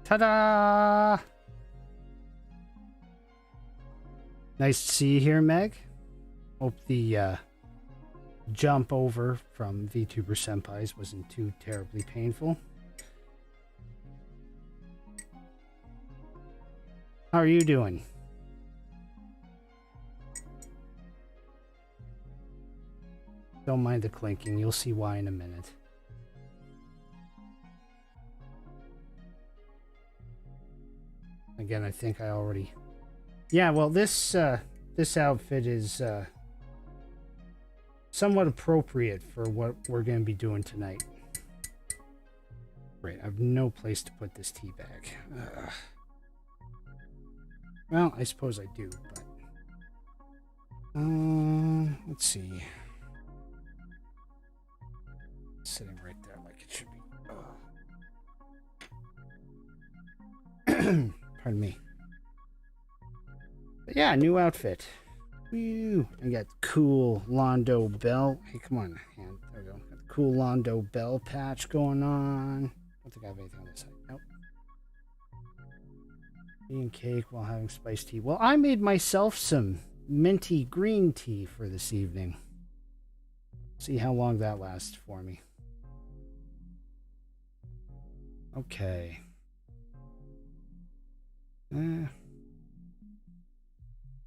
Ta-da! Nice to see you here, Meg. Hope the jump over from VTuber Senpais wasn't too terribly painful. How are you doing? Don't mind the clinking. You'll see why in a minute. Again, I think I already... Yeah, well, this outfit is somewhat appropriate for what we're going to be doing tonight. Great, I have no place to put this tea bag. Ugh. Well, I suppose I do, but... let's see. It's sitting right there like it should be. Pardon me. But yeah, new outfit. Woo! I got cool Londo Bell. Hey, come on, hand. There we go. Got the cool Londo Bell patch going on. I don't think I have anything on this side. Nope. Tea and cake while having spiced tea. Well, I made myself some minty green tea for this evening. See how long that lasts for me. Okay.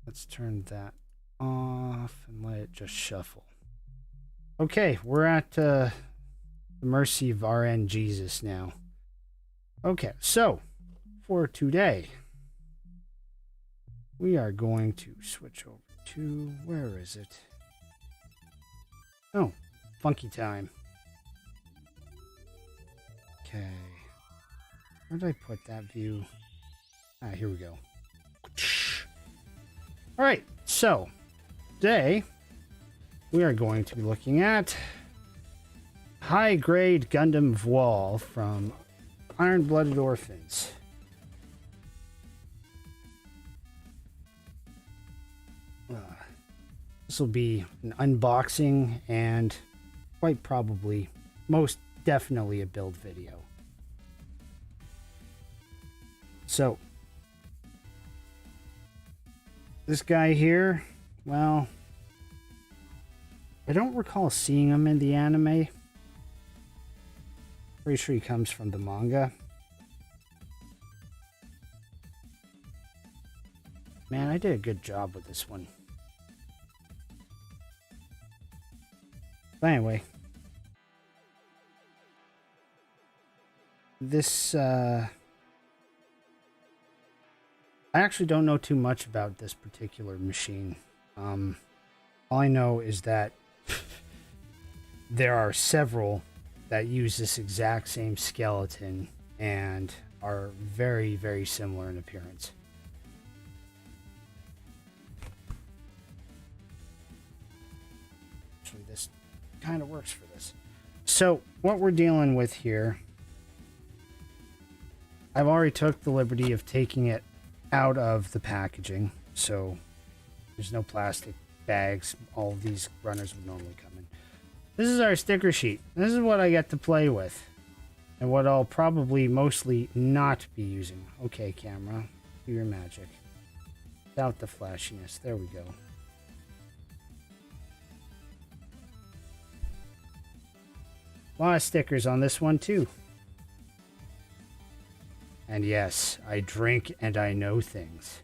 Let's turn that off and let it just shuffle. Okay, we're at the mercy of RN Jesus now. Okay, so for today, we are going to switch over to, where is it? Oh, funky time. Okay. Where did I put that view? Ah, here we go. All right, so today we are going to be looking at high-grade Gundam Voile from Iron-Blooded Orphans. This will be an unboxing and quite probably, most definitely a build video. So, this guy here, well, I don't recall seeing him in the anime. Pretty sure he comes from the manga. Man, I did a good job with this one. But anyway, this, I actually don't know too much about this particular machine. All I know is that there are several that use this exact same skeleton and are very, very similar in appearance. Actually, this kind of works for this. So, what we're dealing with here, I've already took the liberty of taking it out of the packaging, so there's no plastic bags. All of these runners would normally come in. This is our sticker sheet. This is what I get to play with, and what I'll probably mostly not be using. Okay, camera, do your magic. Without the flashiness. There we go. A lot of stickers on this one too. And yes, I drink and I know things.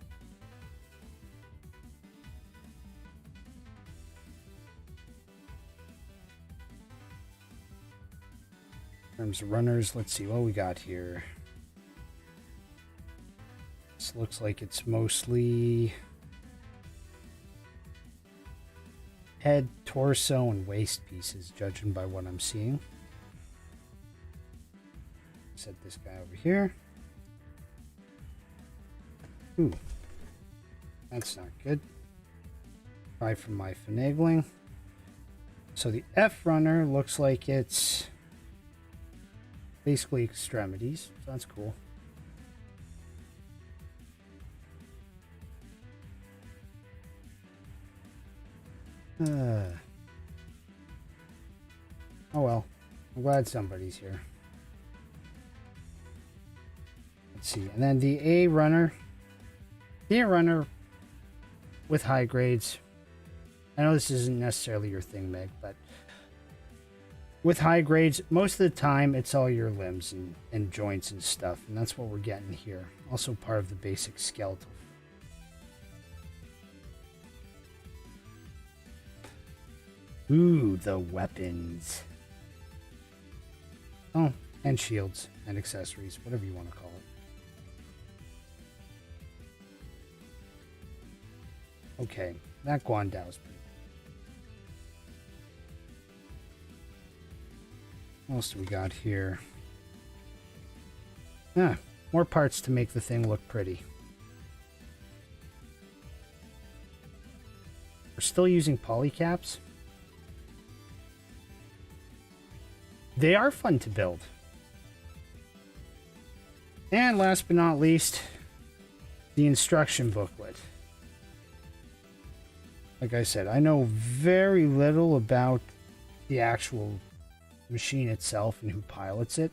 In terms of runners, let's see what we got here. This looks like it's mostly head, torso, and waist pieces, judging by what I'm seeing. Set this guy over here. Ooh, that's not good. Try from my finagling. So the F runner looks like it's basically extremities, so that's cool. Oh well, I'm glad somebody's here. Let's see. And then the A runner with high grades. I know this isn't necessarily your thing, Meg, but with high grades, most of the time it's all your limbs and joints and stuff, and that's what we're getting here. Also part of the basic skeletal. Ooh, the weapons. Oh, and shields and accessories, whatever you want to call it. Okay, that Guandao's pretty. What else do we got here? Ah, more parts to make the thing look pretty. We're still using polycaps. They are fun to build. And last but not least, the instruction booklet. Like I said, I know very little about the actual machine itself and who pilots it.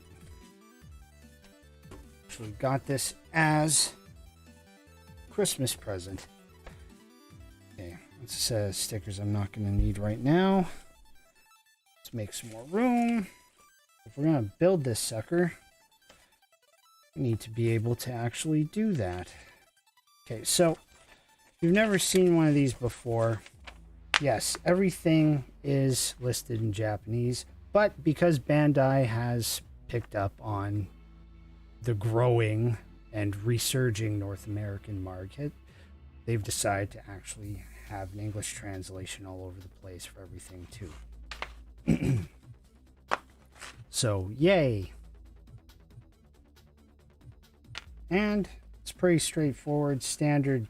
So we got this as a Christmas present. Okay, that's stickers I'm not going to need right now. Let's make some more room. If we're going to build this sucker, we need to be able to actually do that. Okay, so if you've never seen one of these before, yes, everything is listed in Japanese, but because Bandai has picked up on the growing and resurging North American market, they've decided to actually have an English translation all over the place for everything too. So, yay! And it's pretty straightforward, standard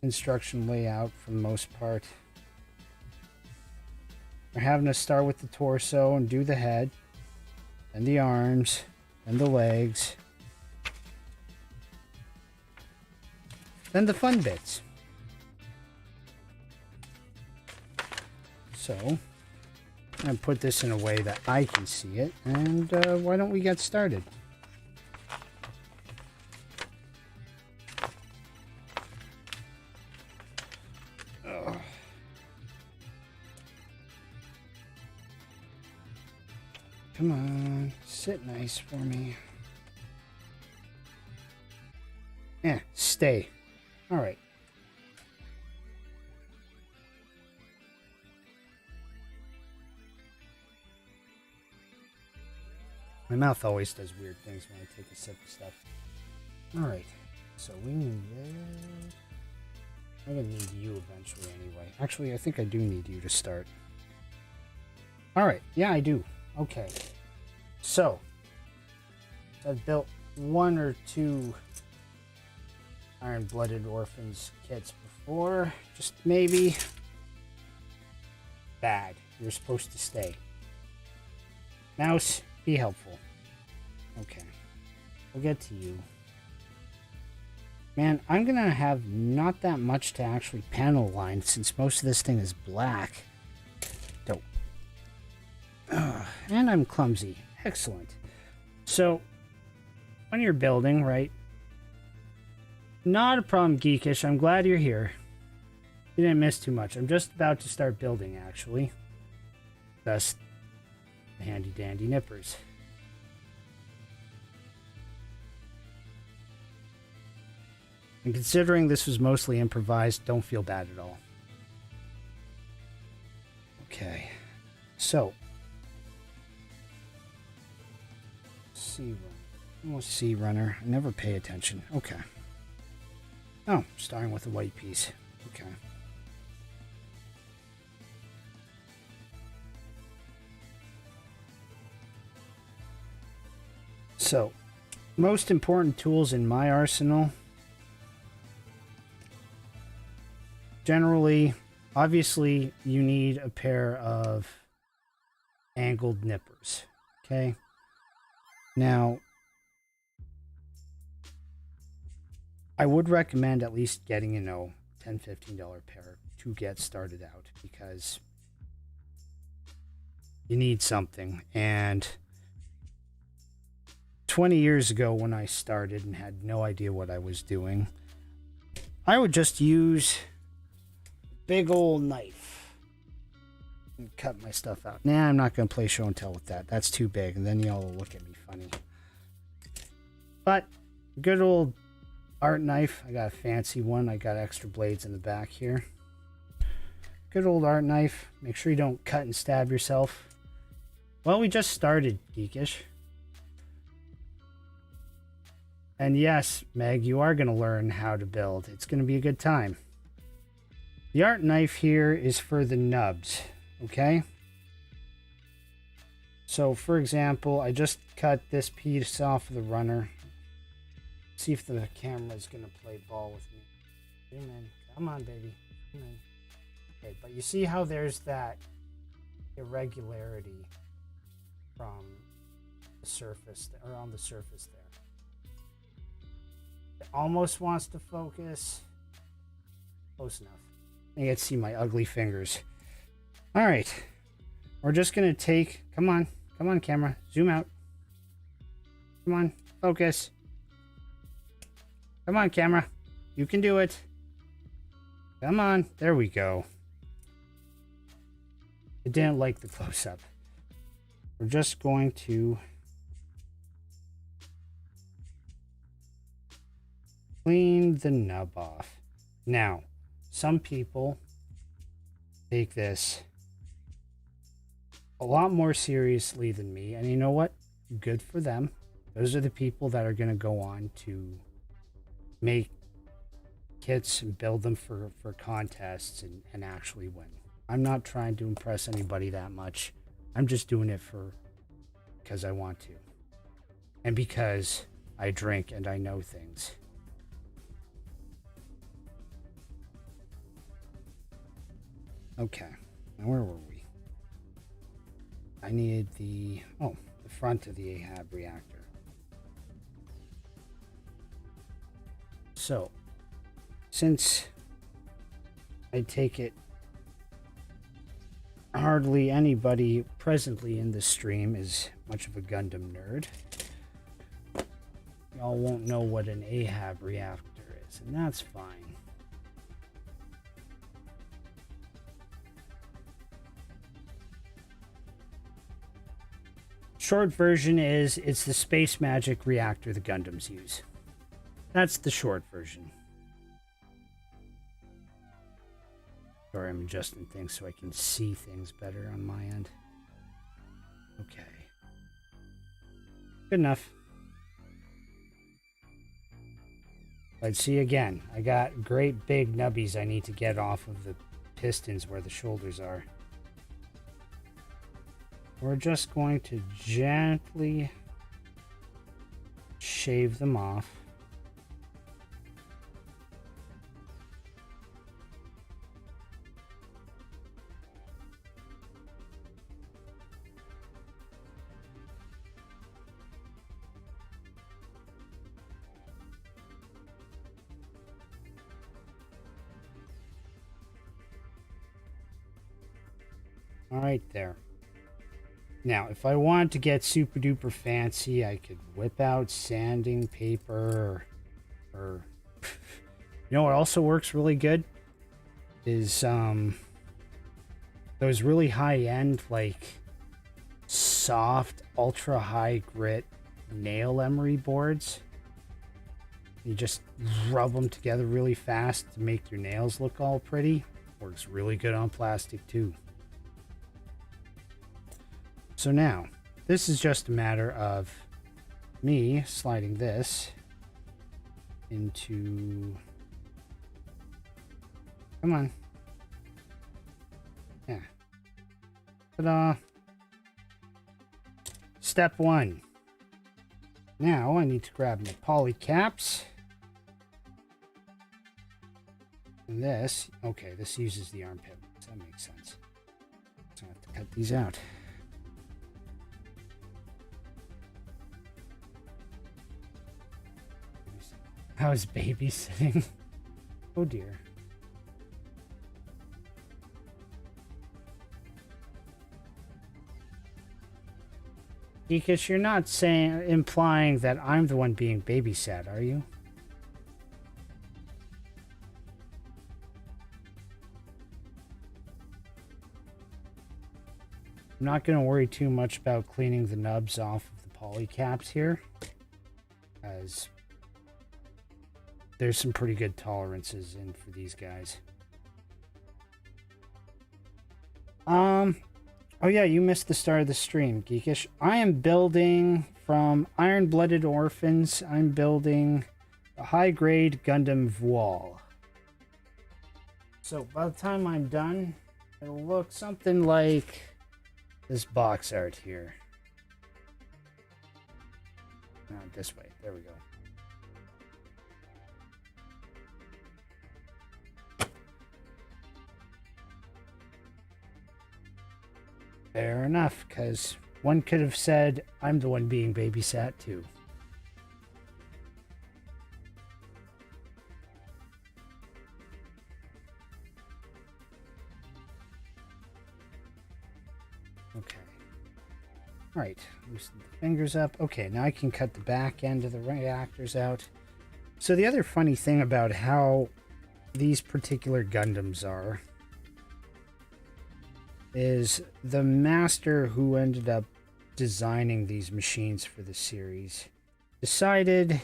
instruction layout for the most part. We're having to start with the torso and do the head, and the arms, and the legs. Then the fun bits. So, I'm going to put this in a way that I can see it, and why don't we get started? Come on, sit nice for me. Yeah, stay. All right. My mouth always does weird things when I take a sip of stuff. All right, so we need that. I'm gonna need you eventually anyway. Actually, I think I do need you to start. All right, yeah, I do. Okay, so I've built one or two Iron-Blooded Orphans kits before. Just maybe. Bad. You're supposed to stay. Mouse, be helpful. Okay, we'll get to you. Man, I'm gonna have not that much to actually panel line since most of this thing is black. Dope. And I'm clumsy. Excellent. So, when you're building, right? Not a problem, Geekish. I'm glad you're here. You didn't miss too much. I'm just about to start building, actually. Thus, the handy-dandy nippers. And considering this was mostly improvised, don't feel bad at all. Okay. So, C runner. I never pay attention. Okay. Oh, starting with a white piece. Okay. So, most important tools in my arsenal. Generally, obviously, you need a pair of angled nippers. Okay. Now, I would recommend at least getting, $10, $15 pair to get started out because you need something. And 20 years ago when I started and had no idea what I was doing, I would just use a big old knife and cut my stuff out. Nah, I'm not going to play show and tell with that. That's too big, and then y'all will look at me funny. But good old art knife. I got a fancy one. I got extra blades in the back here. Good old art knife. Make sure you don't cut and stab yourself. Well, we just started, Geekish. And yes, Meg, you are going to learn how to build. It's going to be a good time. The art knife here is for the nubs, okay? So, for example, I just cut this piece off of the runner. See if the camera is going to play ball with me. Zoom in. Come on, baby. Come in. Okay, but you see how there's that irregularity from the surface, or on the surface there. It almost wants to focus. Close enough. You can see my ugly fingers. All right. We're just going to take... Come on. Come on, camera. Zoom out. Come on. Focus. Come on, camera. You can do it. Come on. There we go. I didn't like the close-up. We're just going to clean the nub off. Now, some people take this a lot more seriously than me, and you know what? Good for them. Those are the people that are going to go on to make kits and build them for contests and actually win. I'm not trying to impress anybody that much. I'm just doing it because I want to. And because I drink and I know things. Okay, now where were we? I needed the front of the Ahab reactor. So, since I take it hardly anybody presently in this stream is much of a Gundam nerd, y'all won't know what an Ahab reactor is, and that's fine. Short version is, it's the space magic reactor the Gundams use. That's the short version. Sorry, I'm adjusting things so I can see things better on my end. Okay. Good enough. But see again, I got great big nubbies I need to get off of the pistons where the shoulders are. We're just going to gently shave them off. All right, there. Now, if I wanted to get super duper fancy, I could whip out sanding paper or you know what also works really good is those really high end, like soft, ultra high grit nail emery boards. You just rub them together really fast to make your nails look all pretty. Works really good on plastic too. So now, this is just a matter of me sliding this into... Come on. Yeah. Ta-da! Step 1. Now I need to grab my poly caps. And this, okay, this uses the armpit. So that makes sense. So I have to cut these out. I was babysitting. Oh dear. Because you're not implying that I'm the one being babysat, are you? I'm not going to worry too much about cleaning the nubs off of the poly caps here, as there's some pretty good tolerances in for these guys. Oh yeah, you missed the start of the stream, Geekish. I am building from Iron-Blooded Orphans. I'm building a high-grade Gundam Voile. So by the time I'm done, it'll look something like this box art here. This way. There we go. Fair enough, because one could have said I'm the one being babysat too. Okay. Alright, loosen the fingers up. Okay, now I can cut the back end of the reactors out. So the other funny thing about how these particular Gundams are is the master who ended up designing these machines for the series decided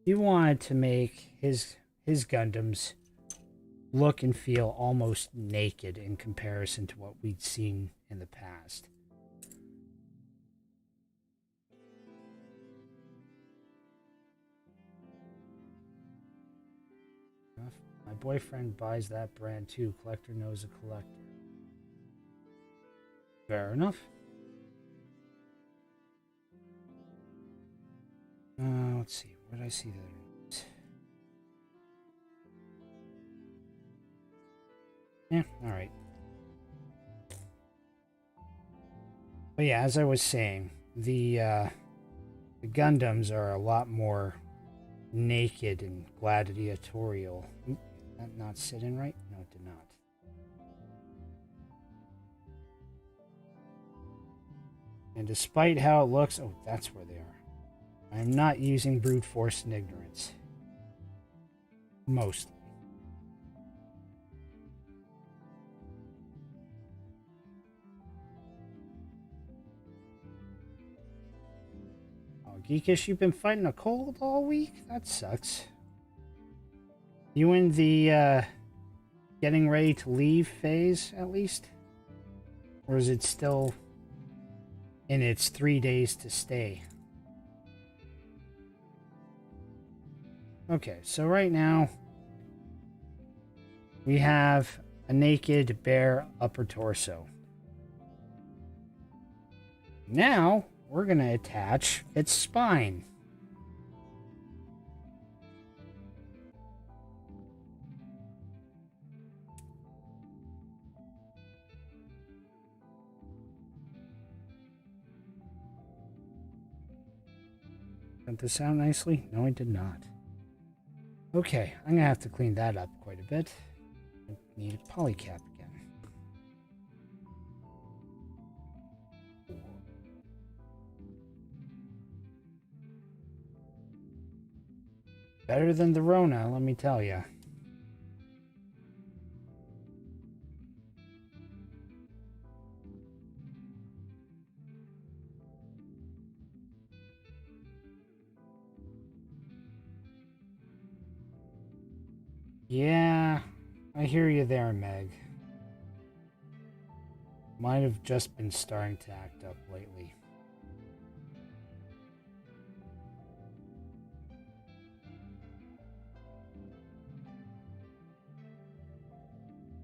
he wanted to make his Gundams look and feel almost naked in comparison to what we'd seen in the past. My boyfriend buys that brand too. Collector knows a collector. Fair enough. Let's see. Where did I see that? Yeah, alright. But yeah, as I was saying, the Gundams are a lot more naked and gladiatorial. Oop, did that not sit in right? No, it did not. And despite how it looks... Oh, that's where they are. I'm not using brute force and ignorance. Mostly. Oh, Geekish, you've been fighting a cold all week? That sucks. You in the getting ready to leave phase, at least? Or is it still in its 3 days to stay? Okay, so right now we have a naked bare upper torso. Now we're going to attach its spine. Did this sound nicely? No, it did not. Okay, I'm going to have to clean that up quite a bit. I need a polycap again. Better than the Rona, let me tell you. Yeah, I hear you there, Meg. Might have just been starting to act up lately.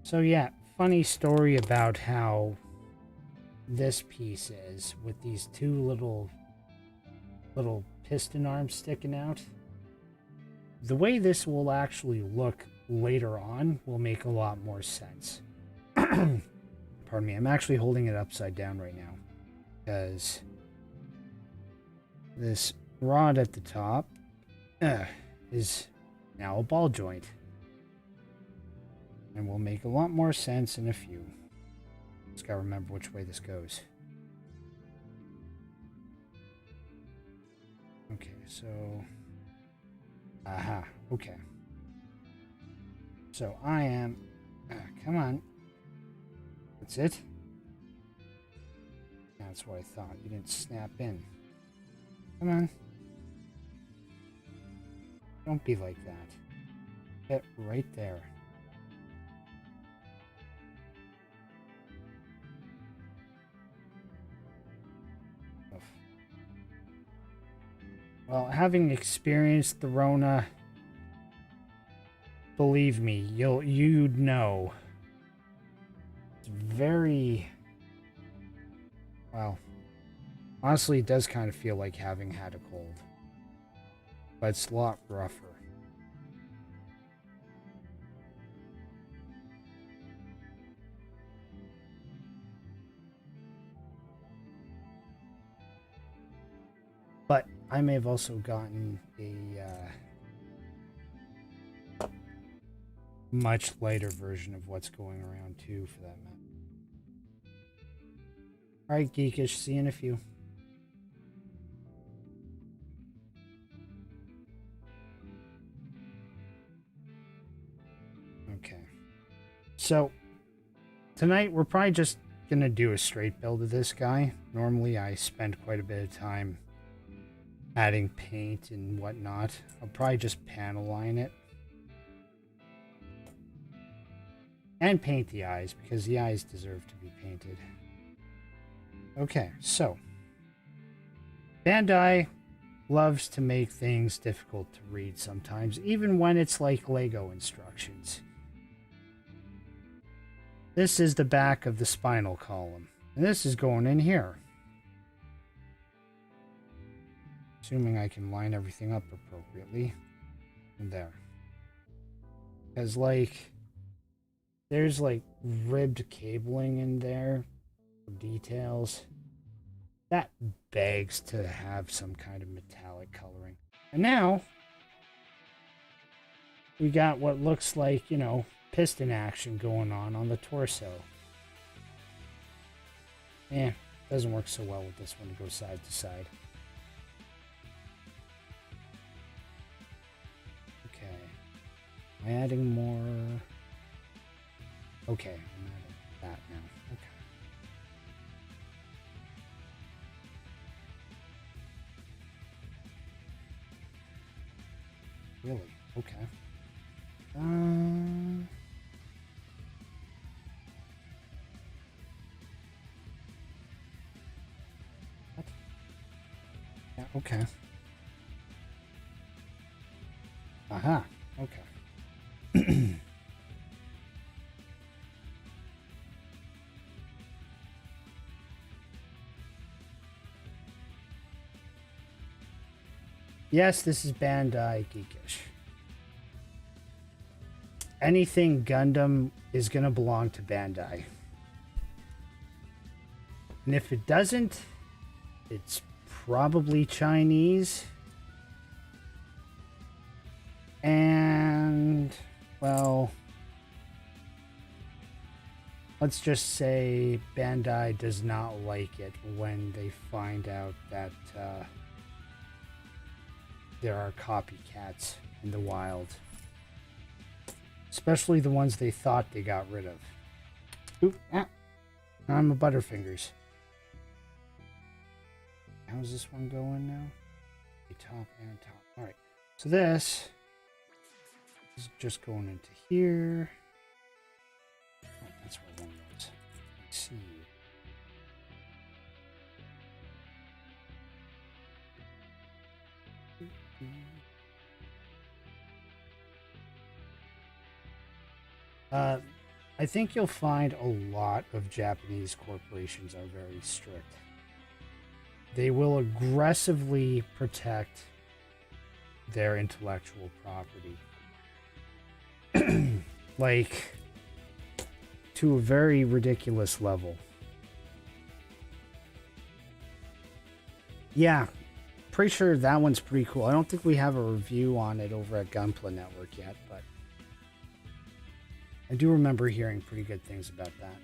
So yeah, funny story about how this piece is with these two little piston arms sticking out. The way this will actually look later on will make a lot more sense. Pardon me, I'm actually holding it upside down right now because this rod at the top is now a ball joint and will make a lot more sense in a few. Just gotta remember which way this goes. so... Aha, okay. So I am... come on. That's it? That's what I thought. You didn't snap in. Come on. Don't be like that. Get right there. Oof. Well, having experienced the Rona, believe me, you'd know. It's very... Well, honestly, it does kind of feel like having had a cold. But it's a lot rougher. But I may have also gotten a much lighter version of what's going around too, for that matter. Alright, Geekish, see you in a few. Okay. So, tonight we're probably just gonna do a straight build of this guy. Normally I spend quite a bit of time adding paint and whatnot. I'll probably just panel line it. And paint the eyes, because the eyes deserve to be painted. Okay, so Bandai loves to make things difficult to read sometimes, even when it's like Lego instructions. This is the back of the spinal column, and this is going in here. Assuming I can line everything up appropriately. And there. Because, like, there's, like, ribbed cabling in there for details. That begs to have some kind of metallic coloring. And now, we got what looks like, you know, piston action going on the torso. Doesn't work so well with this one to go side to side. Okay. Am I adding more? Okay, I'm adding that now. Okay. Really? Okay. What? Yeah, okay. Aha, okay. Yes, this is Bandai Geekish. Anything Gundam is going to belong to Bandai. And if it doesn't, it's probably Chinese. And, well, let's just say Bandai does not like it when they find out that there are copycats in the wild. Especially the ones they thought they got rid of. Oop, I'm a Butterfingers. How's this one going now? Top and top. Alright, so this is just going into here. Oh, that's where one was. Let's see. I think you'll find a lot of Japanese corporations are very strict. They will aggressively protect their intellectual property. Like, to a very ridiculous level. Yeah, pretty sure that one's pretty cool. I don't think we have a review on it over at Gunpla Network yet, but I do remember hearing pretty good things about that.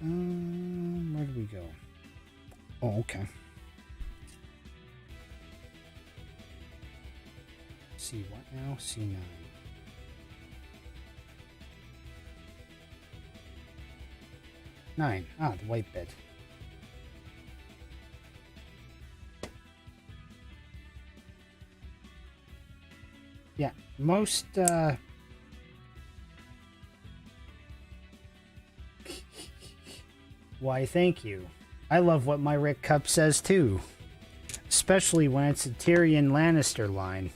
Where do we go? Oh, okay. C what now? C9. 9. Ah, the white bed. Yeah, most, Why, thank you. I love what my Rick Cup says, too. Especially when it's a Tyrion Lannister line.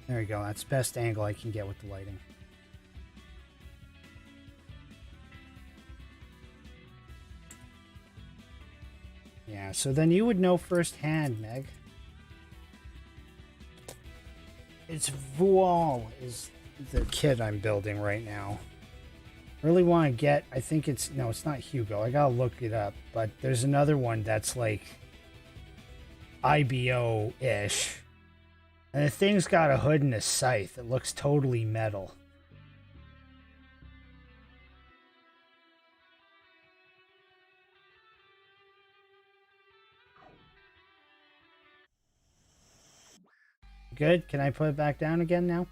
There we go. That's the best angle I can get with the lighting. Yeah, so then you would know firsthand, Meg. It's Vual is the kit I'm building right now. Really want to get, I think it's, no, it's not Hugo. I gotta look it up. But there's another one that's like IBO-ish. And the thing's got a hood and a scythe. It looks totally metal. Good? Can I put it back down again now?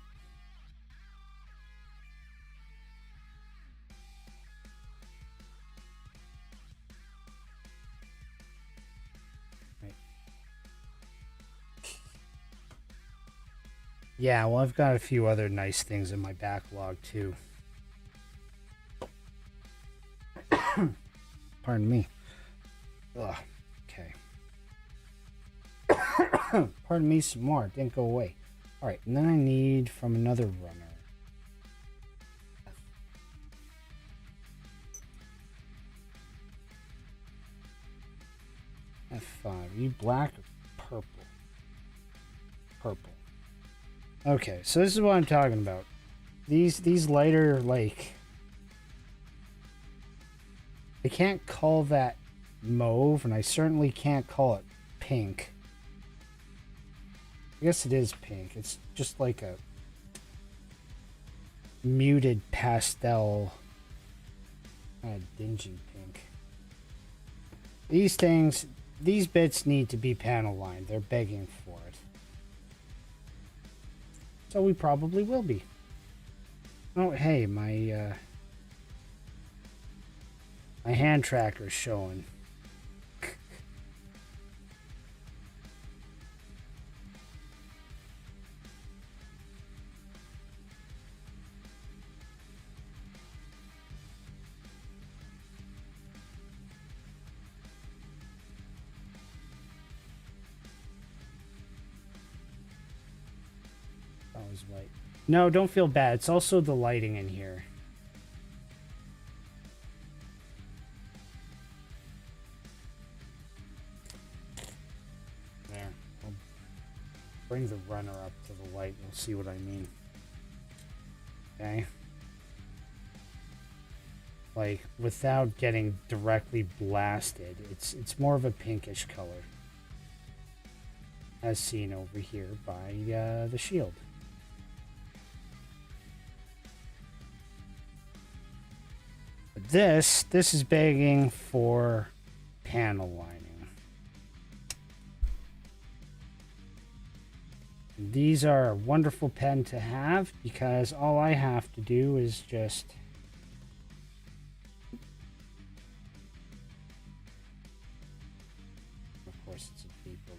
Right. Yeah, well, I've got a few other nice things in my backlog, too. Pardon me. Ugh. Okay. Pardon me some more. It didn't go away. Alright, and then I need from another runner. F5. Are you black or purple? Purple. Okay, so this is what I'm talking about. These lighter, like... I can't call that mauve, and I certainly can't call it pink. I guess it is pink. It's just like a muted pastel, kind of dingy pink. These things, these bits need to be panel lined. They're begging for it. So we probably will be. Oh, hey, my hand tracker's showing. Always white. No, don't feel bad. It's also the lighting in here. There. I'll bring the runner up to the light. You'll see what I mean. Okay. Like, without getting directly blasted, it's more of a pinkish color. As seen over here by the shield. But this is begging for panel lining. These are a wonderful pen to have because all I have to do is just of course it's a deeper.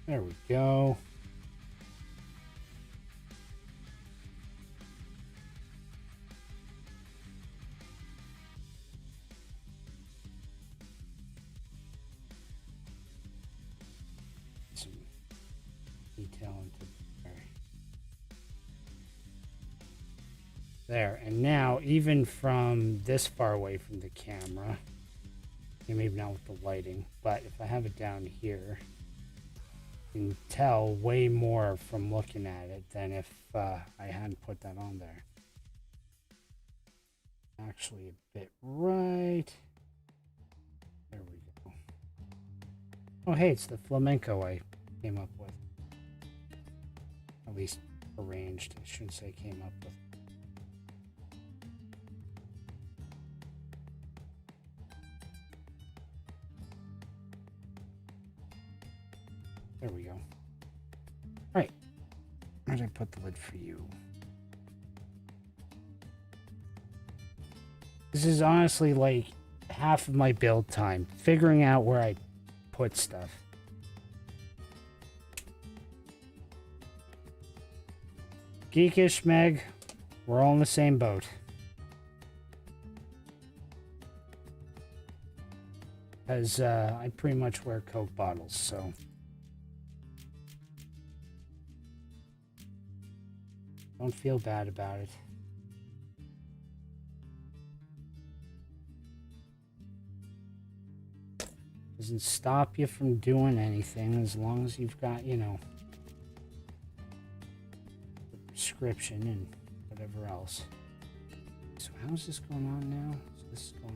There we go. Some detail into there. And now, even from this far away from the camera, maybe not with the lighting, but if I have it down here, can tell way more from looking at it than if I hadn't put that on there. Actually a bit right. There we go. Oh, hey, it's the flamenco I came up with. At least arranged. I shouldn't say came up with. There we go. All right. Where did I put the lid for you? This is honestly like half of my build time, figuring out where I put stuff. Geekish Meg, we're all in the same boat. Because I pretty much wear Coke bottles, so. Don't feel bad about it. Doesn't stop you from doing anything as long as you've got, you know, the prescription and whatever else. So how's this going on now? So this is going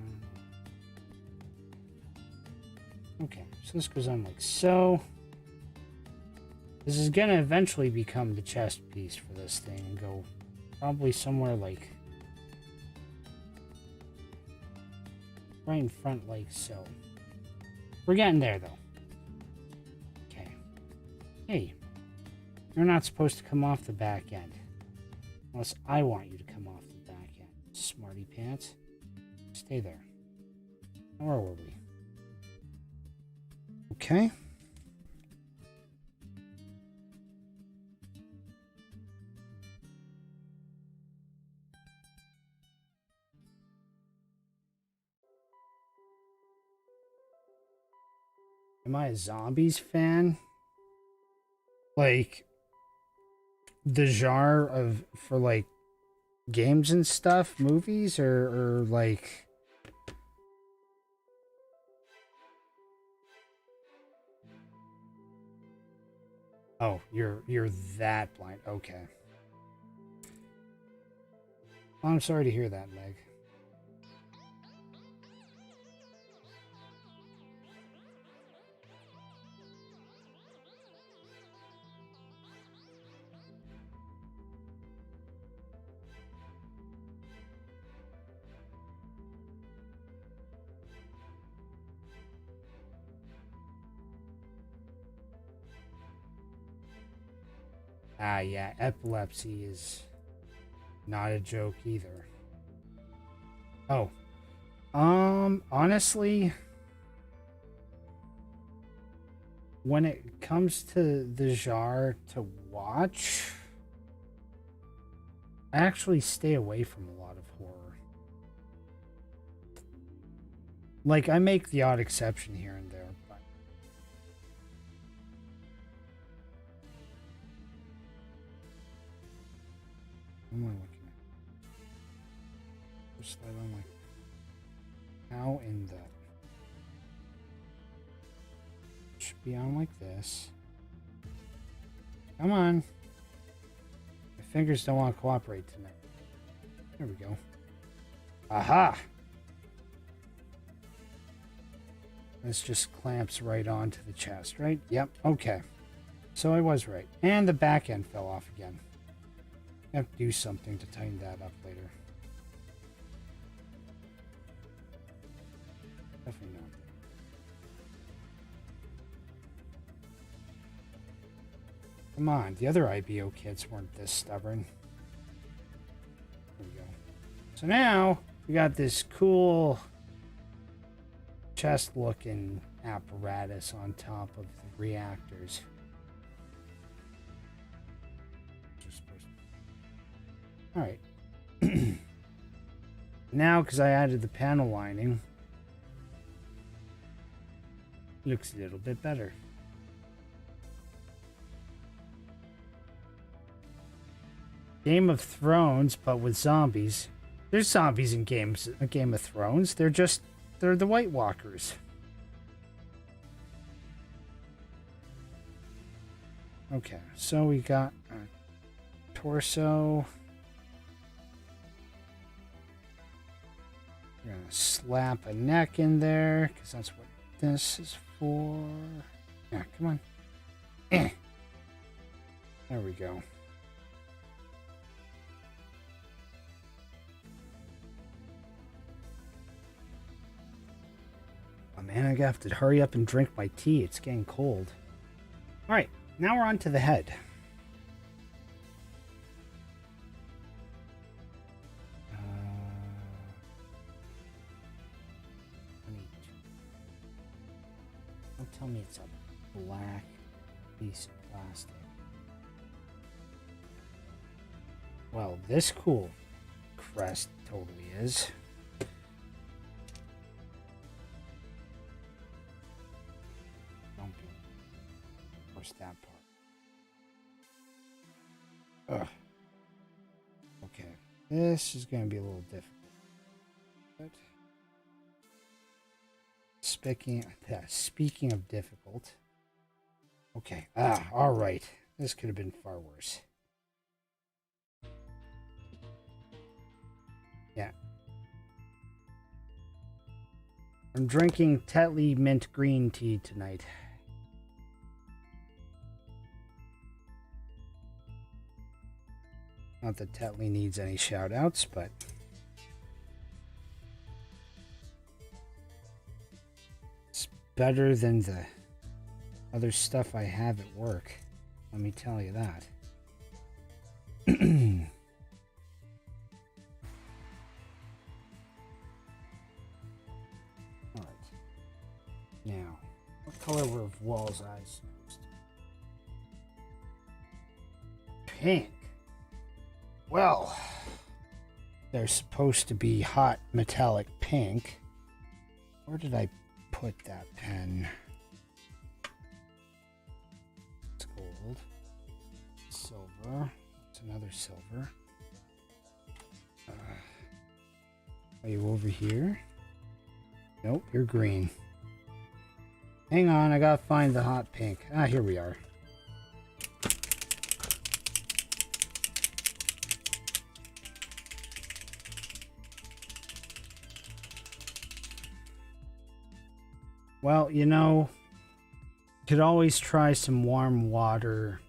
on. Okay, so this goes on like so. This is gonna eventually become the chest piece for this thing and go probably somewhere like right in front like so. We're getting there though. Okay. Hey, you're not supposed to come off the back end. Unless I want you to come off the back end. Smarty pants. Stay there. Where were we? Okay. Am I a zombies fan? Like the genre of for like games and stuff, movies, or like oh, you're that blind. Okay. Well, I'm sorry to hear that, Meg. Ah, yeah, epilepsy is not a joke either. Oh, honestly, when it comes to the genre to watch, I actually stay away from a lot of horror. Like, I make the odd exception here and there, but what am I looking at? Just slide on like how in the should be on like this. Come on. My fingers don't want to cooperate tonight. There we go. Aha! This just clamps right onto the chest, right? Yep, okay. So I was right. And the back end fell off again. I have to do something to tighten that up later. Definitely not. Come on, the other IBO kits weren't this stubborn. There we go. So now we got this cool chest looking apparatus on top of the reactors. All right. Now, because I added the panel lining, looks a little bit better. Game of Thrones, but with zombies. There's zombies in Game of Thrones. They're the White Walkers. Okay, so we got a torso. We're gonna slap a neck in there because that's what this is for. Yeah, come on. There we go. Oh man, I have to hurry up and drink my tea. It's getting cold. All right, now we're on to the head. Don't tell me it's a black piece of plastic. Well, this cool crest totally is. Don't be. Where's that part? Ugh. Okay, this is going to be a little difficult. But speaking of difficult. Okay. All right. This could have been far worse. Yeah. I'm drinking Tetley mint green tea tonight. Not that Tetley needs any shout outs, but it's better than the other stuff I have at work. Let me tell you that. Alright. Now, what color were Wall's eyes supposed to be? Pink. Well, they're supposed to be hot metallic pink. Where did I put that pen? It's gold. Silver. It's another silver. Are you over here? Nope, you're green. Hang on, I gotta find the hot pink. Here we are. Well, you know, you could always try some warm water,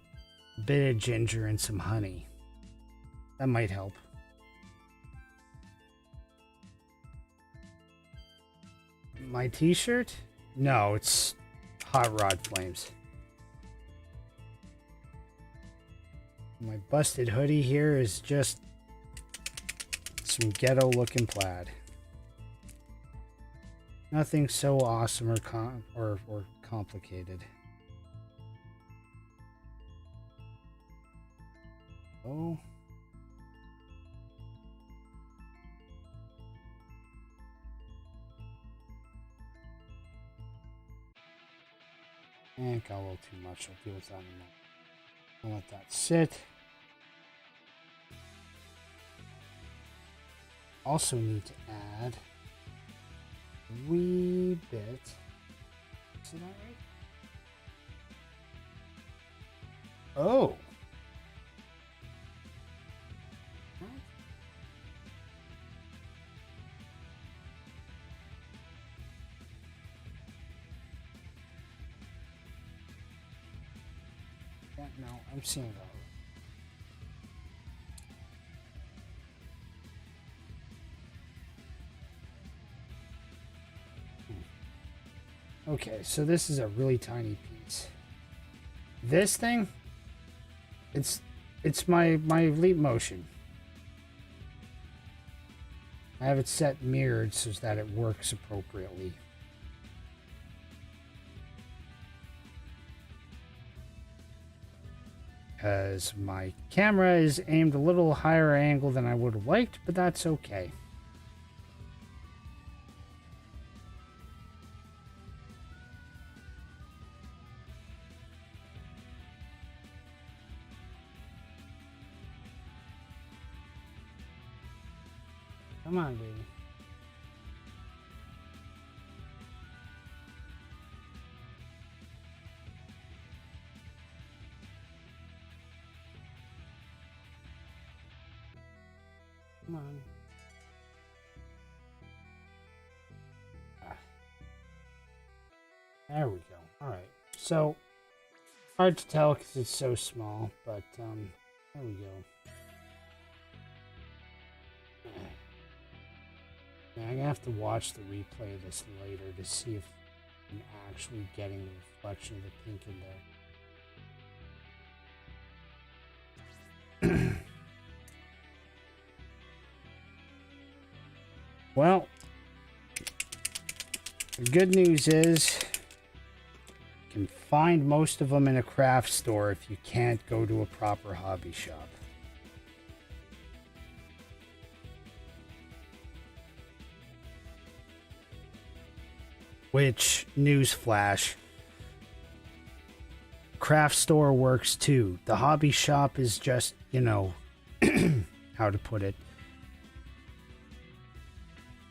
a bit of ginger, and some honey. That might help. My t-shirt? No, it's Hot Rod Flames. My busted hoodie here is just some ghetto looking plaid. Nothing so awesome or complicated. Oh. And got a little too much. I'll deal with that in a moment. I'll let that sit. Also need to add a wee bit. Is that right? Oh. No, I'm seeing it all. Okay, so this is a really tiny piece. This thing, it's my leap motion. I have it set mirrored so that it works appropriately. Because my camera is aimed a little higher angle than I would have liked, but that's okay. Come on, baby. Come on. There we go. Alright. So, hard to tell because it's so small, but, there we go. Now, I'm gonna have to watch the replay of this later to see if I'm actually getting the reflection of the pink in there. Well, the good news is you can find most of them in a craft store if you can't go to a proper hobby shop. Which, newsflash, craft store works too. The hobby shop is just, you know, how to put it.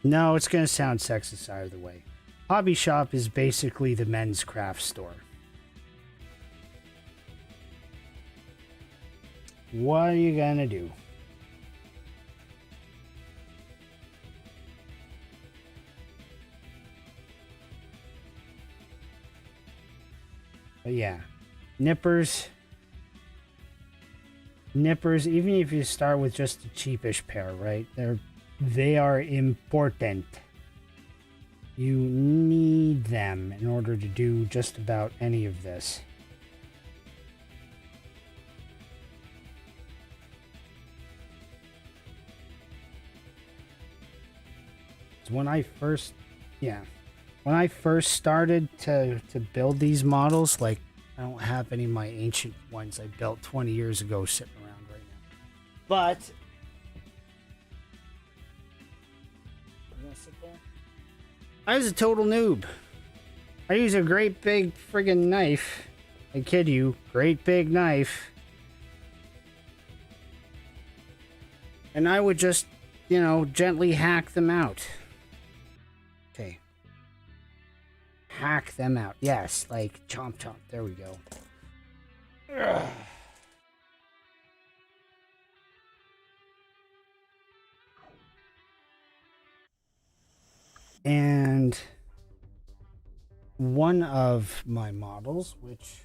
No, it's going to sound sexist either way. Hobby shop is basically the men's craft store. What are you going to do? But yeah, nippers, even if you start with just a cheapish pair, right? They are important. You need them in order to do just about any of this. So when I first started to build these models, like, I don't have any of my ancient ones I built 20 years ago sitting around right now. But I was a total noob. I use a great big friggin' knife. I kid you, great big knife. And I would just, you know, gently hack them out. Okay. Hack them out. Yes, like chomp chomp. There we go. Ugh. And one of my models, which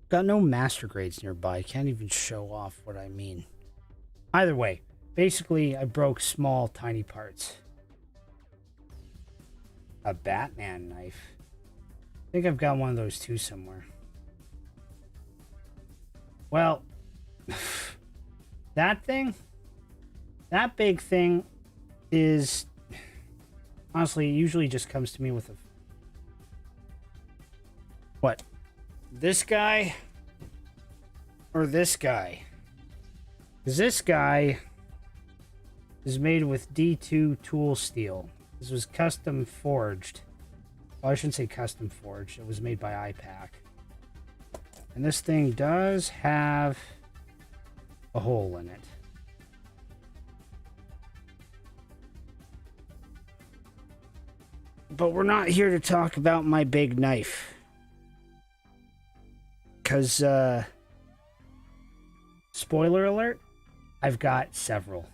got no master grades nearby, can't even show off what I mean. Either way, basically I broke small, tiny parts. A Batman knife. I think I've got one of those too somewhere. Well, that big thing is, honestly, it usually just comes to me with what? This guy or this guy? Because this guy is made with D2 tool steel. This was custom forged. Well, I shouldn't say custom forged. It was made by iPack. And this thing does have a hole in it. But we're not here to talk about my big knife. Because, spoiler alert, I've got several.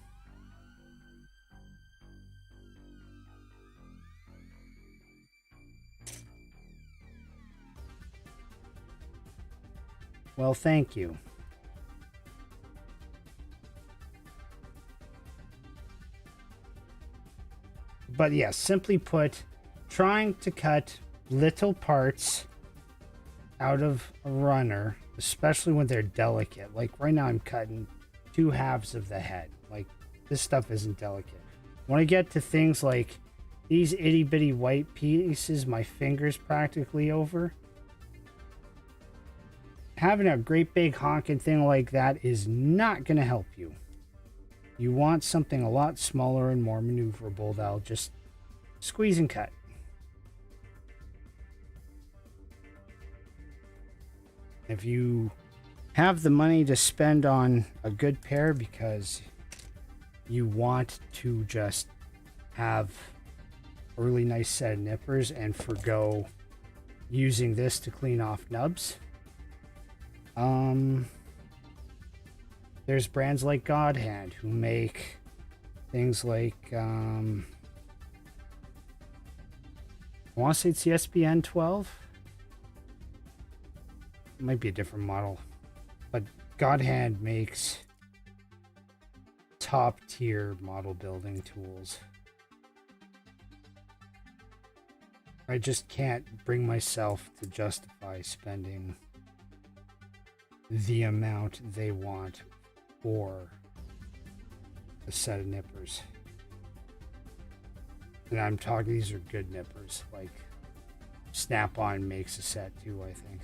Well, thank you. But yes, simply put, trying to cut little parts out of a runner, especially when they're delicate. Like right now I'm cutting 2 halves of the head. Like, this stuff isn't delicate. When I get to things like these itty bitty white pieces my fingers practically over, having a great big honking thing like that is not going to help you. You want something a lot smaller and more maneuverable that'll just squeeze and cut. If you have the money to spend on a good pair because you want to just have a really nice set of nippers and forgo using this to clean off nubs, There's brands like God Hand who make things like, I want to say it's the SBN 12. It might be a different model, but God Hand makes top tier model building tools. I just can't bring myself to justify spending the amount they want for a set of nippers. And I'm talking, these are good nippers. Like, Snap-on makes a set too, I think.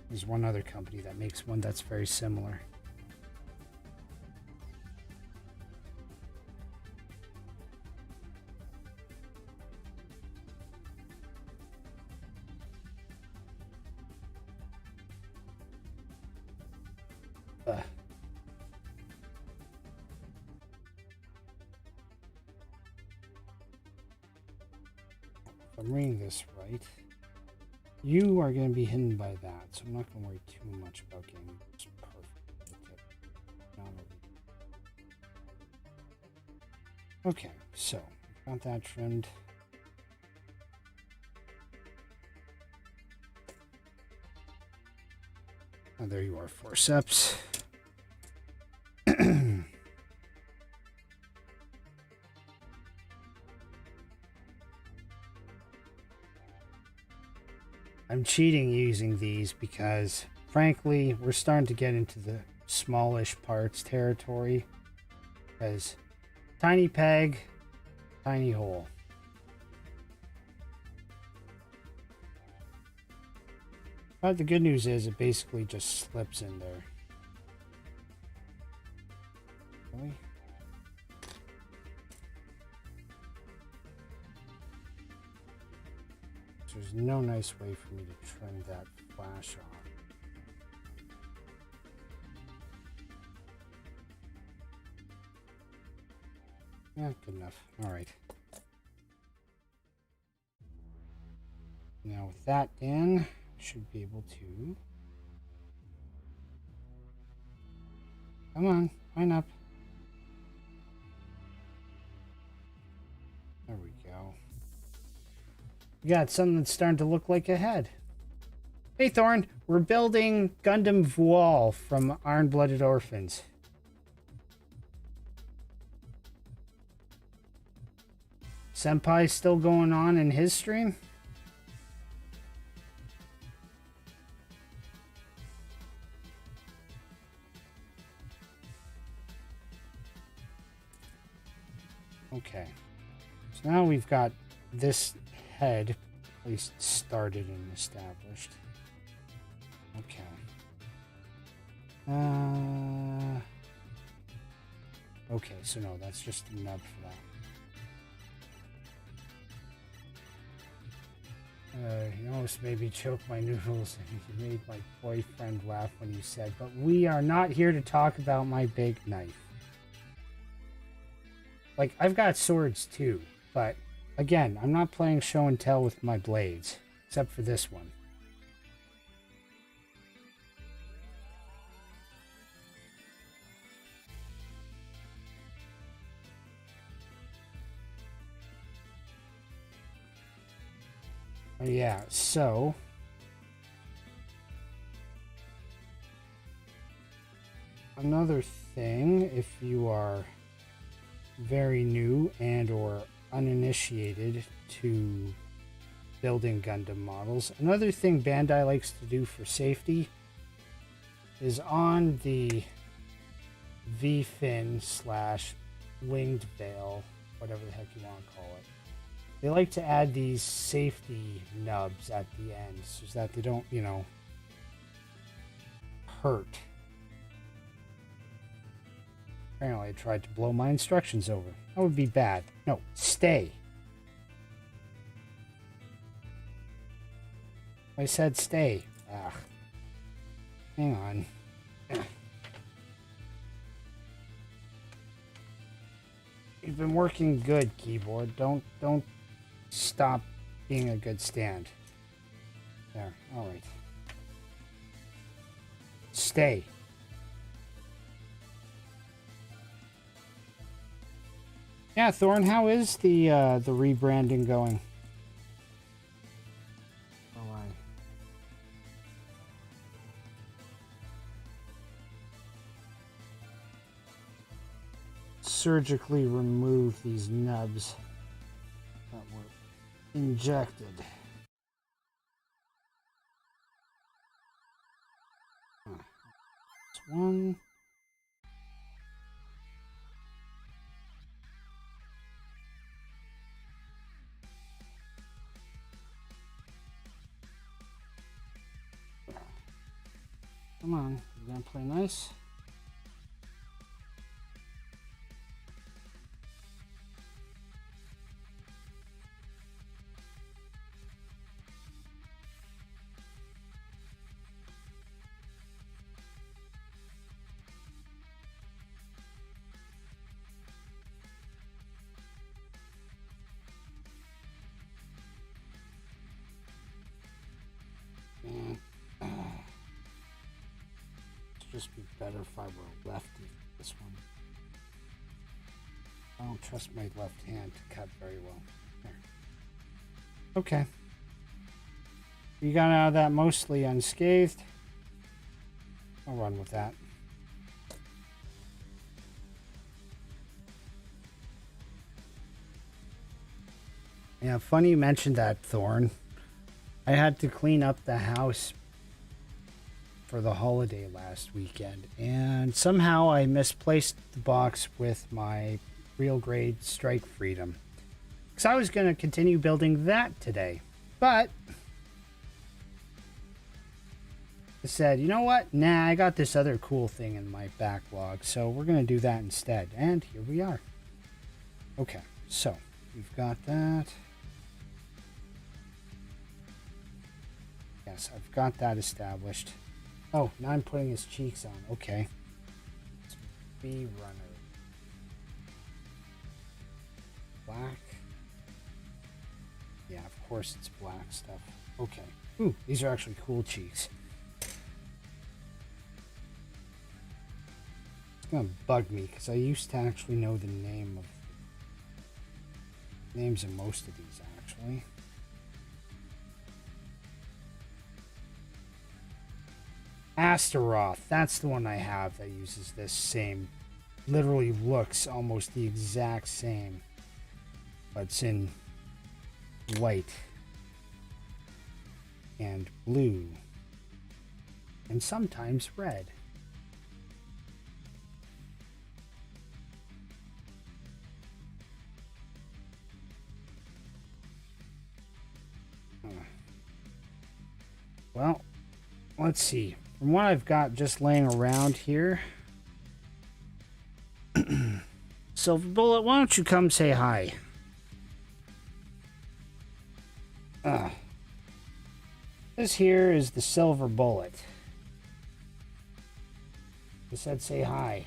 There's one other company that makes one that's very similar. If I'm reading this right, you are going to be hidden by that, so I'm not going to worry too much about getting this perfect. Okay, so got that trimmed. And there you are, forceps. I'm cheating using these because, frankly, we're starting to get into the smallish parts territory. Because tiny peg, tiny hole. But the good news is it basically just slips in there. Really? There's no nice way for me to trim that flash off. Yeah, good enough. All right. Now with that in, I should be able to... Come on, line up. There we go. We got something that's starting to look like a head. Hey Thorn, we're building Gundam Voile from Iron Blooded Orphans. Senpai still going on in his stream? Okay. So now we've got this head at least started and established. Okay. Okay, so no, that's just a nub for that. You almost made me choke my noodles, and you made my boyfriend laugh when you said, but we are not here to talk about my big knife. Like, I've got swords too, but again, I'm not playing show and tell with my blades, except for this one. Yeah, so another thing, if you are very new and or uninitiated to building Gundam models, another thing Bandai likes to do for safety is on the V-fin / winged veil, whatever the heck you want to call it. They like to add these safety nubs at the end so that they don't, you know, hurt. Apparently I tried to blow my instructions over. That would be bad. No, stay. I said stay. Ugh. Hang on. You've been working good, keyboard. Don't stop being a good stand. There. All right. Stay. Yeah, Thorn, how is the rebranding going? Oh, I... surgically remove these nubs that were injected. That's one. Come on, you gonna play nice? Just be better if I were lefty for this one. I don't trust my left hand to cut very well. There. Okay. You got out of that mostly unscathed. I'll run with that. Yeah, funny you mentioned that, Thorn. I had to clean up the house for the holiday last weekend, and somehow I misplaced the box with my real grade Strike Freedom, because I was going to continue building that today, but I said, you know what, nah, I got this other cool thing in my backlog, so we're going to do that instead, and here we are. Okay, so we've got that. Yes, I've got that established. Oh, now I'm putting his cheeks on. Okay. It's B runner. Black. Yeah, of course it's black stuff. Okay. Ooh, these are actually cool cheeks. It's gonna bug me because I used to actually know the names of most of these actually. Astaroth, that's the one I have that uses this same, literally looks almost the exact same, but it's in white and blue and sometimes red. Well, let's see. From what I've got just laying around here, Silver Bullet, why don't you come say hi? This here is the Silver Bullet. He said say hi.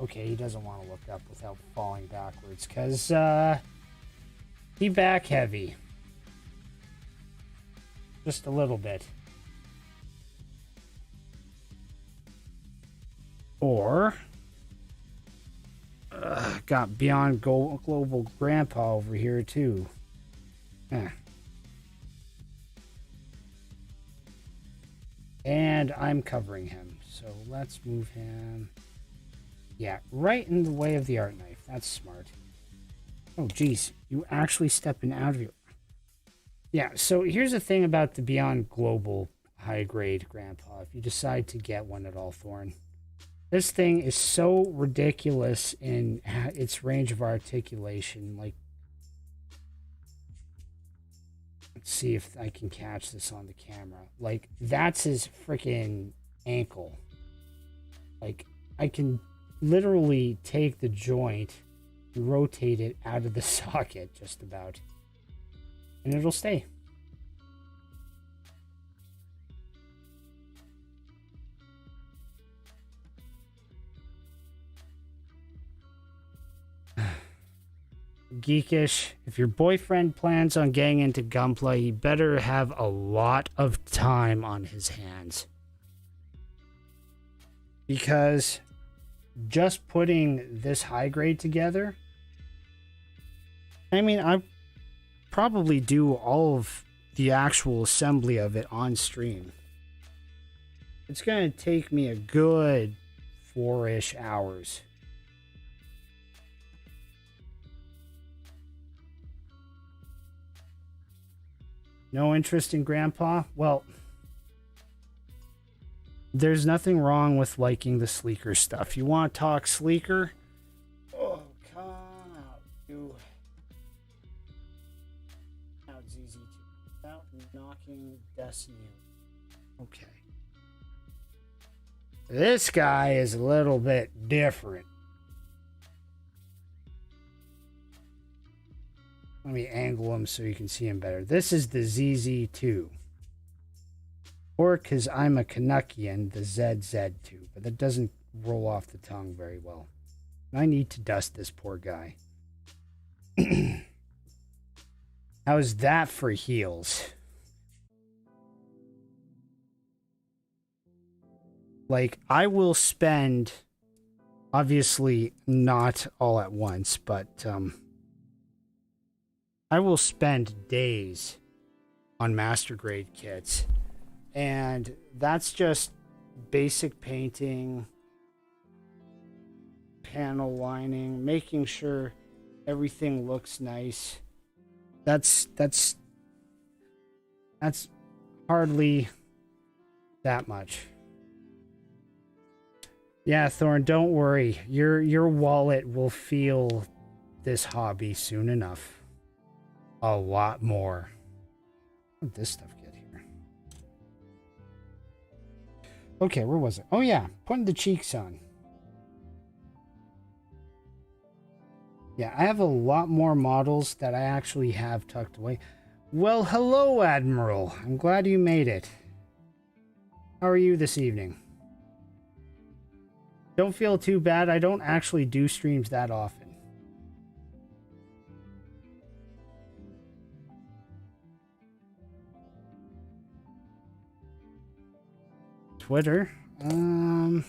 Okay, he doesn't want to look up without falling backwards, because he back heavy. Just a little bit. Or got Beyond Global Grandpa over here too. And I'm covering him, so let's move him. Yeah, right in the way of the art knife. That's smart. Oh geez, you actually stepping out of your... Yeah, so here's the thing about the Beyond Global high grade Grandpa, if you decide to get one at all, Thorn. This thing is so ridiculous in its range of articulation. Like, let's see if I can catch this on the camera. Like, that's his freaking ankle. Like, I can literally take the joint and rotate it out of the socket just about. And it'll stay. Geekish, if your boyfriend plans on getting into Gunpla, he better have a lot of time on his hands. Because just putting this high grade together, I mean, I probably do all of the actual assembly of it on stream. It's going to take me a good 4-ish hours. No interest in Grandpa? Well, there's nothing wrong with liking the sleeker stuff. You want to talk sleeker? Oh, come out, you. Out, ZZ2. Without knocking Destiny. Okay. This guy is a little bit different. Let me angle him so you can see him better. This is the ZZ2. Or, because I'm a Canuckian, the ZZ2. But that doesn't roll off the tongue very well. I need to dust this poor guy. How's that for heels? Like, I will spend, obviously not all at once, but I will spend days on master grade kits. And that's just basic painting, panel lining, making sure everything looks nice. That's hardly that much. Yeah, Thorn, don't worry. Your wallet will feel this hobby soon enough. A lot more. What did this stuff get here? Okay, where was it? Oh yeah, putting the cheeks on. Yeah, I have a lot more models that I actually have tucked away. Well, hello, Admiral. I'm glad you made it. How are you this evening? Don't feel too bad. I don't actually do streams that often. Twitter? I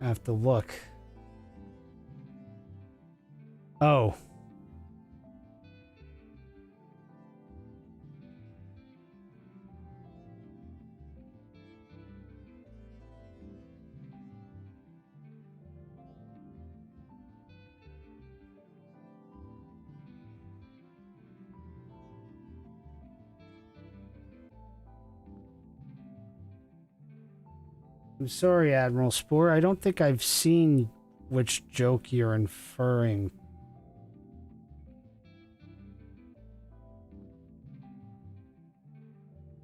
have to look. Oh. I'm sorry, Admiral Spore. I don't think I've seen which joke you're inferring.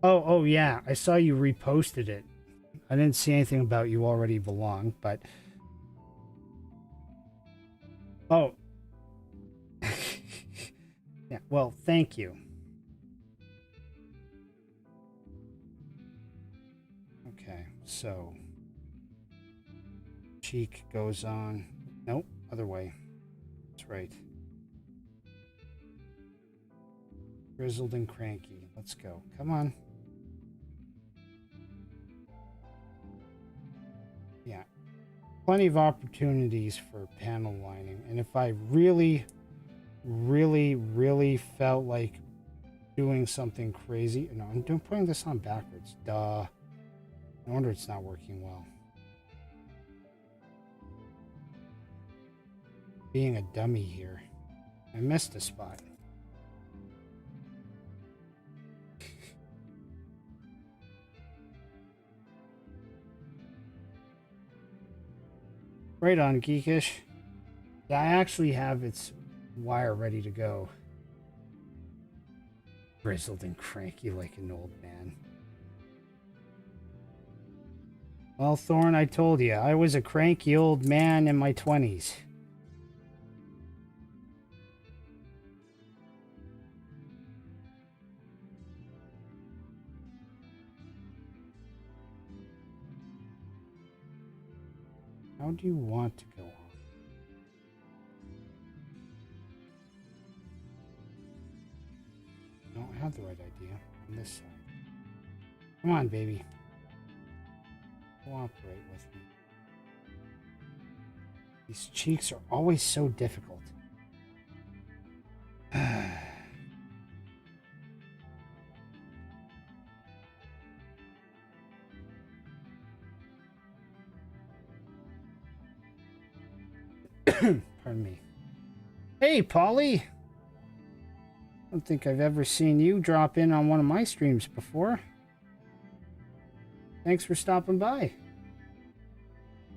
Oh, yeah. I saw you reposted it. I didn't see anything about you already belong, but... Oh. Yeah, well, thank you. Okay, so... Cheek goes on. Nope, other way. That's right. Grizzled and cranky. Let's go. Come on. Yeah. Plenty of opportunities for panel lining. And if I really felt like doing something crazy... No, I'm putting this on backwards. Duh. No wonder it's not working well. Being a dummy here. I missed a spot. Right on, Geekish. Yeah, I actually have its wire ready to go. Grizzled and cranky like an old man. Well, Thorn, I told you, I was a cranky old man in my 20s. How do you want to go on? I don't have the right idea on this side. Come on, baby. Cooperate with me. These cheeks are always so difficult. Pardon me. Hey, Polly! I don't think I've ever seen you drop in on one of my streams before. Thanks for stopping by.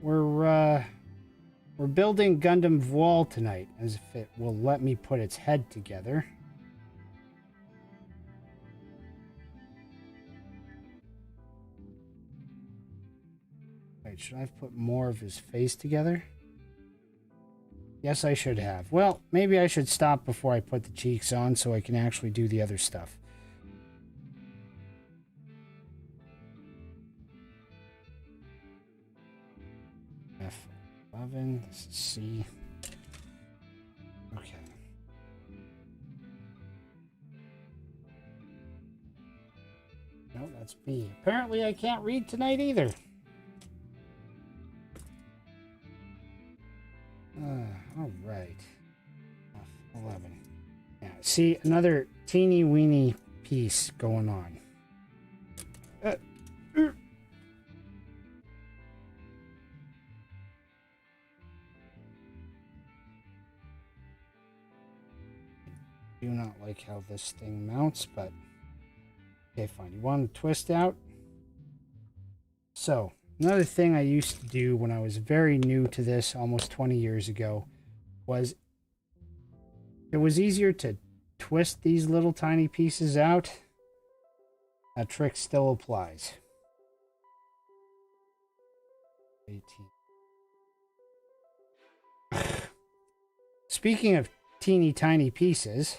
We're building Gundam Voile tonight, as if it will let me put its head together. Wait, should I have put more of his face together? Yes, I should have. Well, maybe I should stop before I put the cheeks on so I can actually do the other stuff. F11, this is C. Okay. No, that's B. Apparently I can't read tonight either. All right. F11. Yeah, see, another teeny weeny piece going on. Do not like how this thing mounts, but okay, fine. You want to twist out? So, another thing I used to do when I was very new to this, almost 20 years ago, was it was easier to twist these little tiny pieces out. That trick still applies. 18. Speaking of teeny tiny pieces,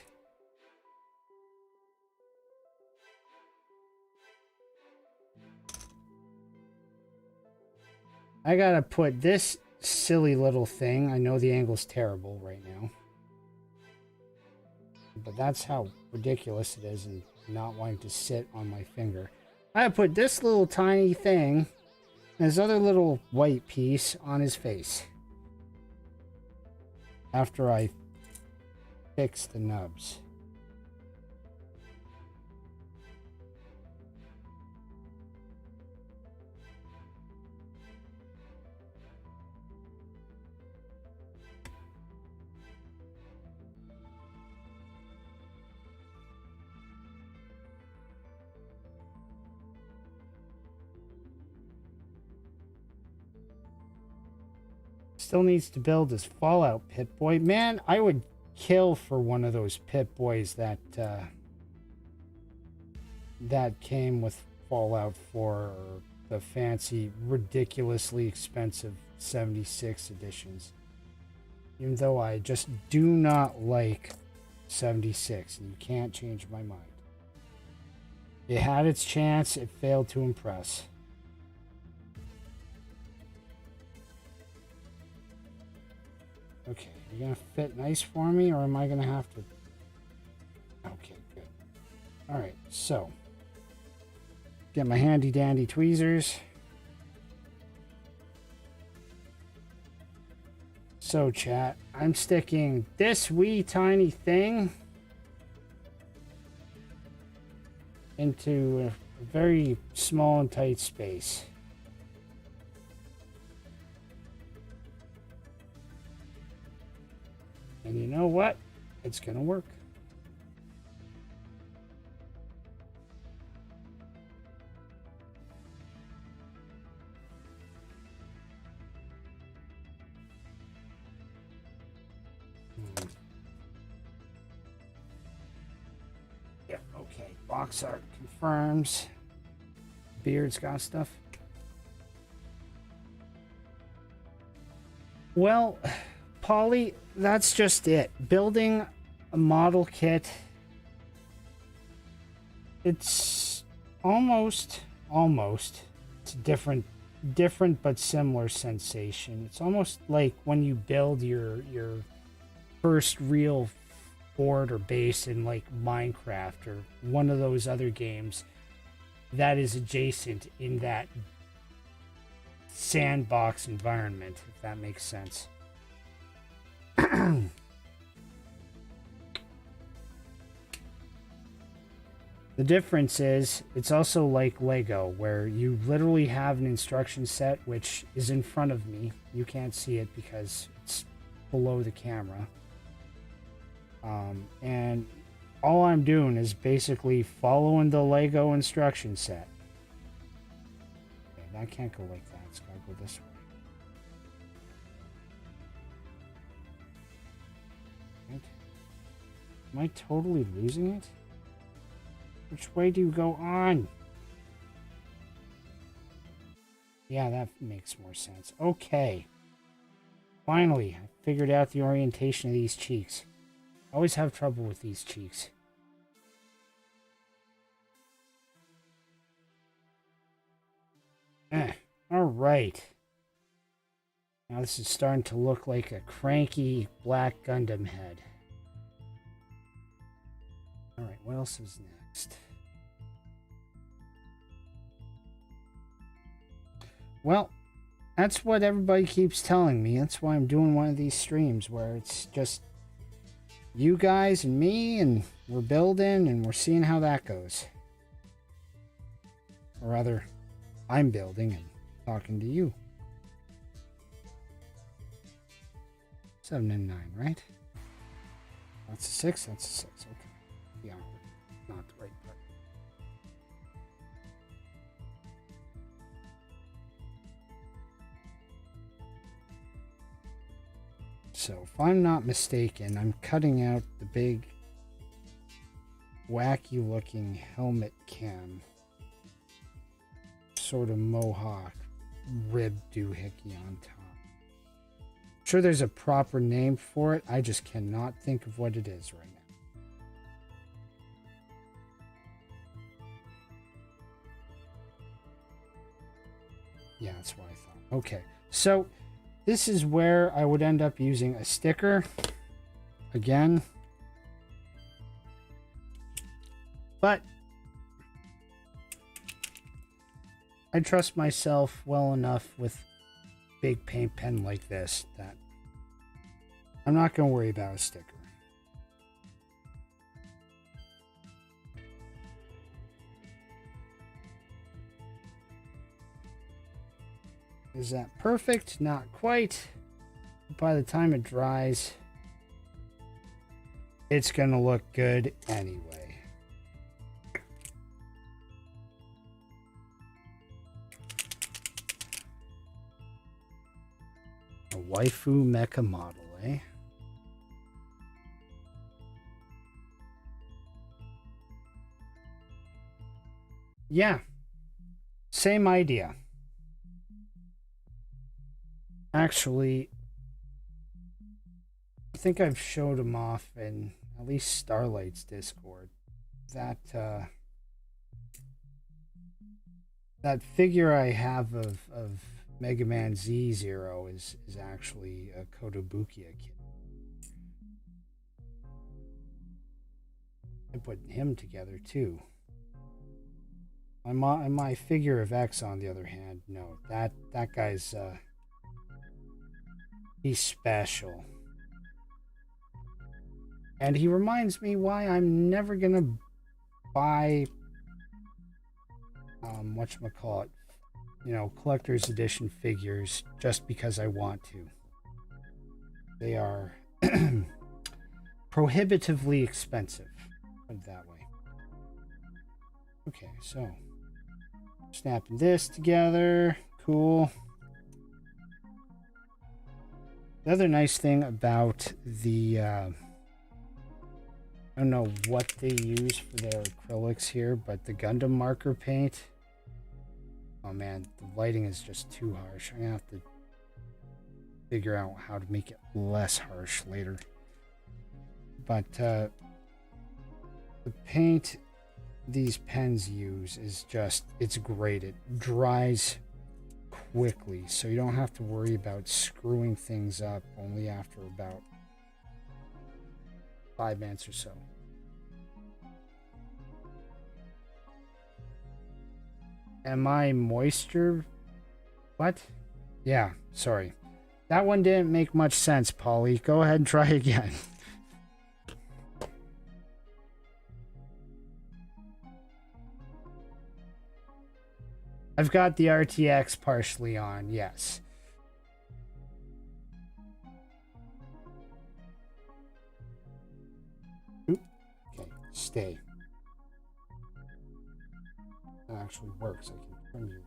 I gotta put this silly little thing. I know the angle's terrible right now, but that's how ridiculous it is and not wanting to sit on my finger. I put this little tiny thing and this other little white piece on his face after I fix the nubs. Still needs to build his Fallout Pip-Boy. Man, I would kill for one of those Pip-Boys that that came with Fallout 4 or the fancy, ridiculously expensive 76 editions. Even though I just do not like 76, and you can't change my mind. It had its chance, it failed to impress. Okay, are you gonna fit nice for me, or am I gonna have to? Okay, good. All right, so get my handy dandy tweezers. So chat, I'm sticking this wee tiny thing into a very small and tight space. And you know what? It's gonna work. Yeah, okay. Box art confirms. Beard's got stuff. Well, Polly, that's just it. Building a model kit, it's almost, it's a different but similar sensation. It's almost like when you build your first real fort or base in like Minecraft or one of those other games that is adjacent in that sandbox environment, if that makes sense. The difference is it's also like Lego, where you literally have an instruction set which is in front of me. You can't see it because it's below the camera. And all I'm doing is basically following the Lego instruction set. Okay, that can't go like that. It's gotta go this way. Right. Am I totally losing it? Which way do you go on? Yeah, that makes more sense. Okay. Finally, I figured out the orientation of these cheeks. I always have trouble with these cheeks. Alright. Now this is starting to look like a cranky black Gundam head. Alright, what else is next? Well, that's what everybody keeps telling me. That's why I'm doing one of these streams where it's just you guys and me, and we're building and we're seeing how that goes. Or rather, I'm building and talking to you. 7 and 9, right? That's a 6, that's a 6, okay. Yeah, not the right part. So, if I'm not mistaken, I'm cutting out the big, wacky looking helmet cam. Sort of mohawk rib doohickey on top. I'm sure there's a proper name for it. I just cannot think of what it is right now. Yeah, that's what I thought. Okay, so this is where I would end up using a sticker again. But I trust myself well enough with big paint pen like this that I'm not going to worry about a sticker. Is that perfect? Not quite. By the time it dries, it's going to look good anyway. A waifu mecha model, eh? Yeah. Same idea. Actually, I think I've showed him off in at least Starlight's Discord. That that figure I have of Mega Man Z0 is actually a Kotobukiya kit. I put him together too. My figure of X, on the other hand, no, that guy's he's special. And he reminds me why I'm never gonna buy whatchamacallit, you know, collector's edition figures just because I want to. They are prohibitively expensive, put it that way. Okay, so snapping this together, cool. The other nice thing about the I don't know what they use for their acrylics here, but the Gundam marker paint, oh man, the lighting is just too harsh. I'm gonna have to figure out how to make it less harsh later. But the paint these pens use is just, it's great. It dries quickly, so you don't have to worry about screwing things up only after about 5 minutes or so. Am I moisture? What? Yeah, sorry. That one didn't make much sense, Polly. Go ahead and try again. I've got the RTX partially on, yes. Oop. Okay, stay. That actually works. I can turn you like.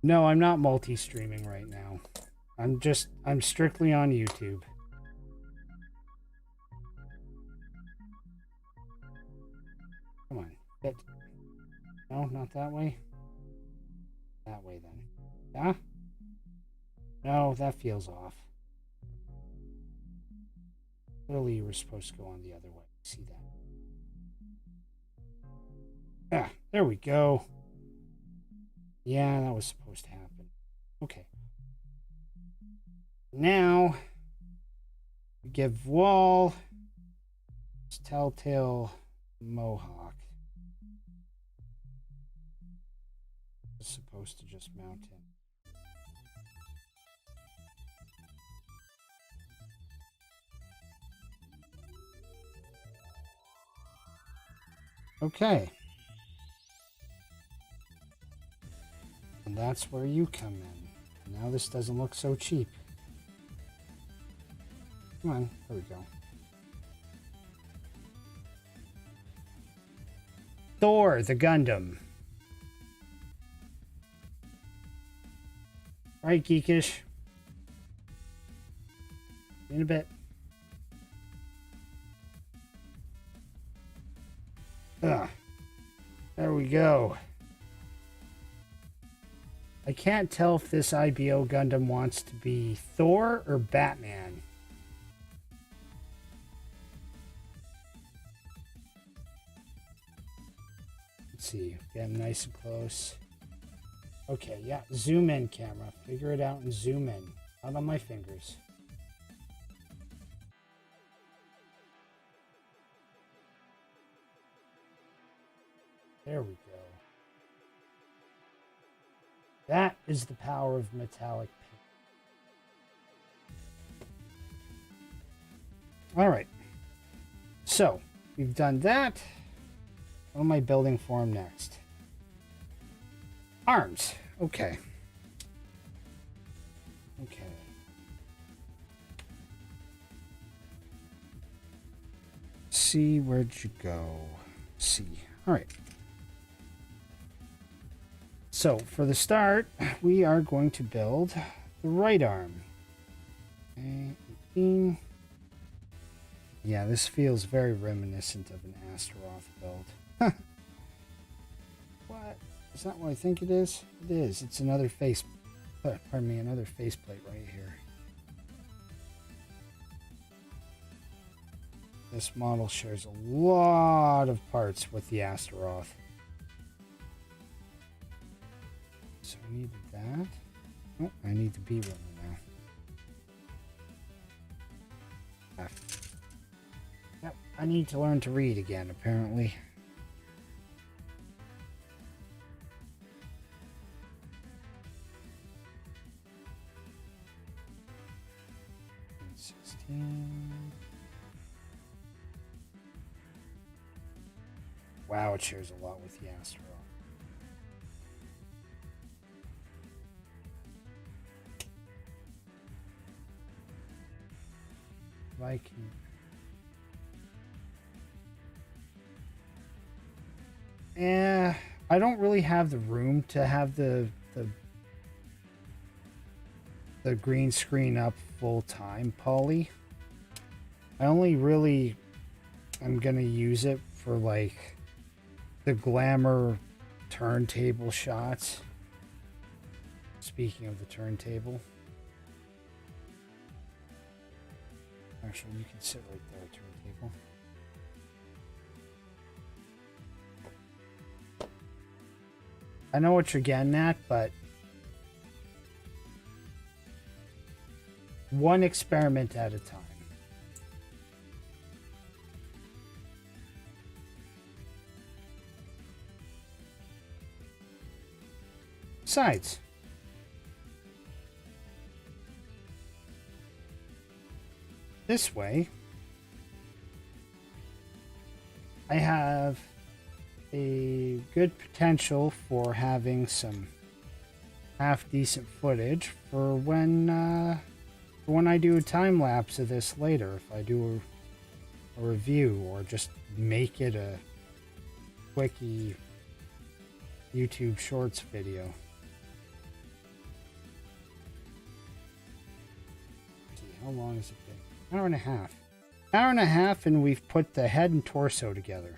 No, I'm not multi-streaming right now. I'm strictly on YouTube. Come on, fit. No, not that way. That way then. Yeah? No, that feels off. Clearly you were supposed to go on the other way. See that? Ah, there we go. Yeah, that was supposed to happen. Okay. Now, we give wall telltale mohawk. It's supposed to just mount in. Okay. And that's where you come in. Now this doesn't look so cheap. Come on, there we go. Thor, the Gundam. Right, Geekish. In a bit. There we go. I can't tell if this IBO Gundam wants to be Thor or Batman. Let's see. Get him nice and close. Okay, yeah. Zoom in, camera. Figure it out and zoom in. Not on my fingers. There we go. That is the power of metallic paint. All right. So, we've done that. What am I building for him next? Arms. Okay. Okay. C, where'd you go? C. All right. So, for the start, we are going to build the right arm. Okay, 18. Yeah, this feels very reminiscent of an Astaroth build. What? Is that what I think it is? It is. It's another face... pardon me, another faceplate right here. This model shares a lot of parts with the Astaroth. So I needed that. Oh, I need the B runner now. F. Yep, I need to learn to read again, apparently. And 16. Wow, it shares a lot with the Astaroth. Viking. I don't really have the room to have the green screen up full time, Polly. I only really am gonna use it for like the glamour turntable shots. Speaking of the turntable. Actually, you can sit right there, turntable. I know what you're getting at, but one experiment at a time. Besides, this way, I have a good potential for having some half decent footage for when I do a time lapse of this later. If I do a review or just make it a quickie YouTube Shorts video. Let's see, how long has it been? Hour and a half. Hour and a half, and we've put the head and torso together.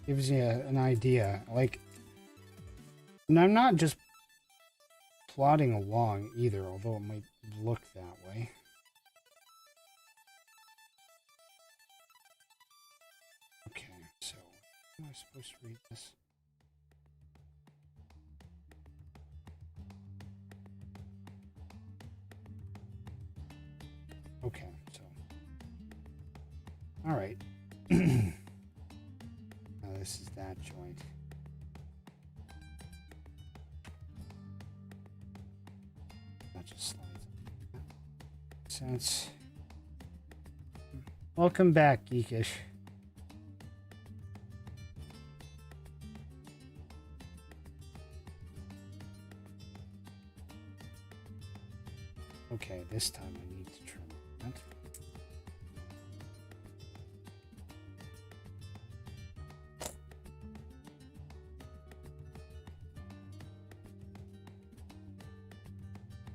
Gives you an idea. Like, and I'm not just plodding along either, although it might look that way. Okay, so how am I supposed to read this? Okay, so all right. Now this is that joint. That just slides. Sense. Welcome back, Geekish. Okay, this time I need to trim that.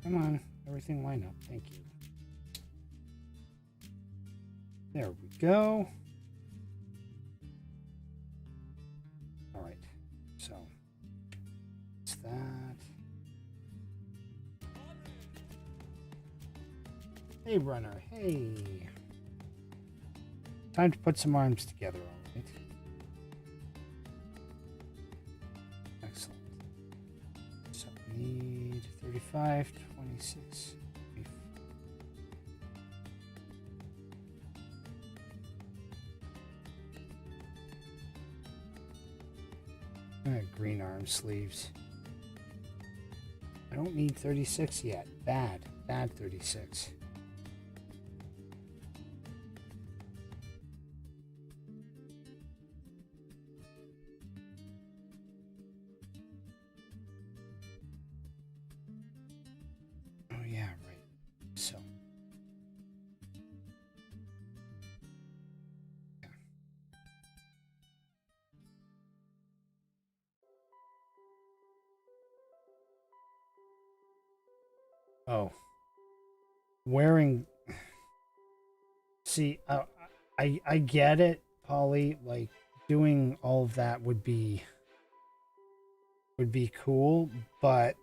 Come on, everything line up. Thank you. There we go. All right, so it's that. Hey, runner. Hey. Time to put some arms together, all right. Excellent. So we need 35, 26. Green arm sleeves. I don't need 36 yet. Bad 36. Oh yeah, right. So. Yeah. Oh. Wearing. See, I get it, Polly. Like, doing all of that would be cool, but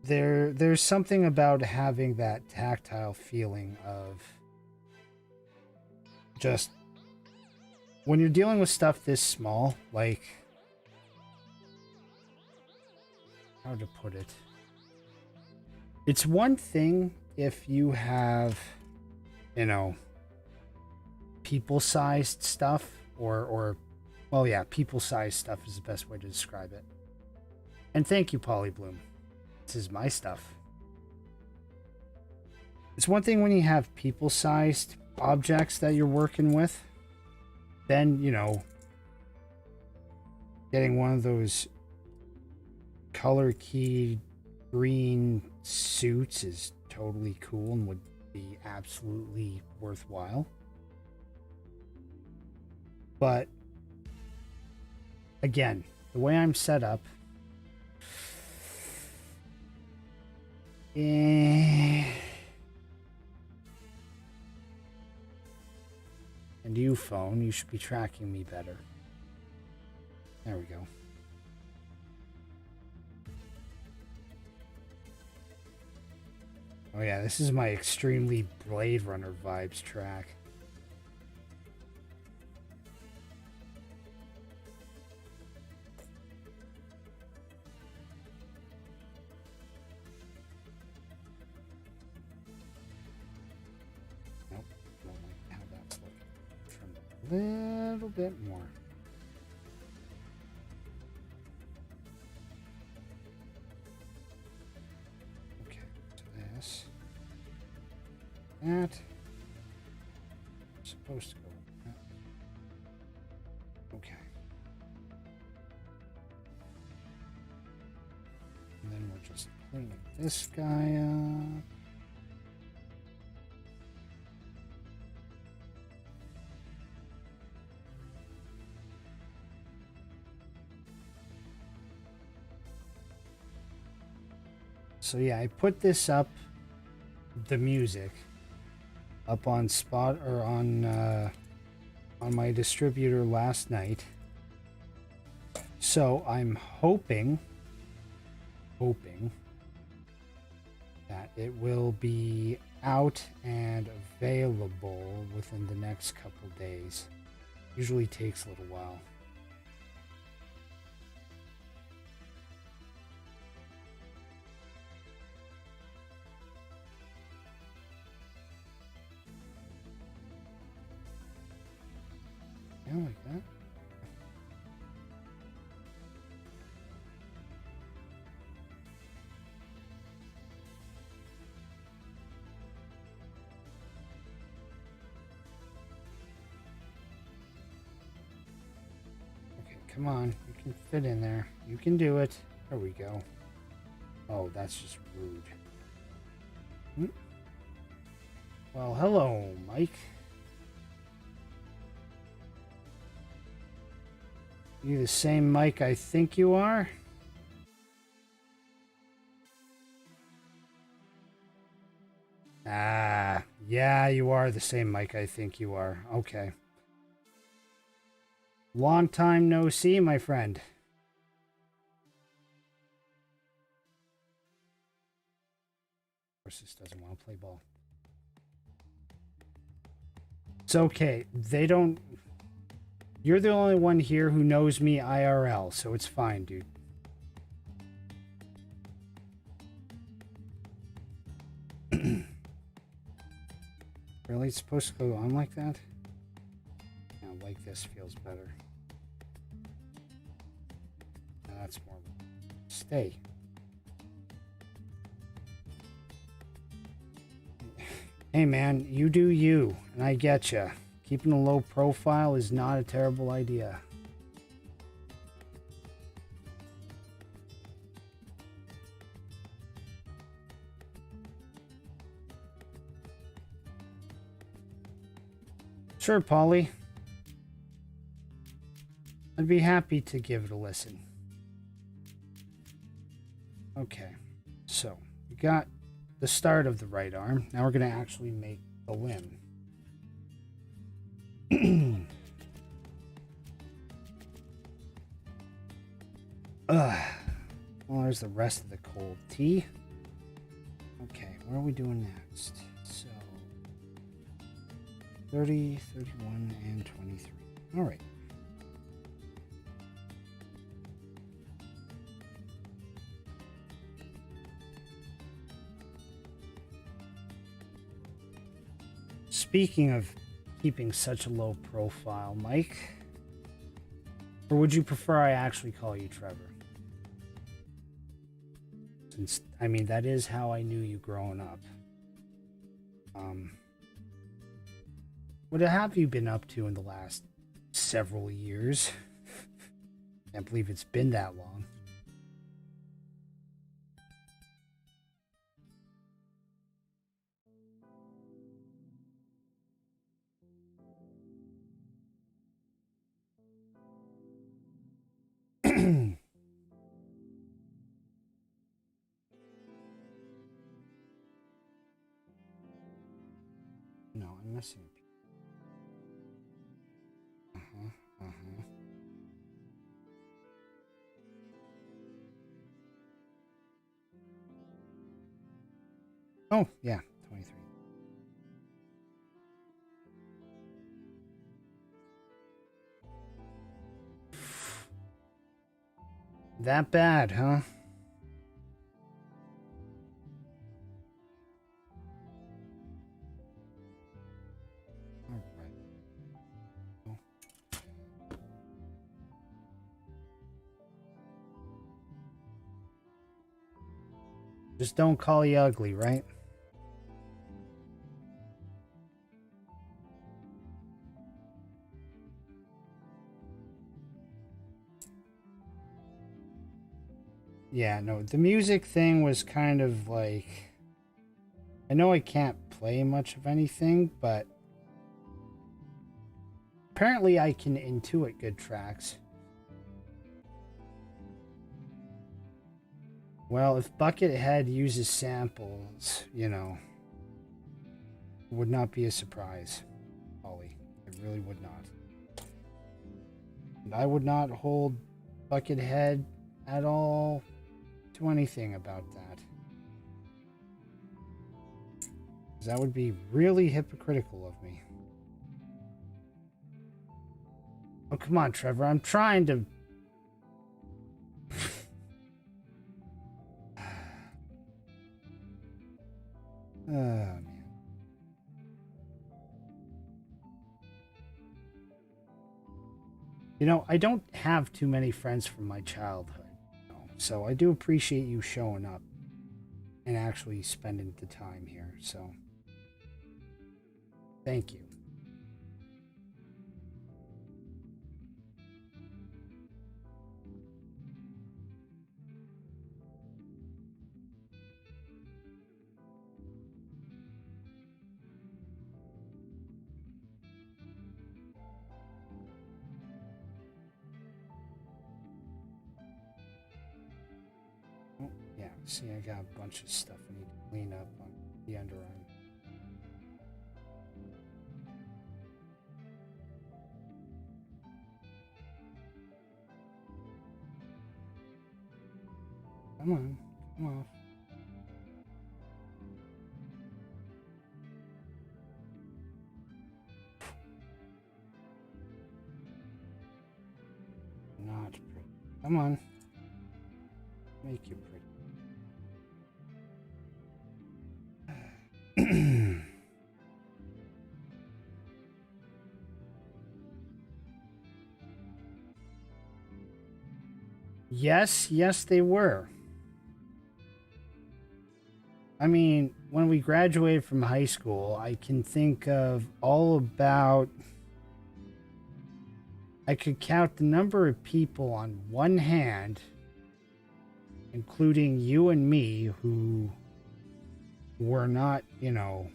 there's something about having that tactile feeling of just when you're dealing with stuff this small, like, how to put it? It's one thing if you have, you know, people-sized stuff, or well, yeah, people-sized stuff is the best way to describe it. And thank you, Polly Bloom. This is my stuff. It's one thing when you have people-sized objects that you're working with. Then, you know, getting one of those color-keyed green suits is totally cool and would be absolutely worthwhile. But again, the way I'm set up, and you, phone, you should be tracking me better. There we go. Oh yeah, this is my extremely Blade Runner vibes track. a little bit more. Okay, so this. That. Supposed to go with that. Okay. And then we're just cleaning this guy up. So yeah, I put this up, the music, up on Spot or on my distributor last night. So I'm hoping that it will be out and available within the next couple days. Usually takes a little while. Yeah, like that. Okay, come on. You can fit in there. You can do it. There we go. Oh, that's just rude. Well, hello, Mike. You the same Mike I think you are? Ah, yeah, you are the same Mike I think you are. Okay. Long time no see, my friend. Of course, this doesn't want to play ball. It's okay. They don't... You're the only one here who knows me IRL, so it's fine, dude. Really? It's supposed to go on like that? Yeah, like this feels better. Now that's more... Stay. Hey man, you do you, and I get ya. Keeping a low profile is not a terrible idea. Sure, Polly. I'd be happy to give it a listen. Okay, so we got the start of the right arm. Now we're going to actually make the limb. Well, there's the rest of the cold tea. Okay, what are we doing next? So, 30, 31, and 23. All right. Speaking of keeping such a low profile, Mike, or would you prefer I actually call you Trevor? Since, I mean, that is how I knew you growing up. What have you been up to in the last several years? Can't believe it's been that long. No, I'm missing a piece. Oh, yeah, 23. That bad, huh? All right. Just don't call you ugly, right? Yeah, no, the music thing was kind of like... I know I can't play much of anything, but... apparently I can intuit good tracks. Well, if Buckethead uses samples, you know, it would not be a surprise, Ollie. It really would not. And I would not hold Buckethead at all to anything about that. That would be really hypocritical of me. Oh, come on, Trevor. I'm trying to... Oh, man. You know, I don't have too many friends from my childhood, you know, so I do appreciate you showing up and actually spending the time here, so thank you. Oh, yeah, see, I got a bunch of stuff I need to clean up on the underarm. Come on, come on. Not pretty. Come on. Make you pretty. Yes, they were. I mean, when we graduated from high school, I can think of all about... I could count the number of people on one hand, including you and me, who were not, you know,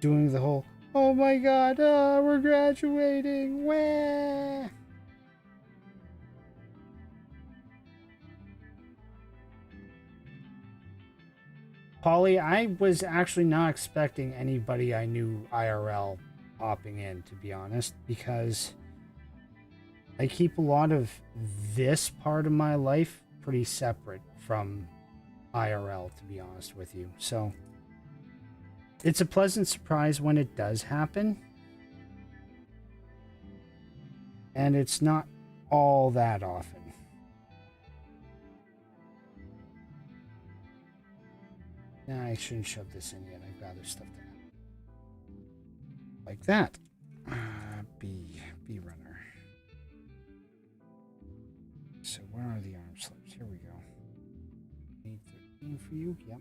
doing the whole, oh my god, we're graduating, wah! Polly, I was actually not expecting anybody I knew IRL popping in, to be honest, because I keep a lot of this part of my life pretty separate from IRL, to be honest with you. So it's a pleasant surprise when it does happen. And it's not all that often. Nah, I shouldn't shove this in yet. I've got other stuff to happen. Like that. B runner. So where are the arm slips? Here we go. Need 13 for you? Yep.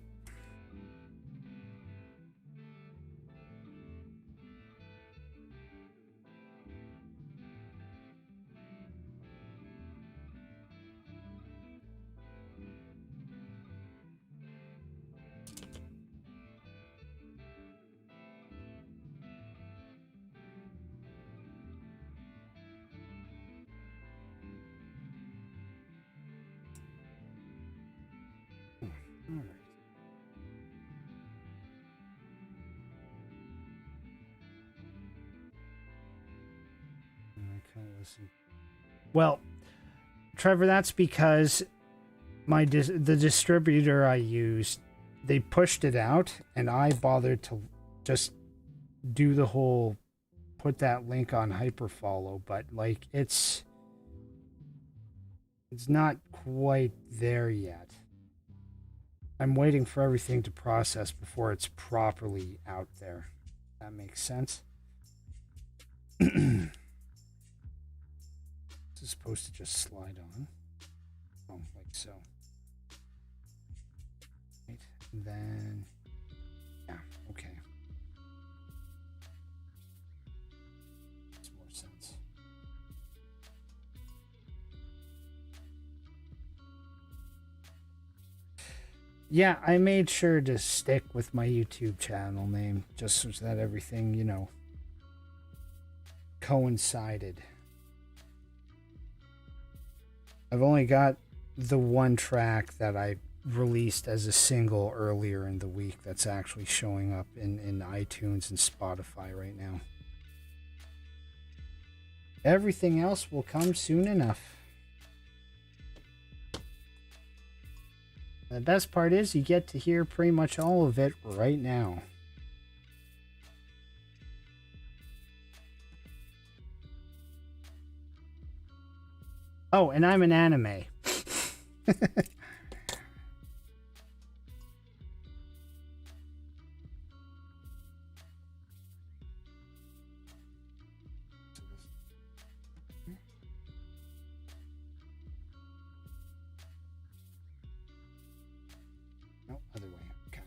All right. I can't listen. Well, Trevor, that's because the distributor I used, they pushed it out, and I bothered to just do the whole put that link on hyperfollow, but like it's not quite there yet. I'm waiting for everything to process before it's properly out there. That makes sense. This is supposed to just slide on. Oh, like so. And then, yeah, okay. Makes more sense. Yeah, I made sure to stick with my YouTube channel name just so that everything, you know, coincided. I've only got the one track that I released as a single earlier in the week that's actually showing up in iTunes and Spotify right now. Everything else will come soon enough. The best part is you get to hear pretty much all of it right now. Oh, and I'm an anime. No, other way. Okay.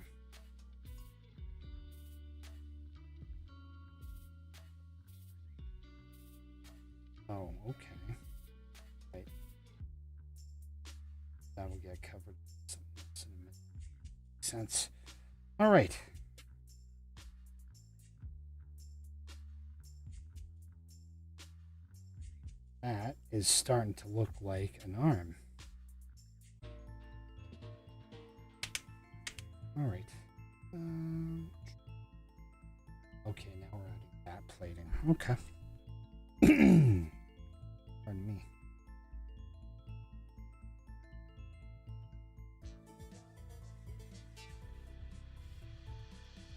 Oh, okay. Right. That will get covered. Makes sense. All right. That is starting to look like an arm. All right. Okay, now we're adding that plating. Okay. Pardon me.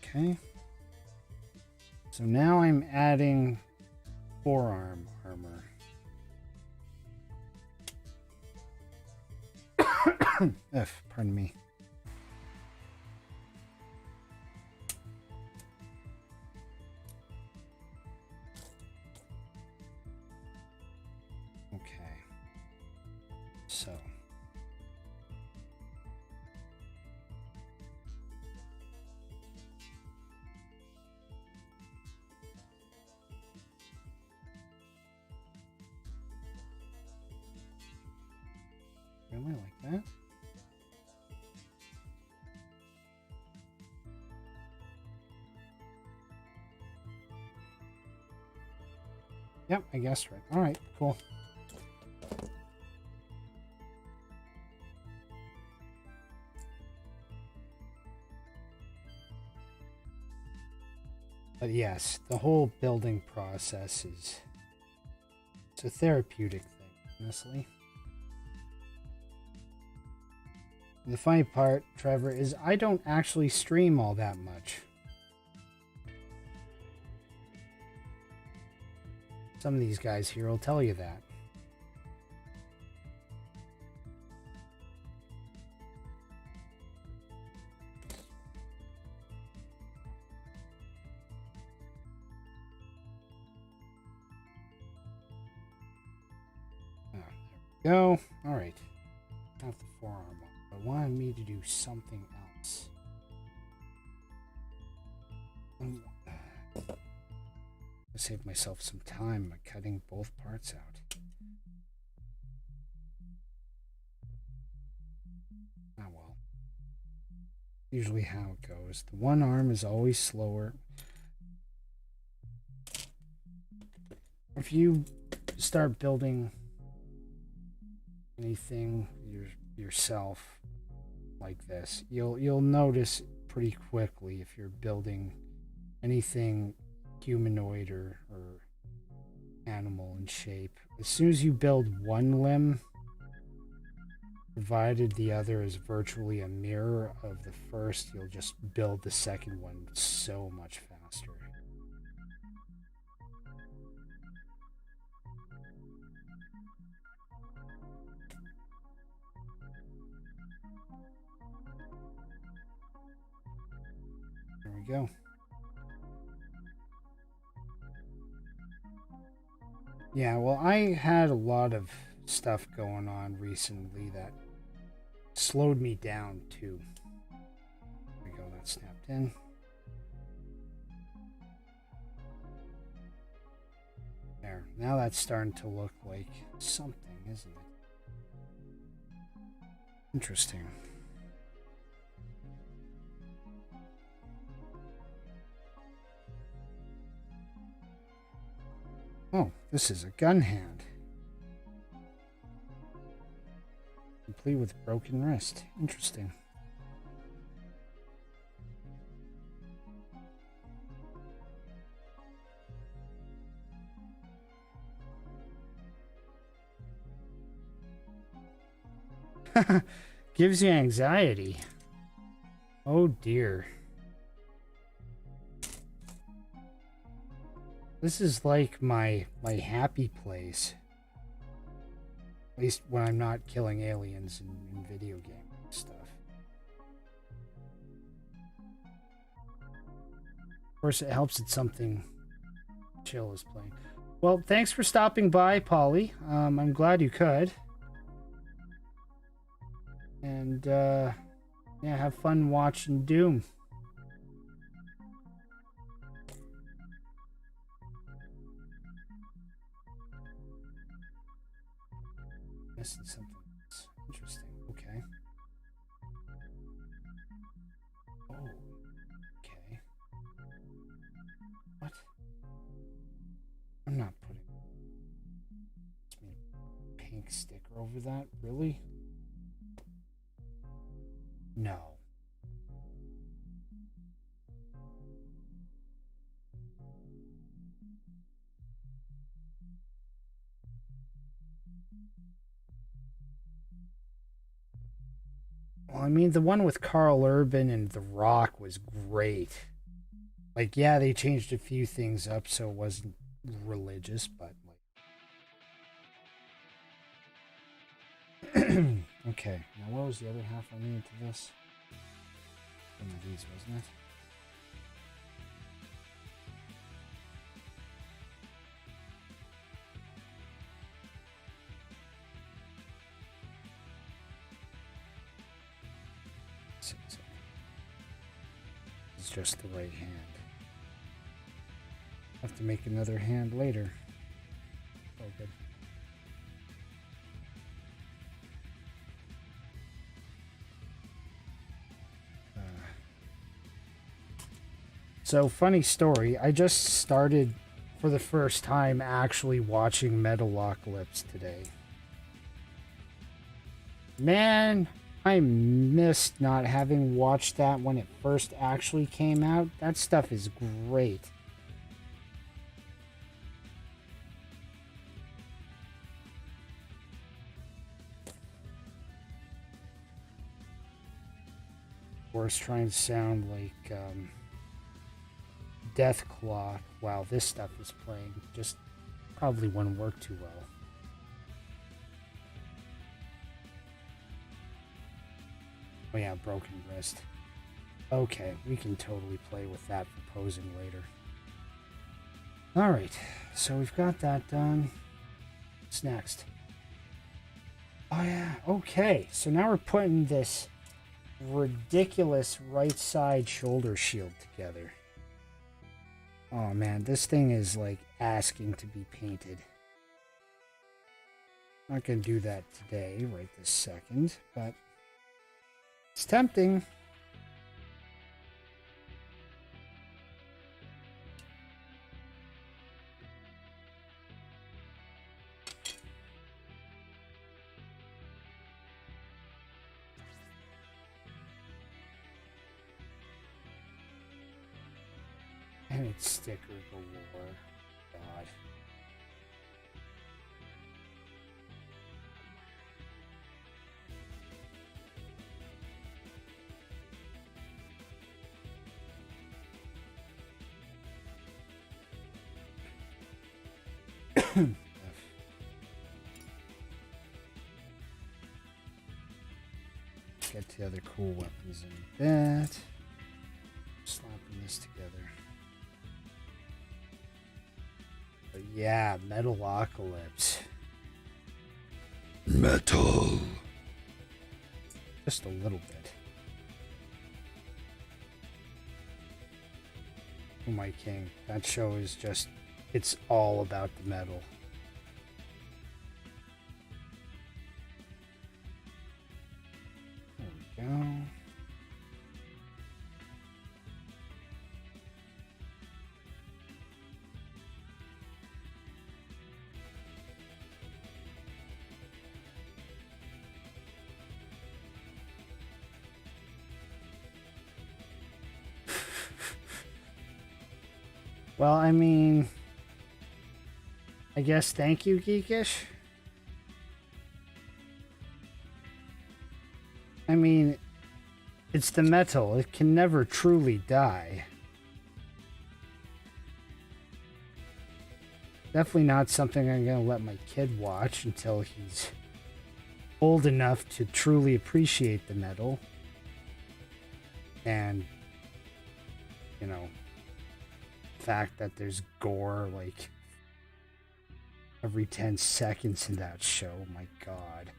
Okay. So now I'm adding forearm armor. Pardon me. Okay. So. Really like that? Yep, I guessed right. All right, cool. But yes, the whole building process it's a therapeutic thing, honestly. The funny part, Trevor, is I don't actually stream all that much. Some of these guys here will tell you that. Oh, there we go. All right. Not the forearm. I wanted me to do something else. Save myself some time by cutting both parts out. Ah, well. Usually how it goes. The one arm is always slower. If you start building anything yourself like this, you'll notice pretty quickly if you're building anything humanoid or animal in shape. As soon as you build one limb, provided the other is virtually a mirror of the first, you'll just build the second one so much faster. There we go. Yeah, well, I had a lot of stuff going on recently that slowed me down too. in. There. Now that's starting to look like something, isn't it? Interesting. Oh, this is a gun hand. Complete with broken wrist. Interesting. Gives you anxiety. Oh dear. This is like my happy place. At least when I'm not killing aliens in video game stuff. Of course, it helps that something chill is playing. Well, thanks for stopping by, Polly. I'm glad you could. And, yeah, have fun watching Doom. Missing something else. Interesting. Okay. Oh. Okay. What? I'm not putting a pink sticker over that. Really? No. Well, I mean, the one with Carl Urban and The Rock was great. Like, yeah, they changed a few things up so it wasn't religious, but like... Okay, now what was the other half I needed to this? One of these, wasn't it? It's just the right hand. Have to make another hand later. Oh, good. So, funny story, I just started for the first time actually watching Metalocalypse today. Man, I missed not having watched that when it first actually came out. That stuff is great. Of course, trying to sound like Deathclaw while this stuff is playing just probably wouldn't work too well. Oh yeah, broken wrist. Okay, we can totally play with that for posing later. Alright, so we've got that done. What's next? Oh yeah, okay. So now we're putting this ridiculous right side shoulder shield together. Oh man, this thing is like asking to be painted. Not gonna do that today, right this second, but it's tempting. And it's sticker galore. God. Get the other cool weapons in a bit. Slapping this together. But yeah, Metalocalypse. Metal. Just a little bit. Oh my king. That show is just, it's all about the metal. There we go. Well, I mean, I guess thank you, Geekish. I mean, it's the metal. It can never truly die. Definitely not something I'm going to let my kid watch until he's old enough to truly appreciate the metal. And, you know, fact that there's gore like every 10 seconds in that show. My god.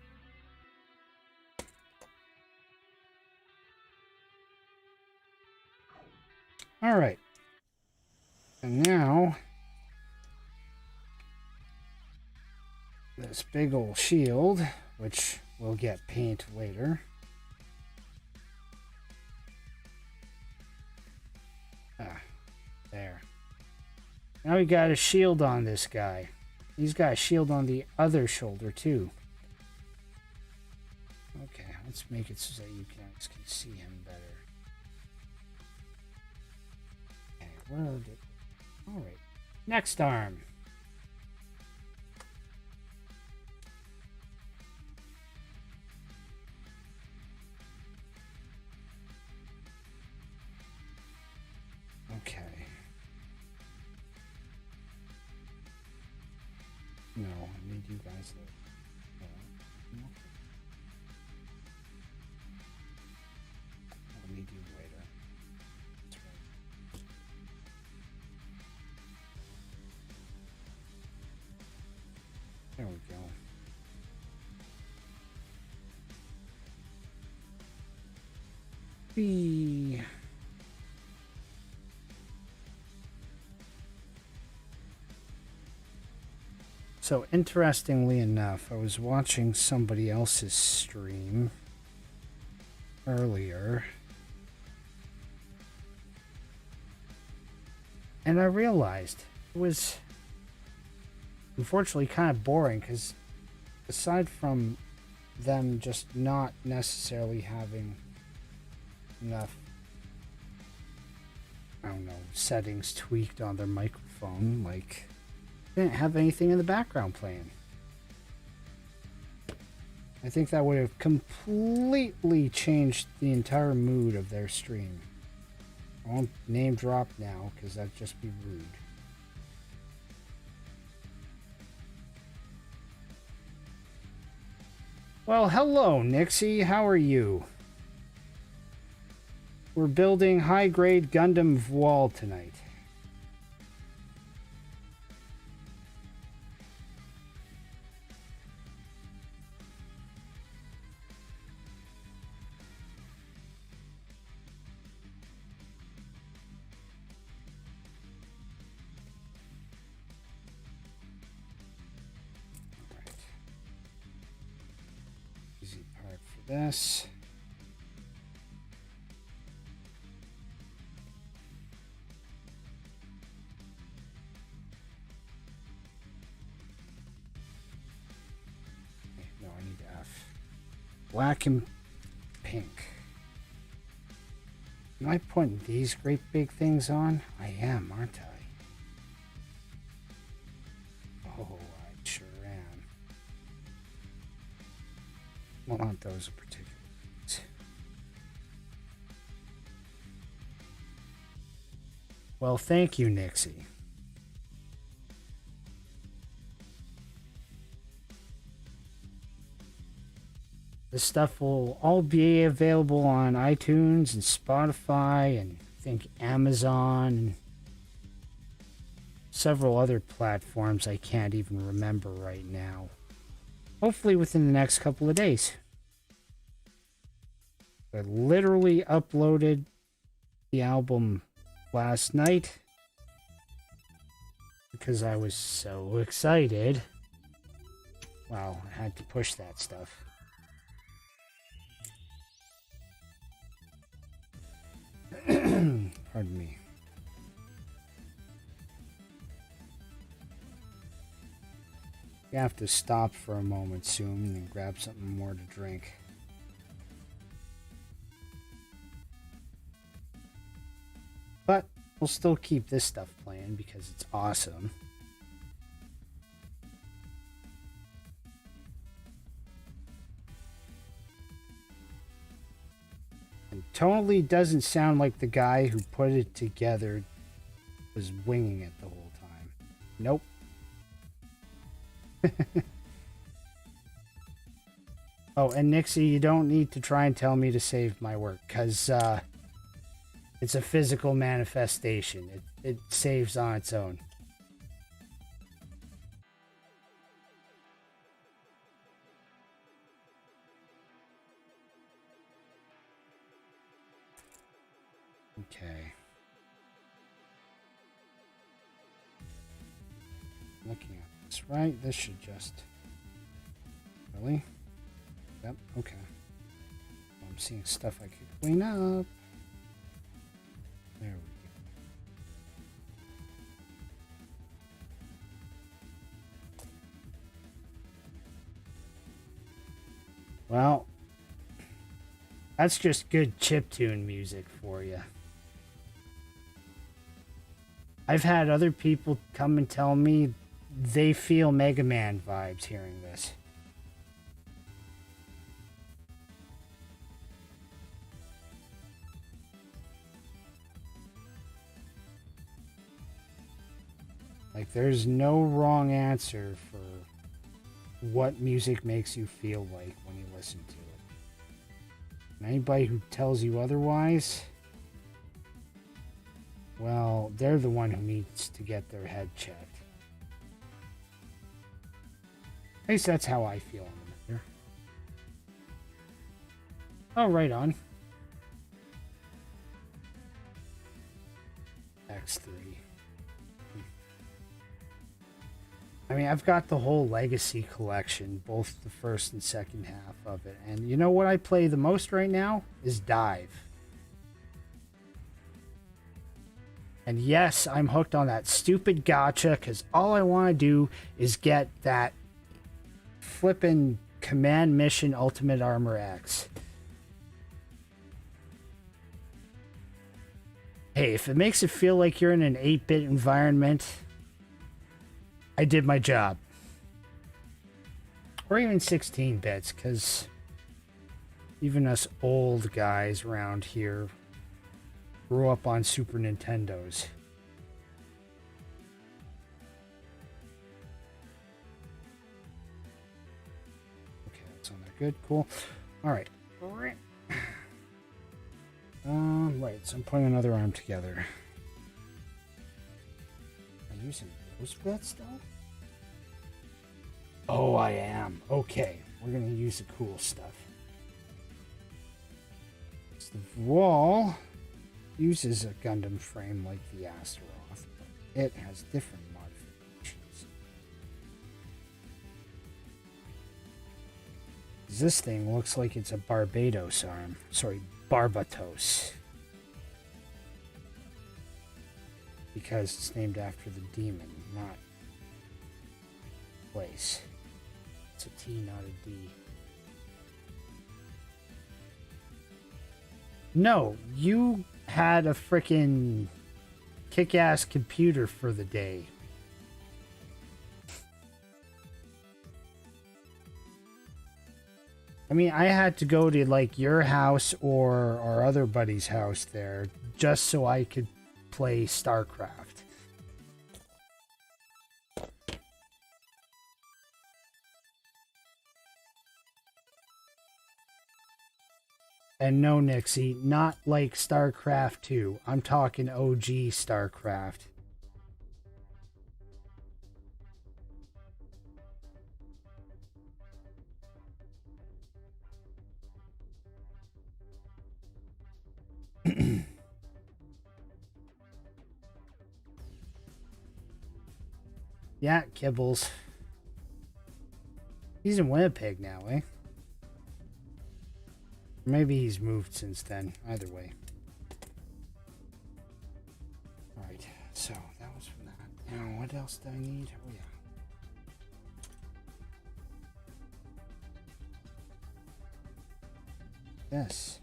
Alright. And now this big old shield, which will get paint later. There. Now we got a shield on this guy. He's got a shield on the other shoulder too. Okay, let's make it so that you guys can see him better. Okay, where did... Alright. Next arm. Okay. No, I need you guys to... I'll need you later. That's right. There we go. B. So interestingly enough, I was watching somebody else's stream earlier, and I realized it was unfortunately kind of boring because aside from them just not necessarily having enough, I don't know, settings tweaked on their microphone, like didn't have anything in the background playing. I think that would have completely changed the entire mood of their stream. I won't name drop now because that'd just be rude. Well, hello, Nixie. How are you? We're building high-grade Gundam Voile tonight. This. No, I need F. Black and pink. Am I putting these great big things on? I am, aren't I? Oh, I sure am. Well, not those in particular. Well, thank you, Nixie. This stuff will all be available on iTunes and Spotify and I think Amazon and several other platforms I can't even remember right now. Hopefully within the next couple of days. I literally uploaded the album last night because I was so excited. Wow, I had to push that stuff. Pardon me. You have to stop for a moment soon and grab something more to drink. But we'll still keep this stuff playing because it's awesome. And tonally doesn't sound like the guy who put it together was winging it the whole time. Nope. Oh, and Nixie, you don't need to try and tell me to save my work, because it's a physical manifestation. It saves on its own. Okay. Looking at this right, this should just... Really? Yep, okay. I'm seeing stuff I could clean up. There we go. Well, that's just good chiptune music for you. I've had other people come and tell me they feel Mega Man vibes hearing this. Like, there's no wrong answer for what music makes you feel like when you listen to it. And anybody who tells you otherwise, well, they're the one who needs to get their head checked. At least that's how I feel on the matter. Oh, right on. X3. I mean, I've got the whole Legacy collection, both the first and second half of it. And you know what I play the most right now is Dive. And yes, I'm hooked on that stupid gacha because all I want to do is get that flippin' Command Mission Ultimate Armor X. Hey, if it makes it feel like you're in an 8-bit environment, I did my job. Or even 16 bits, because even us old guys around here grew up on Super Nintendos. Okay, that's on there. Good, cool. Alright. Right, so I'm putting another arm together. Are you using those bits, though? Oh, I am. Okay, we're going to use the cool stuff. So the wall uses a Gundam frame like the Astaroth, but it has different modifications. This thing looks like it's a Barbados arm. Sorry, Barbatos. Because it's named after the demon, not place. It's a T, not a D. No, you had a frickin' kick-ass computer for the day. I mean, I had to go to, like, your house or our other buddy's house there just so I could play StarCraft. And no, Nixie, not like StarCraft 2. I'm talking OG StarCraft. Yeah, Kibbles. He's in Winnipeg now, eh? Maybe he's moved since then. Either way. Alright, so that was from that. Now, what else do I need? Oh, yeah. This.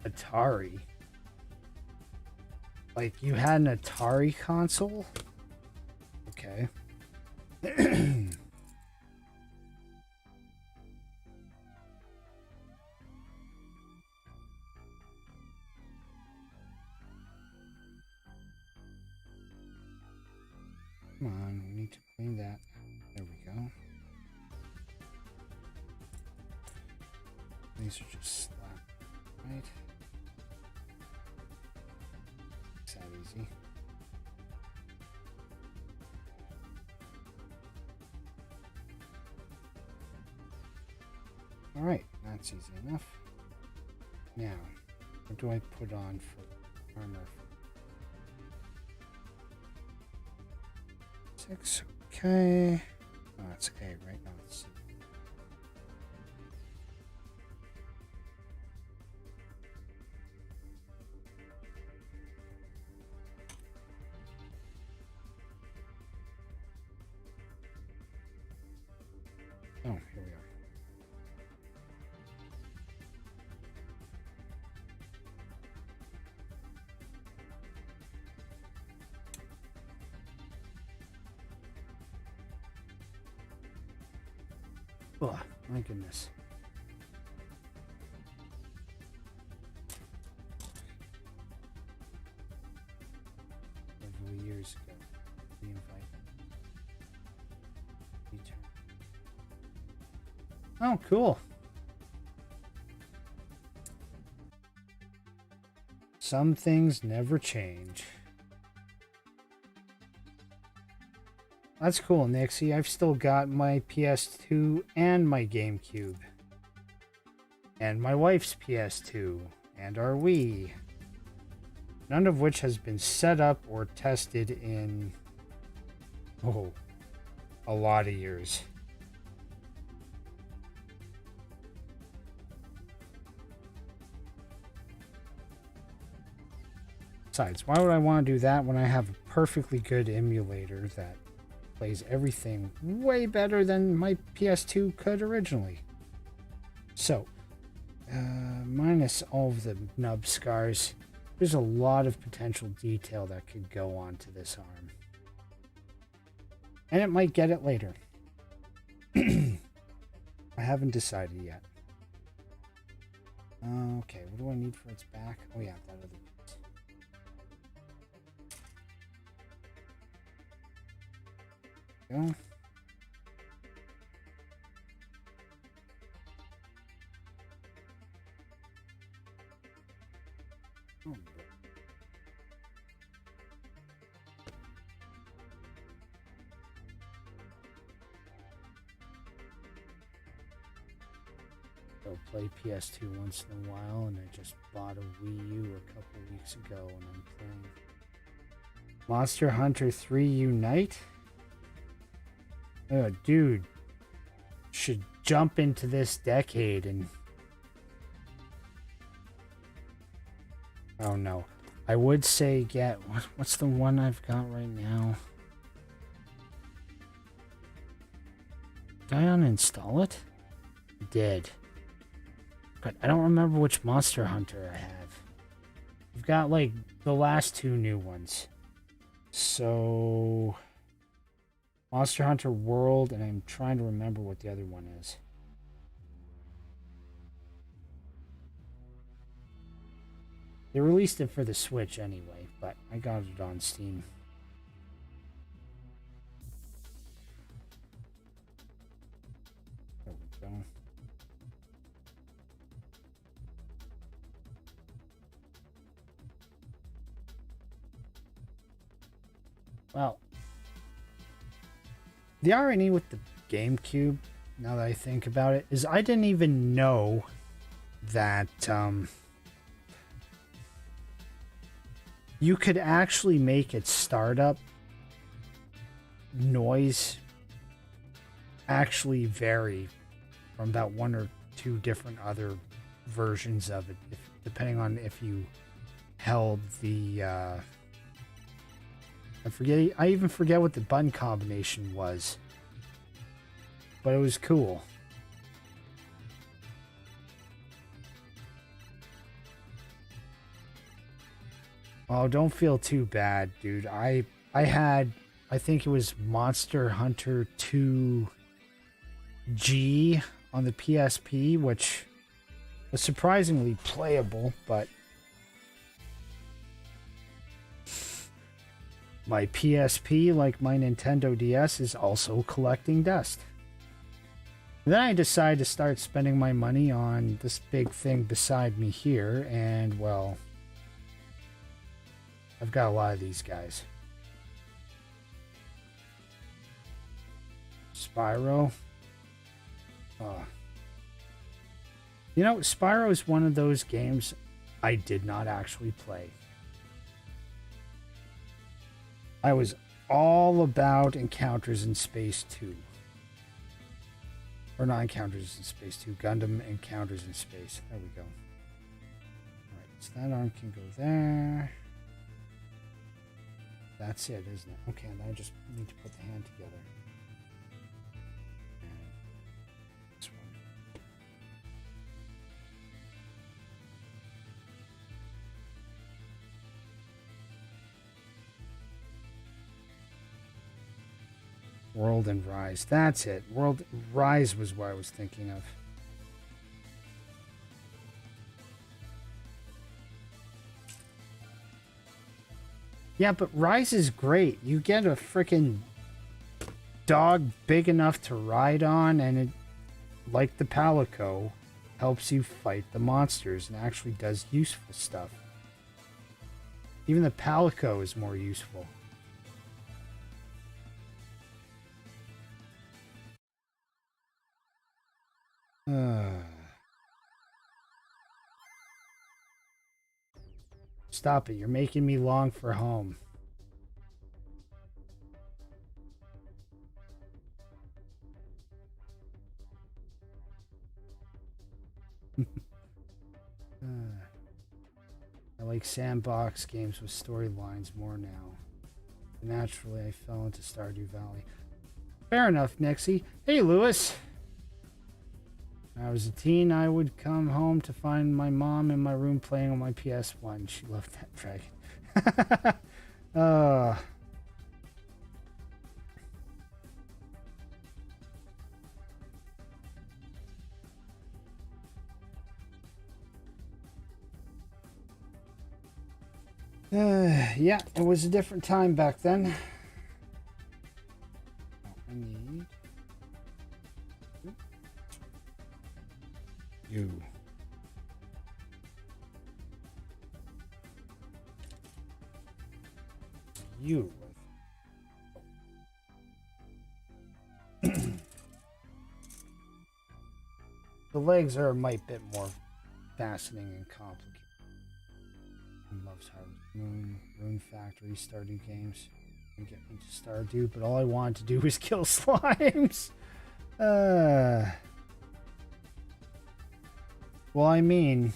Atari. Like, you had an Atari console? Okay. Come on, we need to clean that. There we go. These are just slapped, right? It's that easy. Alright, that's easy enough. Now, what do I put on for armor? 6, okay. Oh, that's A, right? No, it's C. Oh, here we are. Oh, my goodness. Several years ago, the invite. Oh, cool. Some things never change. That's cool, Nixie. I've still got my PS2 and my GameCube. And my wife's PS2 and our Wii. None of which has been set up or tested in, a lot of years. Besides, why would I want to do that when I have a perfectly good emulator that plays everything way better than my PS2 could originally? So, minus all of the nub scars, there's a lot of potential detail that could go onto this arm. And it might get it later. I haven't decided yet. Okay, what do I need for its back? Oh yeah, that other piece. Go. Oh, I'll play PS2 once in a while, and I just bought a Wii U a couple weeks ago, and I'm playing Monster Hunter 3 Unite. Oh, dude, should jump into this decade and... Oh no, I would say get what's the one I've got right now? Did I uninstall it? I did. But I don't remember which Monster Hunter I have. I've got like the last two new ones. So Monster Hunter World, and I'm trying to remember what the other one is. They released it for the Switch anyway, but I got it on Steam. There we go. Well, The irony with the GameCube, now that I think about it, is I didn't even know that you could actually make its startup noise actually vary from about one or two different other versions of it, depending on if you held the I even forget what the button combination was, but it was cool. Oh, don't feel too bad, dude. I think it was Monster Hunter 2 G on the PSP, which was surprisingly playable, but my PSP, like my Nintendo DS, is also collecting dust. And then I decided to start spending my money on this big thing beside me here, and well, I've got a lot of these guys. Spyro. You know, Spyro is one of those games I did not actually play. I was all about Encounters in Space 2. Or not Encounters in Space 2, Gundam Encounters in Space. There we go. Alright, so that arm can go there. That's it, isn't it? Okay, and I just need to put the hand together. And this one. World and Rise. That's it. World Rise was what I was thinking of. Yeah, but Rise is great. You get a freaking dog big enough to ride on, and it, like the Palico, helps you fight the monsters and actually does useful stuff. Even the Palico is more useful. Stop it. You're making me long for home. I like sandbox games with storylines more now. Naturally, I fell into Stardew Valley. Fair enough, Nixie. Hey, Lewis. When I was a teen, I would come home to find my mom in my room playing on my PS1. She loved that dragon. Yeah, it was a different time back then. I need you. You. The legs are a mite bit more fascinating and complicated. Loves Harvest Moon, Rune Factory, Stardew games. I'm getting into Stardew, but all I wanted to do was kill slimes. Well, I mean,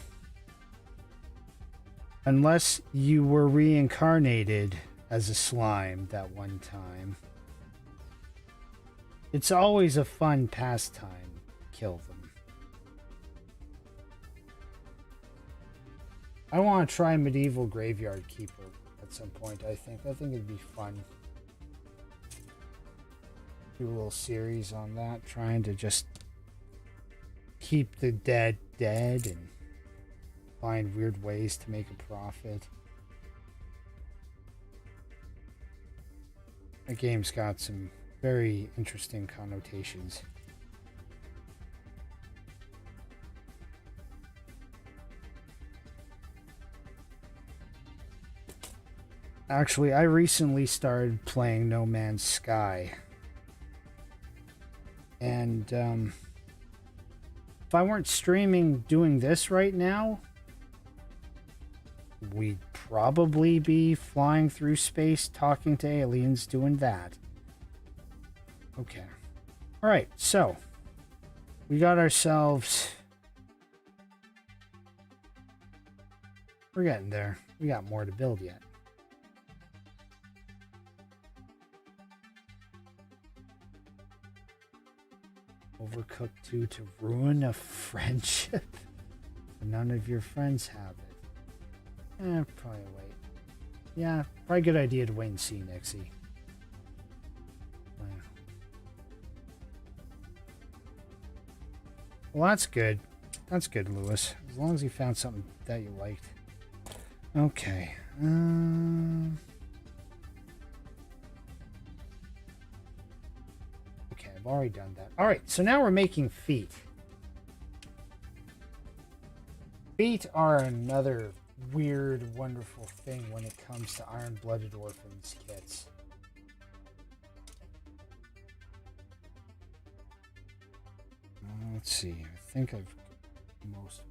unless you were reincarnated as a slime that one time, it's always a fun pastime to kill them. I want to try Medieval Graveyard Keeper at some point, I think. I think it'd be fun. Do a little series on that, trying to just keep the dead dead and find weird ways to make a profit. The game's got some very interesting connotations. Actually, I recently started playing No Man's Sky. And if I weren't streaming doing this right now, we'd probably be flying through space, talking to aliens, doing that. Okay. All right, so we got ourselves... We're getting there. We got more to build yet. Overcooked 2 to ruin a friendship. None of your friends have it. Probably wait. Yeah, probably a good idea to wait and see, Nixie. Well, that's good. That's good, Lewis. As long as you found something that you liked. Okay. Okay, I've already done that. All right, so now we're making feet. Feet are another weird, wonderful thing when it comes to Iron-Blooded Orphans kits. Let's see. I think I've got most of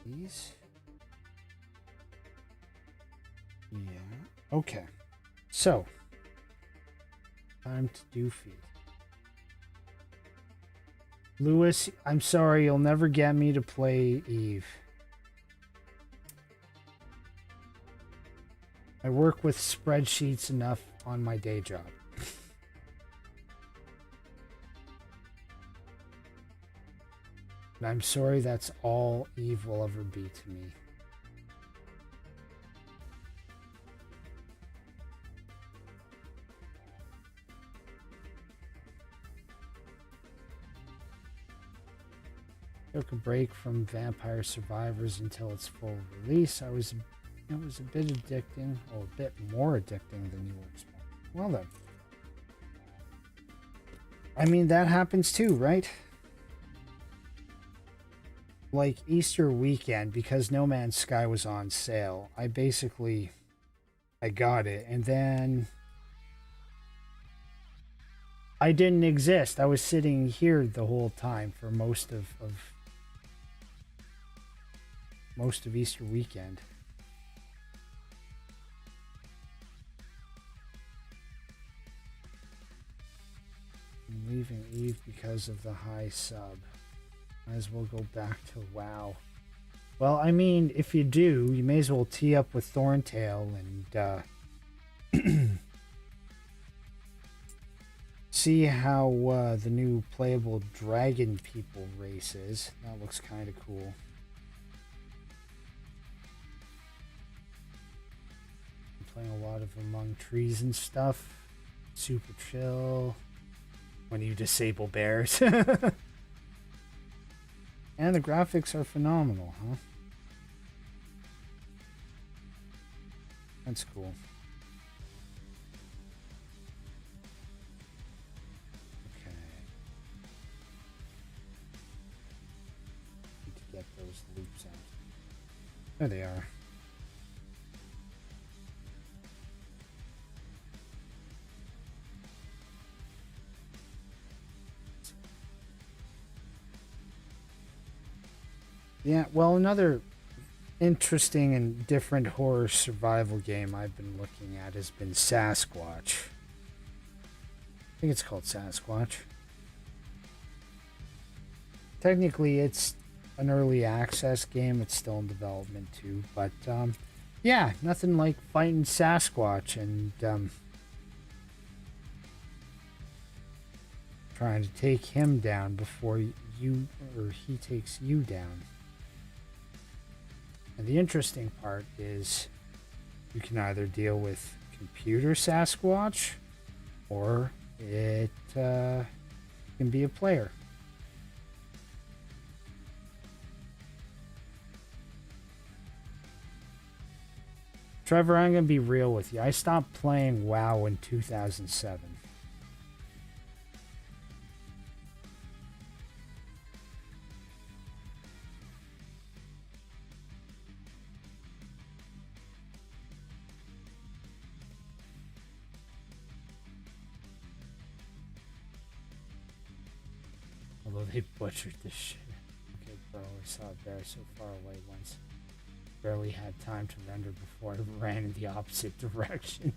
these. Yeah. Okay. So, time to do feet. Lewis, I'm sorry, you'll never get me to play Eve. I work with spreadsheets enough on my day job. And I'm sorry that's all Eve will ever be to me. Took a break from Vampire Survivors until its full release. It was a bit addicting, or a bit more addicting than you were expecting. Well then. I mean, that happens too, right? Like Easter weekend, because No Man's Sky was on sale, I got it, and then I didn't exist. I was sitting here the whole time for most of Easter weekend. I'm leaving Eve because of the high sub. Might as well go back to WoW. Well, I mean, if you do, you may as well tee up with Thorntail and see how the new playable dragon people race is. That looks kind of cool. I'm playing a lot of Among Trees and stuff. Super chill. When you disable bears. And the graphics are phenomenal, huh? That's cool. Okay. Need to get those loops out. There they are. Yeah, well, another interesting and different horror survival game I've been looking at has been Sasquatch. I think it's called Sasquatch. Technically, it's an early access game. It's still in development too, but yeah, nothing like fighting Sasquatch and trying to take him down before you or he takes you down. And the interesting part is you can either deal with computer Sasquatch or it can be a player. Trevor, I'm going to be real with you. I stopped playing WoW in 2007. they butchered this shit. Okay, bro, I saw a bear so far away once. Barely had time to render before I ran in the opposite direction.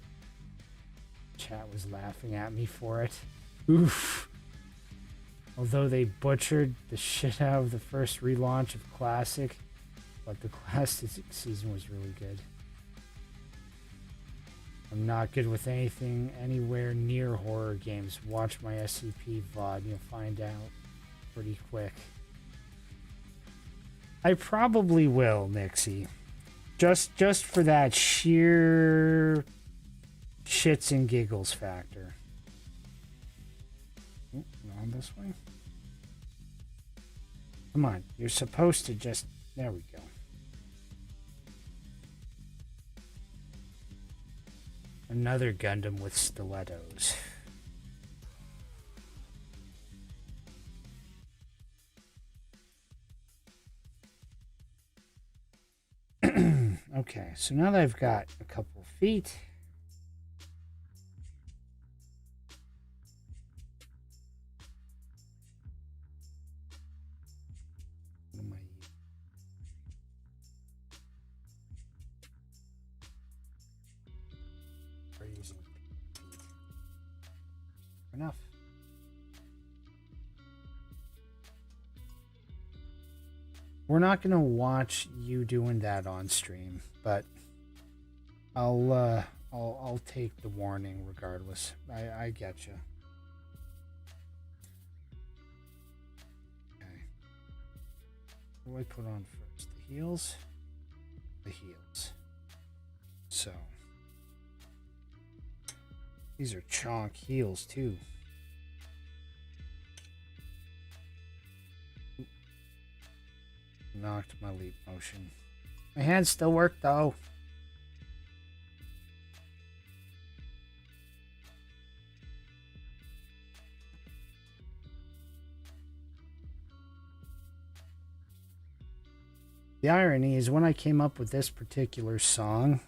Chat was laughing at me for it. Oof. Although they butchered the shit out of the first relaunch of Classic, but the Classic season was really good. I'm not good with anything anywhere near horror games. Watch my SCP VOD, you'll find out pretty quick. I probably will, Nixie. Just for that sheer shits and giggles factor. Oh, on this way? Come on, you're supposed to just... There we go. Another Gundam with stilettos. Okay, so now that I've got a couple feet, what am I using? Enough. We're not gonna watch you doing that on stream, but I'll take the warning regardless. I get you. Okay. What do I put on first? The heels? The heels. So these are chonk heels too. Knocked my leap motion. My hands still work though. The irony is when I came up with this particular song,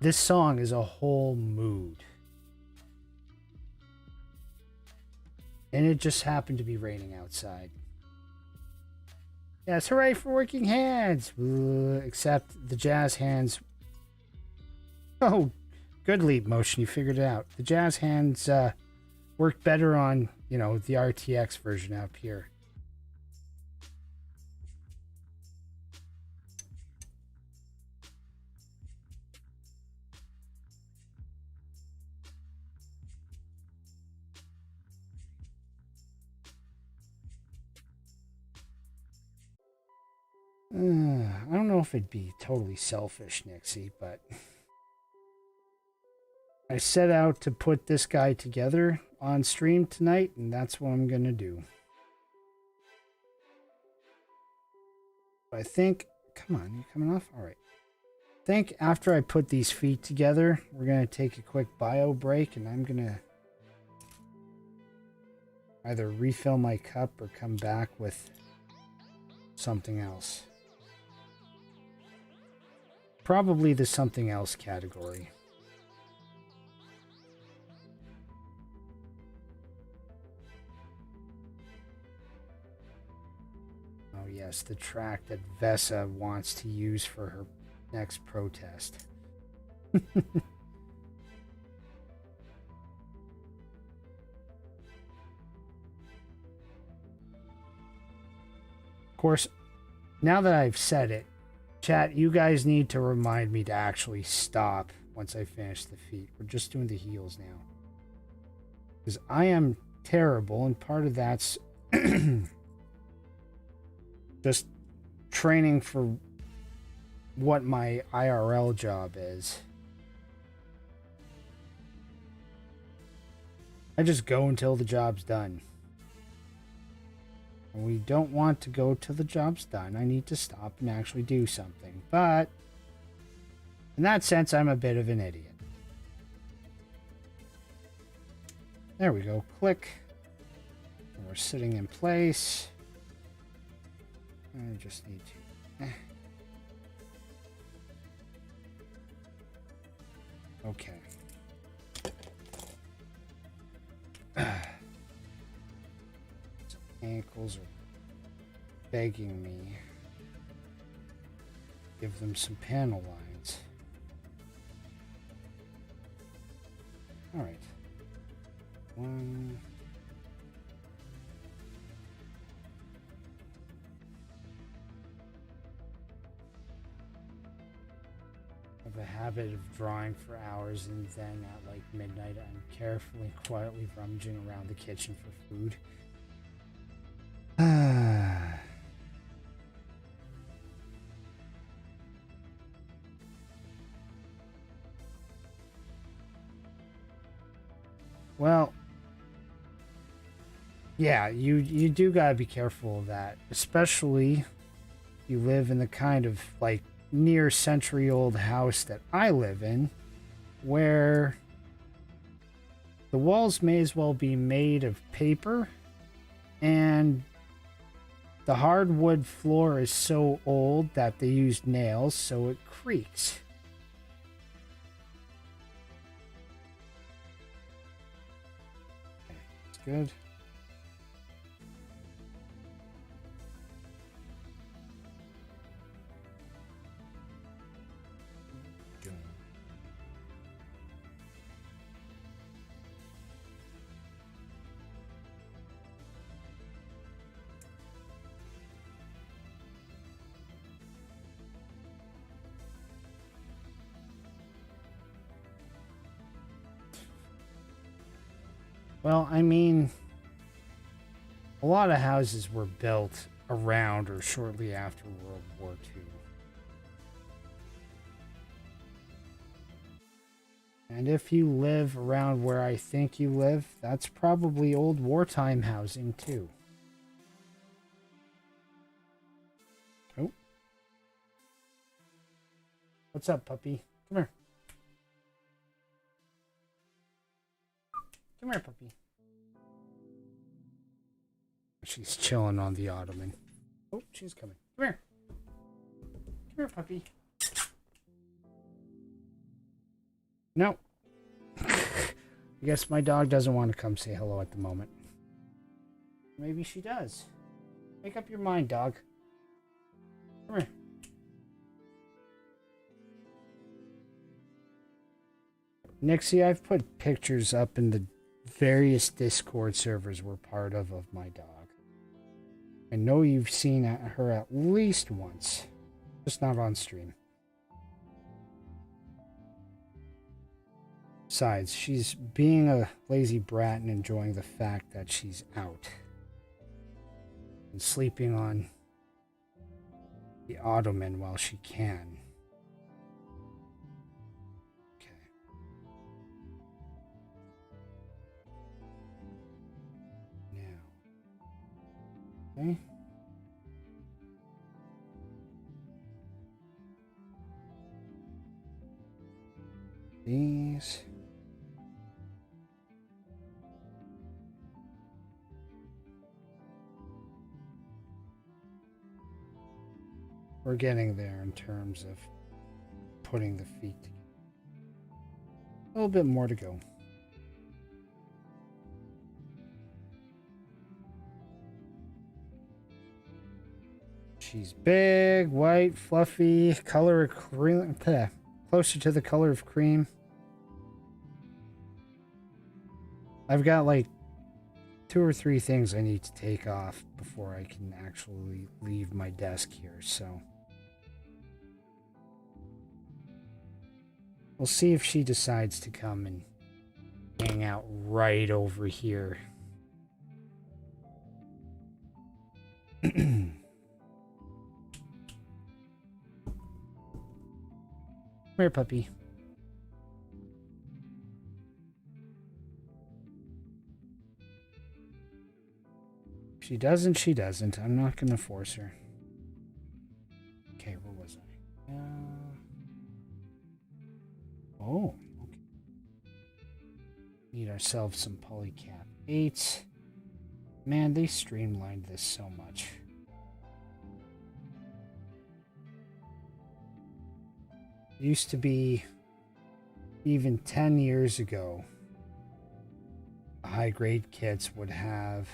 this song is a whole mood. And it just happened to be raining outside. Yes, hooray for working hands! Except the jazz hands. Oh, good leap motion, you figured it out. The jazz hands work better on, the RTX version up here. I don't know if it'd be totally selfish, Nixie, but I set out to put this guy together on stream tonight, and that's what I'm gonna do. I think, come on, you coming off? All right. I think after I put these feet together, we're gonna take a quick bio break, and I'm gonna either refill my cup or come back with something else. Probably the something else category. Oh yes, the track that Vesa wants to use for her next protest. Of course, now that I've said it, chat, you guys need to remind me to actually stop once I finish the feet. We're just doing the heels now. Because I am terrible, and part of that's just training for what my IRL job is. I just go until the job's done. And we don't want to go till the job's done. I need to stop and actually do something. But in that sense, I'm a bit of an idiot. There we go. Click. And we're sitting in place. I just need to... Okay. ankles are begging me. Give them some panel lines. Alright. One. I have a habit of drawing for hours, and then at like midnight I'm carefully and quietly rummaging around the kitchen for food. Well, yeah, you do gotta be careful of that, especially if you live in the kind of like near century-old house that I live in, where the walls may as well be made of paper, and the hardwood floor is so old that they used nails, so it creaks. Okay, that's good. Well, I mean, a lot of houses were built around or shortly after World War II. And if you live around where I think you live, that's probably old wartime housing too. Oh. What's up, puppy? Come here. Come here, puppy. She's chilling on the ottoman. Oh, she's coming. Come here. Come here, puppy. No. I guess my dog doesn't want to come say hello at the moment. Maybe she does. Make up your mind, dog. Come here. Nixie, I've put pictures up in the various Discord servers we're part of my dog. I know you've seen her at least once, just not on stream. Besides, she's being a lazy brat and enjoying the fact that she's out and sleeping on the ottoman while she can. Okay. These. We're getting there in terms of putting the feet together. A little bit more to go. She's big, white, fluffy, color of cream, closer to the color of cream. I've got like 2 or 3 things I need to take off before I can actually leave my desk here, so we'll see if she decides to come and hang out right over here. Come here, puppy. If she doesn't, she doesn't. I'm not going to force her. Okay, where was I? Oh, okay. Need ourselves some polycap 8s. Man, they streamlined this so much. It used to be, even 10 years ago, high-grade kits would have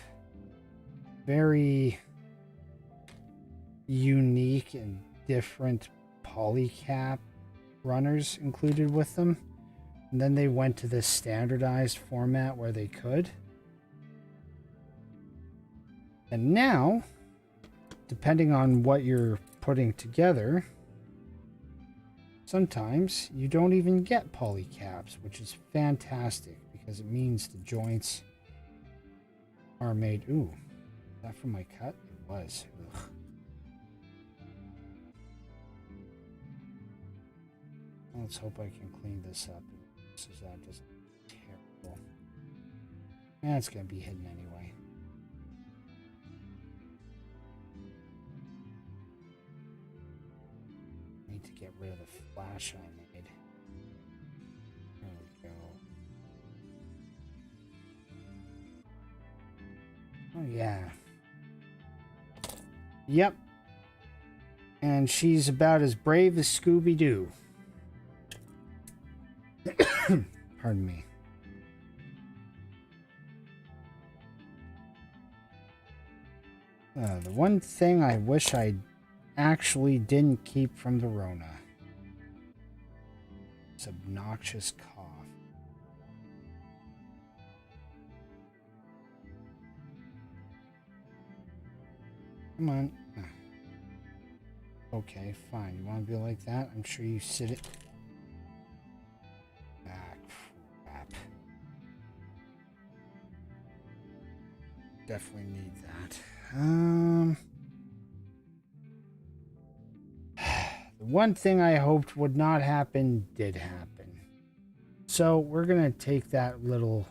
very unique and different polycap runners included with them. And then they went to this standardized format where they could. And now, depending on what you're putting together, sometimes you don't even get polycaps, which is fantastic because it means the joints are made. Ooh, is that from my cut? It was. Ugh. Let's hope I can clean this up so that doesn't be terrible. It's going to be hidden anyway. Need to get rid of the flash I made. There we go. Oh, yeah. Yep. And she's about as brave as Scooby-Doo. Pardon me. The one thing I wish I actually didn't keep from the Rona. It's obnoxious cough. Come on. Okay, fine. You want to be like that? I'm sure you sit it. Ah, crap. Definitely need that. The one thing I hoped would not happen did happen. So we're going to take that little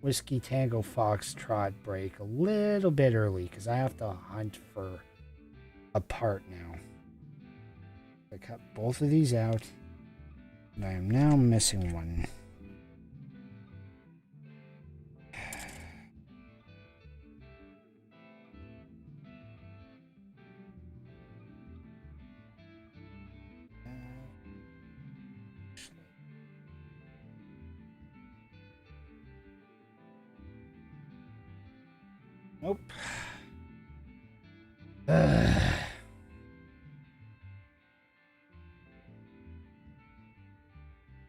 Whiskey Tango Foxtrot break a little bit early because I have to hunt for a part now. I cut both of these out and I am now missing one. Nope.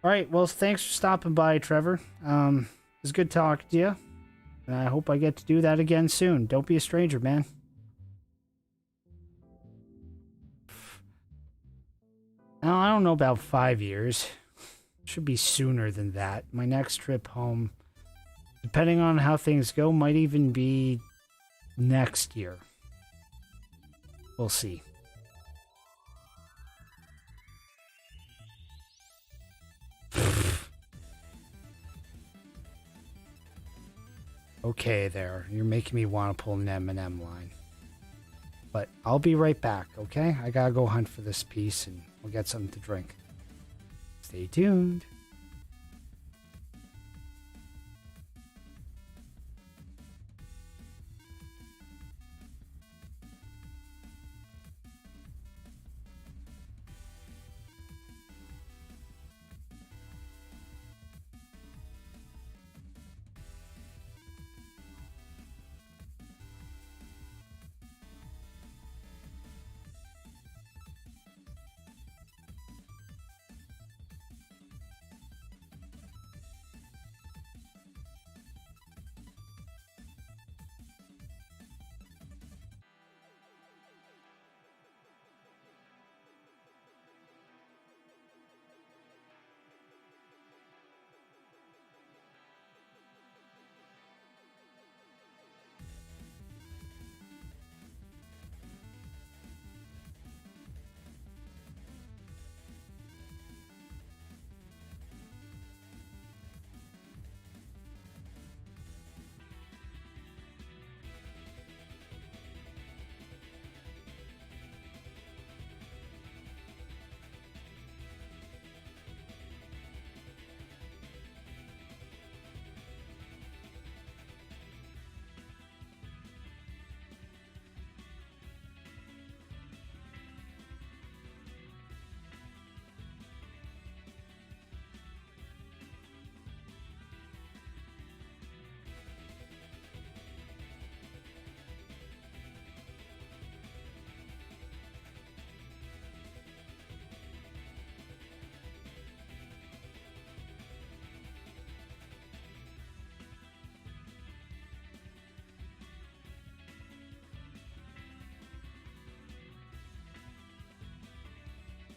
All right. Well, thanks for stopping by, Trevor. It was good talking to you. And I hope I get to do that again soon. Don't be a stranger, man. Now, I don't know about 5 years. Should be sooner than that. My next trip home, depending on how things go, might even be next year. We'll see. Okay there. You're making me want to pull an M&M line. But I'll be right back, okay? I gotta go hunt for this piece and we'll get something to drink. Stay tuned.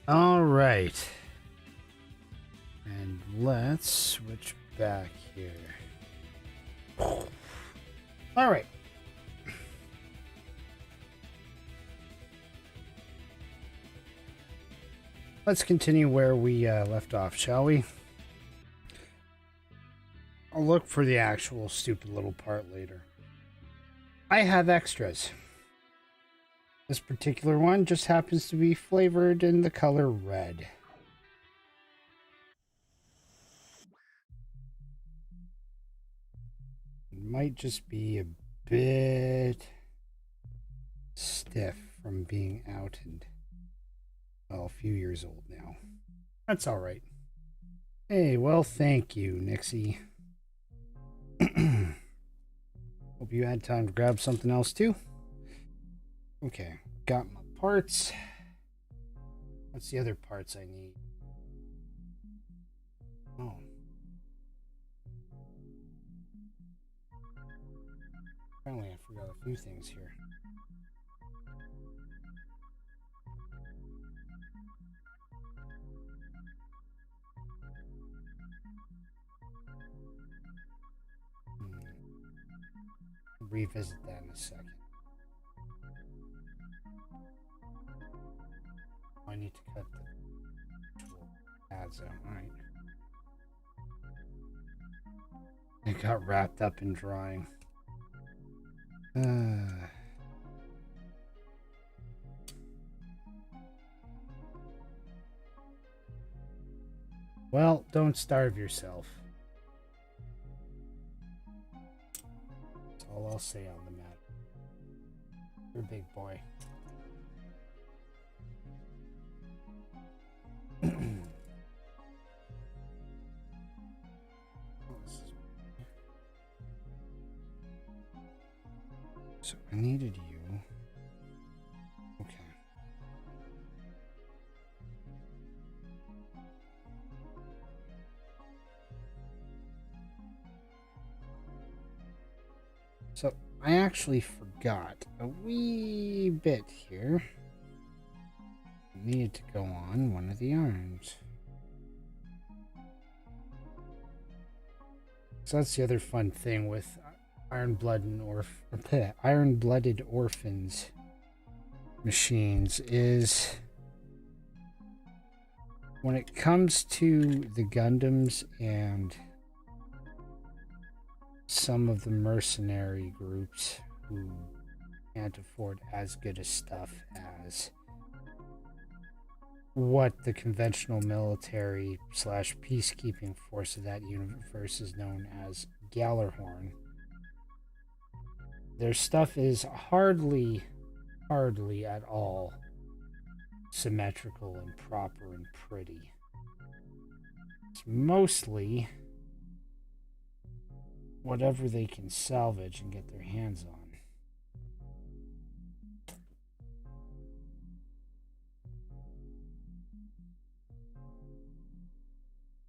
All right. And let's switch back here. All right. Let's continue where we left off, shall we? I'll look for the actual stupid little part later. I have extras. This particular one just happens to be flavored in the color red. It might just be a bit stiff from being out and, well, a few years old now. That's all right. Hey, well, thank you, Nixie. Hope you had time to grab something else too. Okay, got my parts. What's the other parts I need? Oh. Apparently I forgot a few things here. Revisit that in a second. I need to cut the ads out. Alright. It got wrapped up in drying. Well, don't starve yourself. That's all I'll say on the matter. You're a big boy. So I needed you. Okay. So I actually forgot a wee bit here. I needed to go on one of the arms. So that's the other fun thing with Iron-Blooded Orphans machines is when it comes to the Gundams and some of the mercenary groups who can't afford as good a stuff as what the conventional military / peacekeeping force of that universe is known as Gallarhorn. Their stuff is hardly at all symmetrical and proper and pretty. It's mostly whatever they can salvage and get their hands on.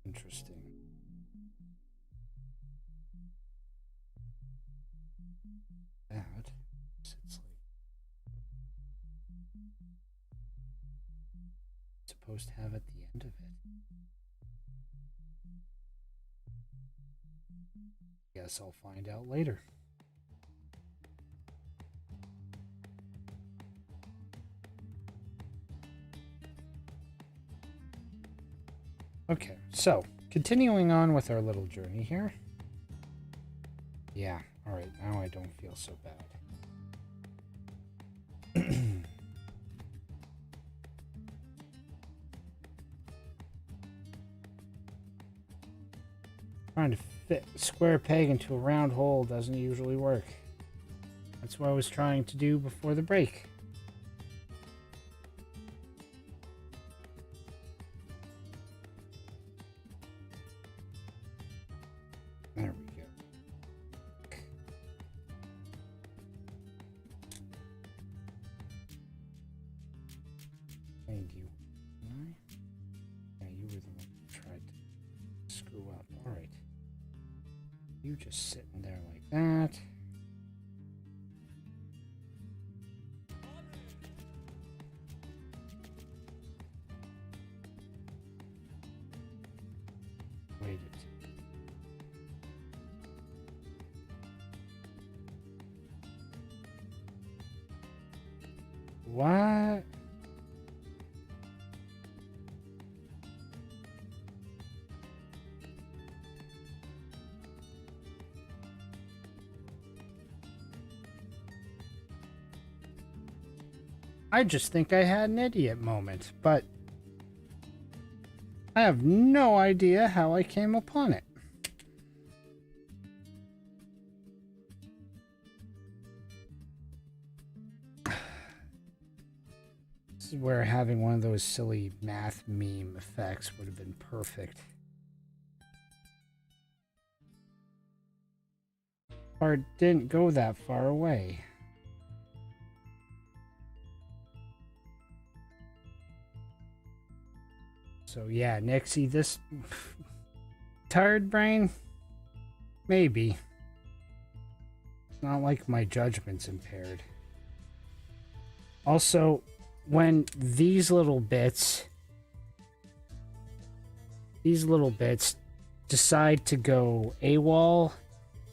Interesting. That it's supposed to have at the end of it. Guess I'll find out later. Okay, so continuing on with our little journey here. Yeah, alright, now I don't feel so bad. Trying to fit a square peg into a round hole doesn't usually work. That's what I was trying to do before the break. There we go. And you. Yeah, you were the one who tried to screw up. Alright. You just sitting there like that. related to. What? I just think I had an idiot moment, but I have no idea how I came upon it. This is where having one of those silly math meme effects would have been perfect. Or didn't go that far away. So yeah, Nixie, this tired brain? Maybe. It's not like my judgment's impaired. Also, when these little bits decide to go AWOL,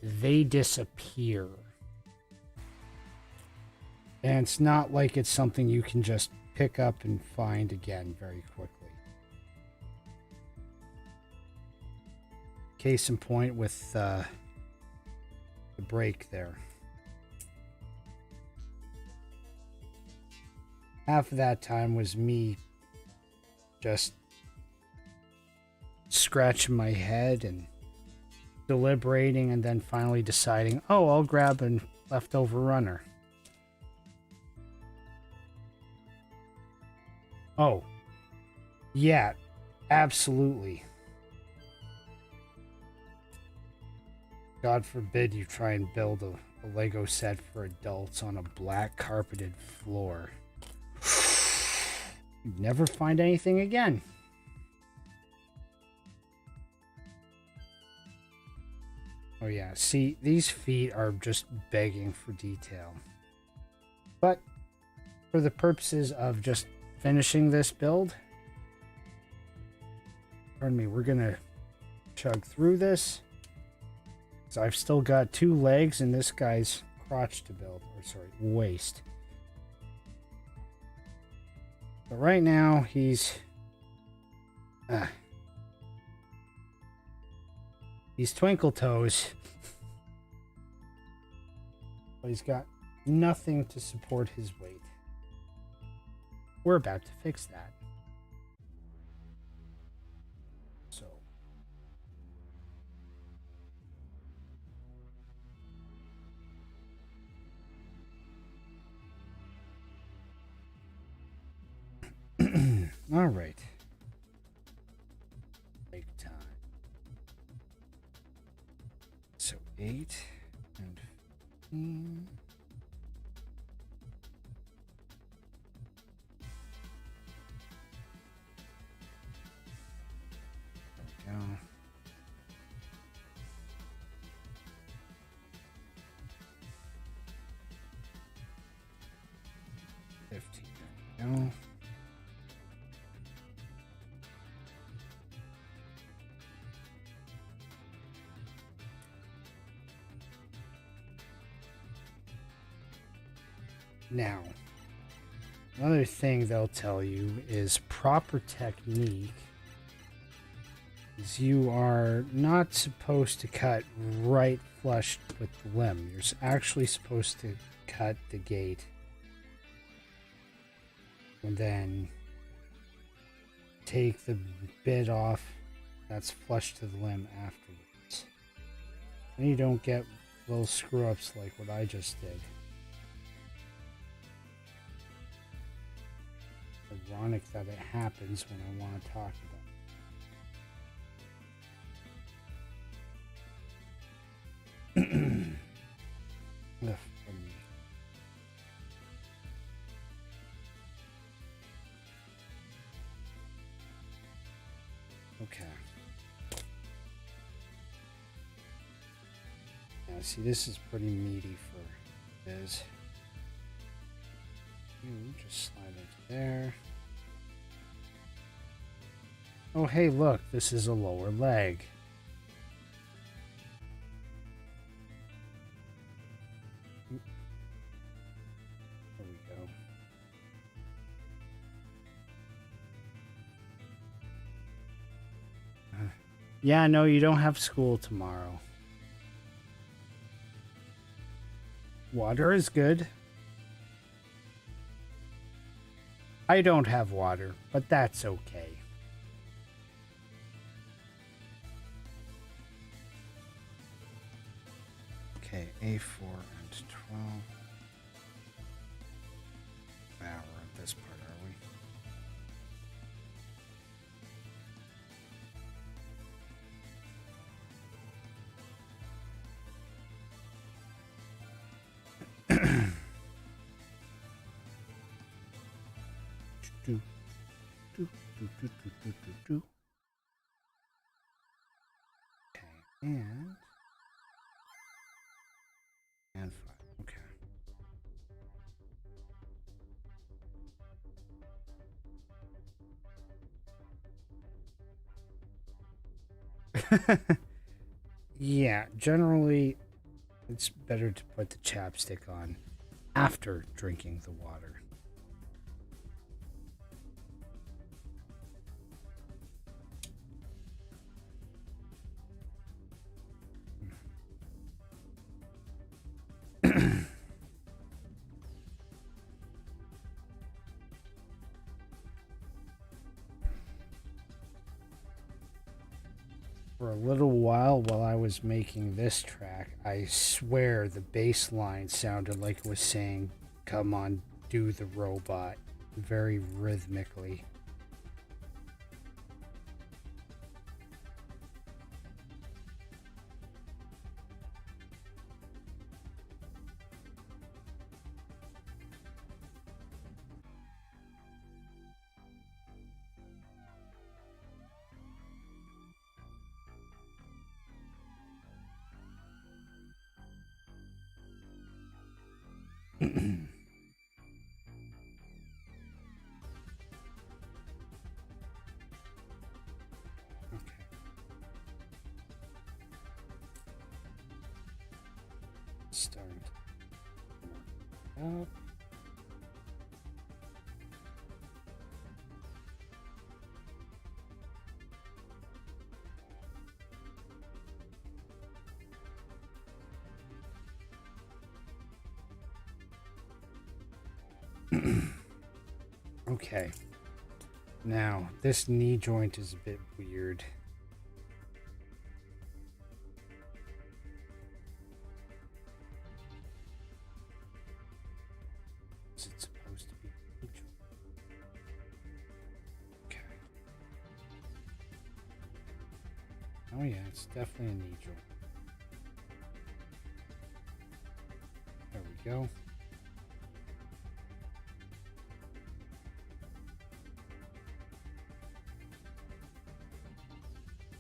they disappear. And it's not like it's something you can just pick up and find again very quickly. Case in point with the break there. Half of that time was me just scratching my head and deliberating and then finally deciding, oh, I'll grab a leftover runner. Oh, yeah, absolutely. God forbid you try and build a Lego set for adults on a black carpeted floor. You'd never find anything again. Oh yeah, see, these feet are just begging for detail. But for the purposes of just finishing this build, pardon me, we're gonna chug through this. So I've still got 2 legs and this guy's crotch to build, or sorry, waist. But right now he's twinkle toes. But he's got nothing to support his weight. We're about to fix that. So all right. Break time. So 8 and 15. There we go. There we go. Now, another thing they'll tell you is proper technique is you are not supposed to cut right flush with the limb. You're actually supposed to cut the gate and then take the bit off that's flush to the limb afterwards. And you don't get little screw-ups like what I just did. Ironic that it happens when I want to talk about it. Ugh, pardon me. Okay. Now, see, this is pretty meaty for this. Just slide into there. Oh, hey, look, this is a lower leg. Yeah, no, you don't have school tomorrow. Water is good. I don't have water, but that's okay. Okay, A4 and 12. Now we're at this part, are we? do, do, do, do, do, do, do. Okay, and 5. Okay. Yeah, generally, it's better to put the chapstick on after drinking the water. For a little while I was making this track, I swear the bass line sounded like it was saying, "Come on, do the robot," very rhythmically. Starting to work up. Okay. Now, this knee joint is a bit weird. Is it supposed to be knee joint? Okay. Oh yeah, it's definitely a knee joint. There we go.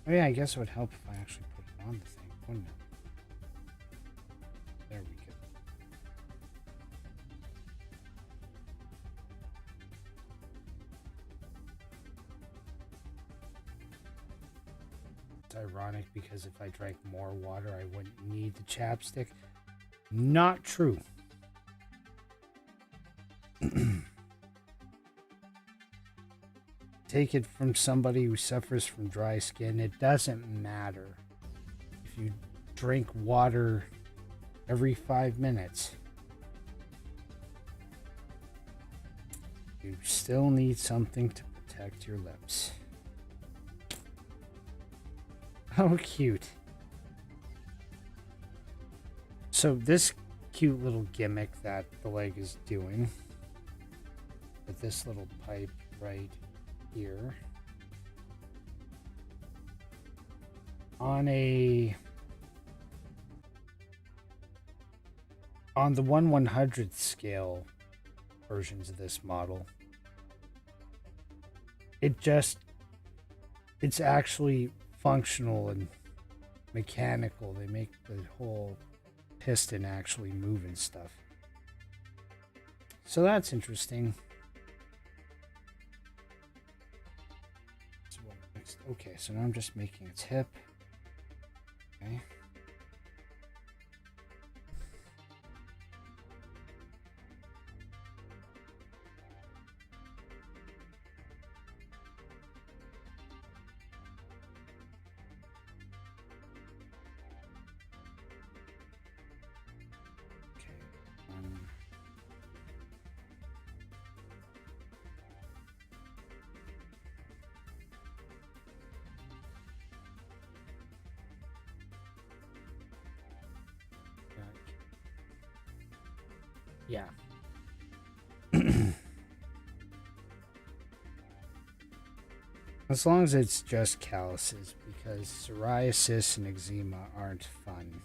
Oh yeah, I guess it would help if I actually put it on the thing, wouldn't it? There we go. It's ironic because if I drank more water, I wouldn't need the chapstick. Not true. Take it from somebody who suffers from dry skin. It doesn't matter if you drink water every 5 minutes. You still need something to protect your lips. Oh, cute. So this cute little gimmick that the leg is doing with this little pipe right here on the 1/100th scale versions of this model, it's actually functional and mechanical. They make the whole piston actually move and stuff, so that's interesting. Okay, so now I'm just making its hip. Okay. Yeah. As long as it's just calluses, because psoriasis and eczema aren't fun.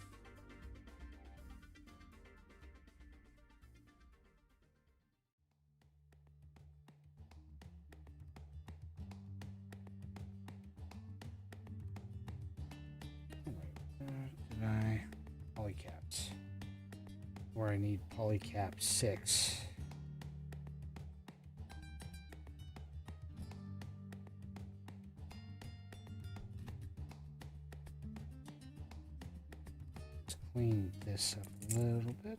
Did I? Polycaps. Where I need polycap 6. Let's clean this up a little bit.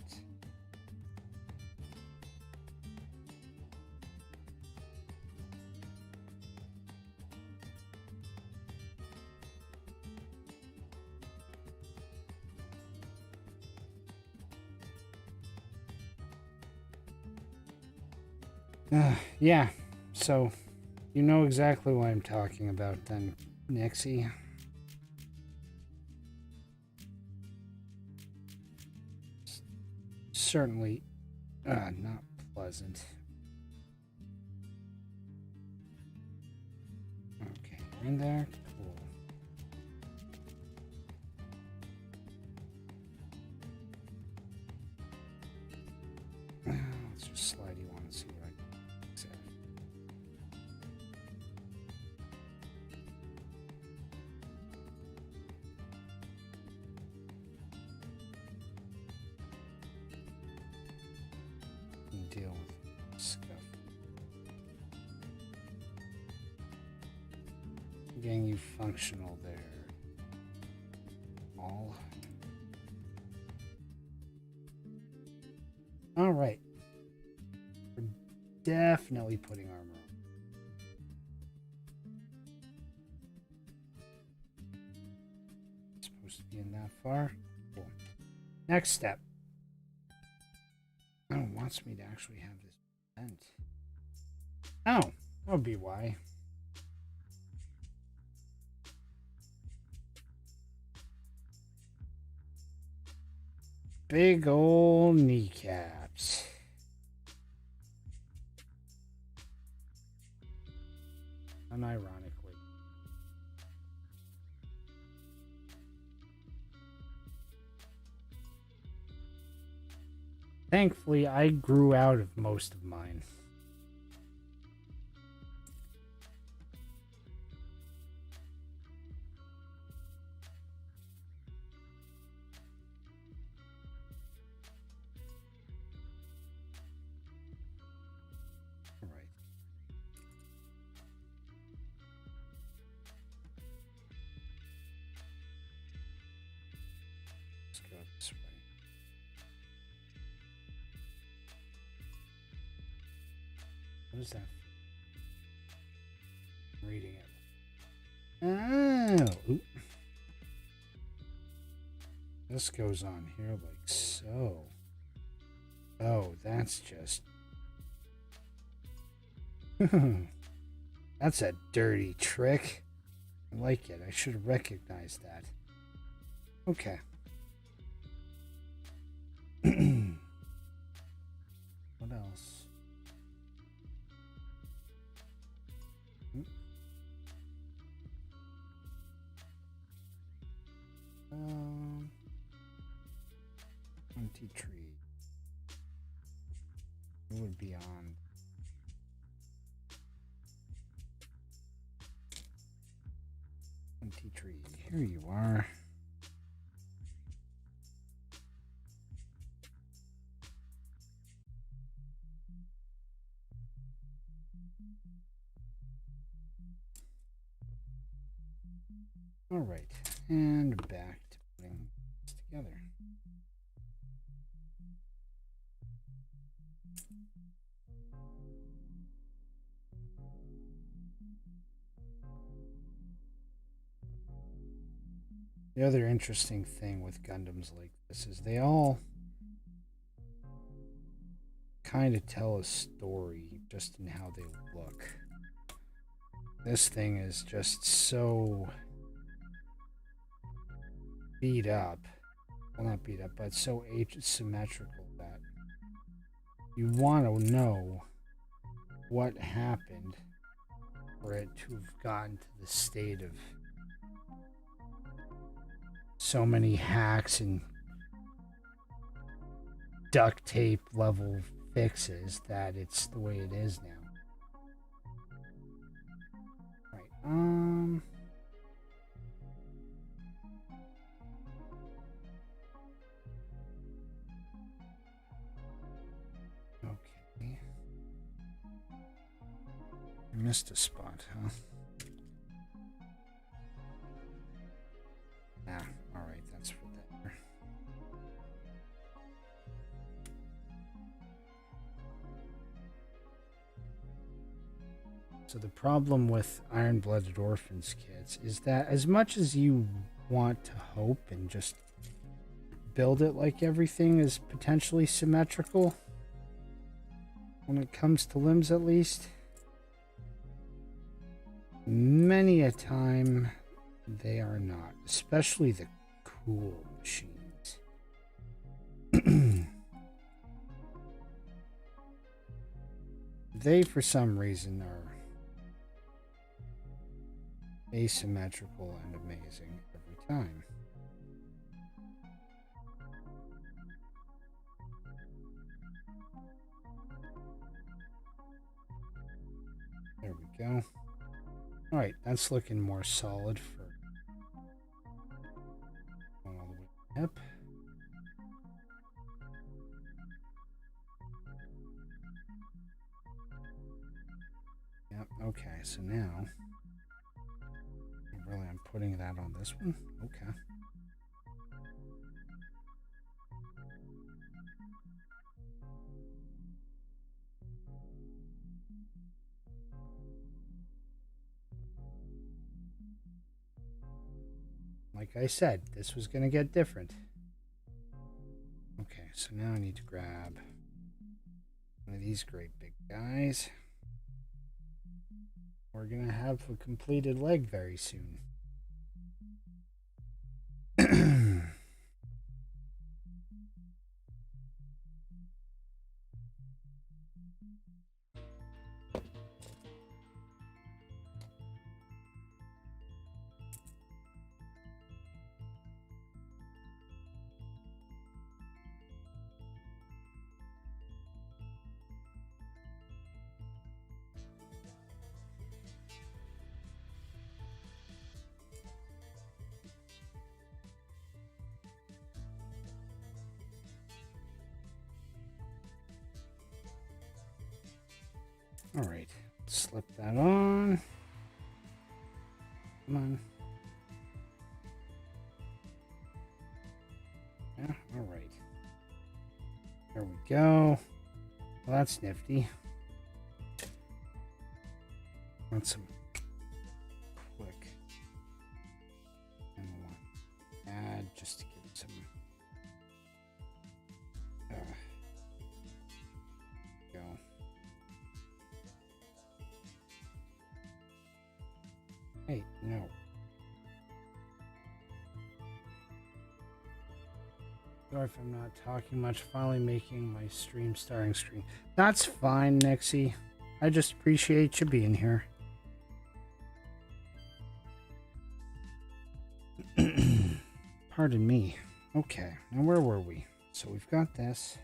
Yeah, so you know exactly what I'm talking about then, Nixie. Certainly not pleasant. Okay, in there. Cool. Let's just slide you on and see what I can fix there. And deal with stuff. Getting you functional there. All. All right. We're definitely putting armor on. Supposed to be in that far. Cool. Next step. Oh, it wants me to actually have this bent. Oh, that would be why. Big ol' kneecaps. Unironically. Thankfully, I grew out of most of mine. All right. Let's go this way. What is that? I'm reading it. Oh. Oop. This goes on here like so. Oh, that's just... That's a dirty trick. I like it. I should have recognized that. Okay. What else? Empty tree. It would be on. Empty tree. Here you are. All right, and back to putting this together. The other interesting thing with Gundams like this is they all kind of tell a story just in how they look. This thing is just so beat up. Well, not beat up, but so asymmetrical that you want to know what happened for it to have gotten to the state of so many hacks and duct tape level fixes that it's the way it is now. Right, okay. I missed a spot, huh? Ah, alright, that's for there. So the problem with Iron-Blooded Orphans kits is that as much as you want to hope and just build it like everything is potentially symmetrical, when it comes to limbs at least, many a time they are not, especially the cool machines. They, for some reason, are asymmetrical and amazing every time. There we go. Alright, that's looking more solid for going all the way up. Yep, okay, so now really I'm putting that on this one. Okay. Like I said, this was going to get different. Okay, so now I need to grab one of these great big guys. We're going to have a completed leg very soon. All right, slip that on. Come on. Yeah, all right. There we go. Well, that's nifty. Want some quick and one add just to give it some. Go. Hey, no. Sorry if I'm not talking much. Finally making my stream starting screen. That's fine, Nixie. I just appreciate you being here. Pardon me. Okay, now where were we? So we've got this.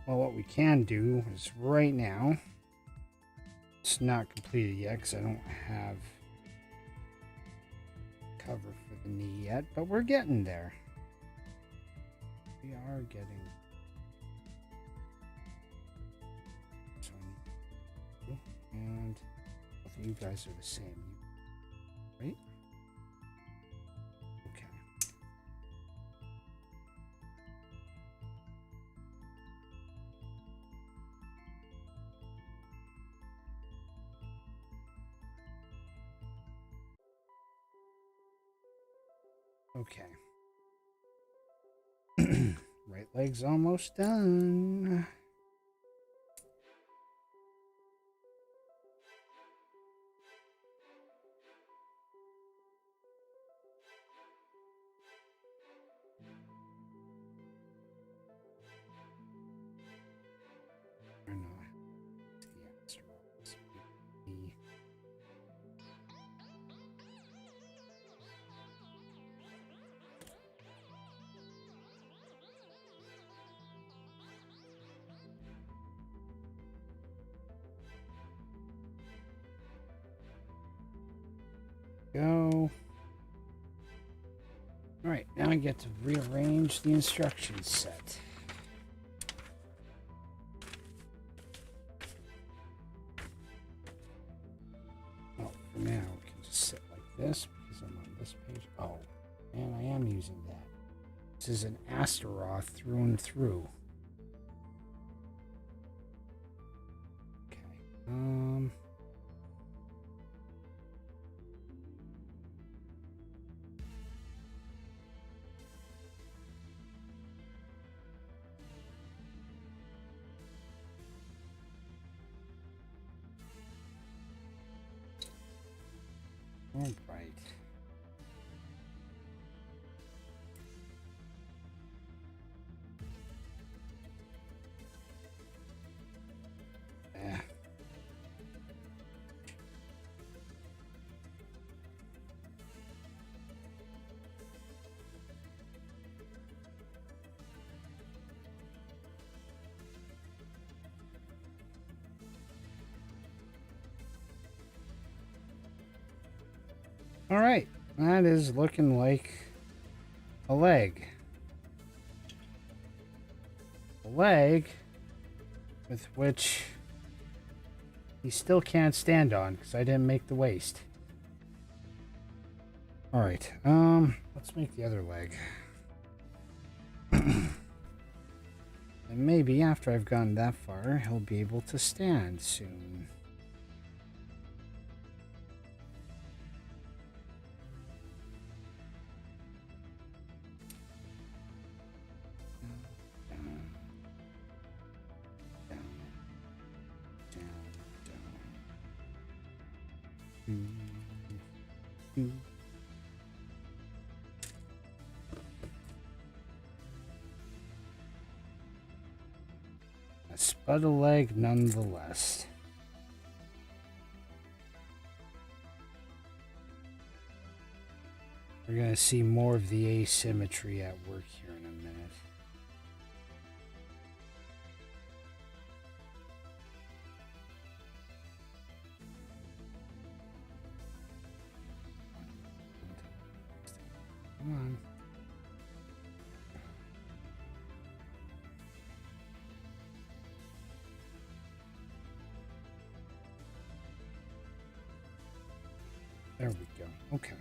Well, what we can do is right now, it's not completed yet because I don't have cover for the knee yet, but we're getting there. We are getting. And both of you guys are the same, right? Okay. Okay. Right leg's almost done. Go. All right, now I get to rearrange the instruction set. Oh, for now, we can just sit like this because I'm on this page. Oh, and I am using that. This is an Astaroth through and through. Okay. All right. Yeah. All right, that is looking like a leg. A leg with which he still can't stand on because I didn't make the waist. All right, let's make the other leg. And maybe after I've gone that far, he'll be able to stand soon. A spud a leg nonetheless. We're going to see more of the asymmetry at work here in a minute. Come on. There we go. Okay.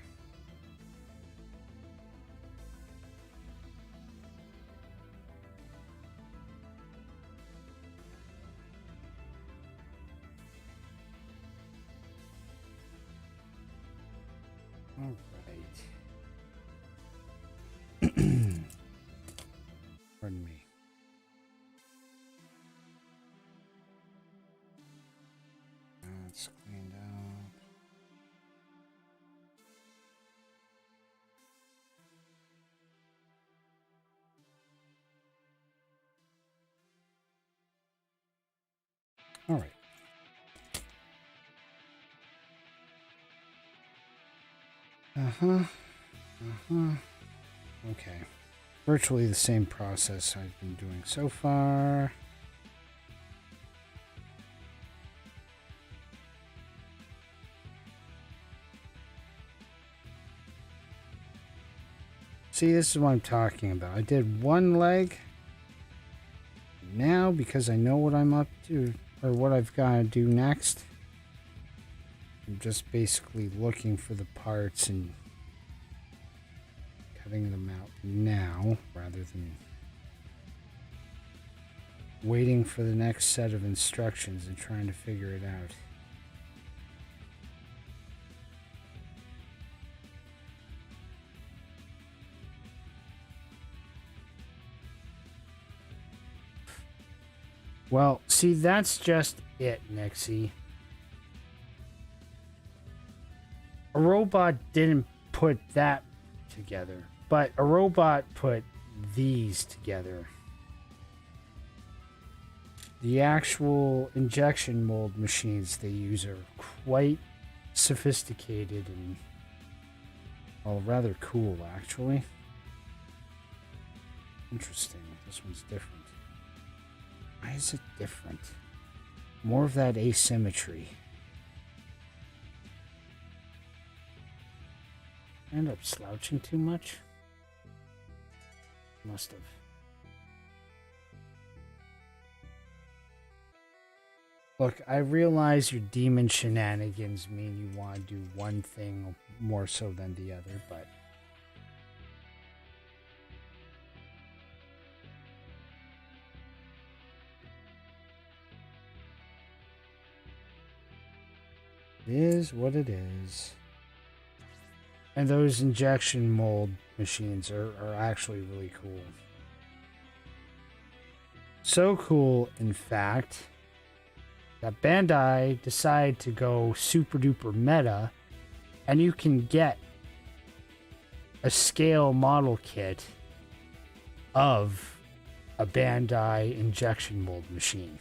All right. Pardon me. That's cleaned out. All right. Okay. Virtually the same process I've been doing so far. See, this is what I'm talking about. I did one leg. Now, because I know what I'm up to, or what I've got to do next, I'm just basically looking for the parts and cutting them out now, rather than waiting for the next set of instructions and trying to figure it out. Well, see, that's just it, Nixie. A robot didn't put that together, but a robot put these together. The actual injection mold machines they use are quite sophisticated and, well, rather cool, actually. Interesting. This one's different. Why is it different? More of that asymmetry. End up slouching too much? Must have. Look, I realize your demon shenanigans mean you want to do one thing more so than the other, but it is what it is. And those injection mold machines are actually really cool. So cool, in fact, that Bandai decided to go super duper meta, and you can get a scale model kit of a Bandai injection mold machine.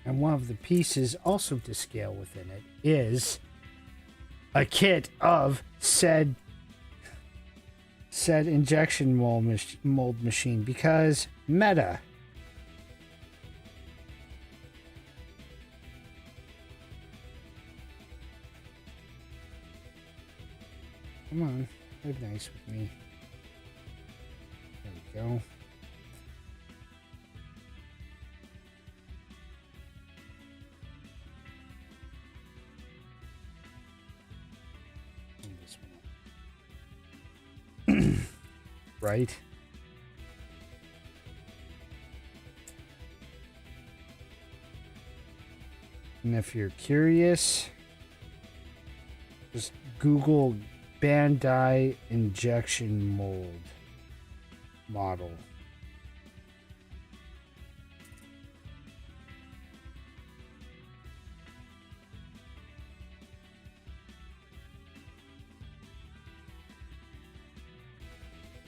And one of the pieces also to scale within it is a kit of said injection mold machine, because meta. Come on, play nice with me. There we go. Right? And if you're curious, just Google Bandai injection mold model.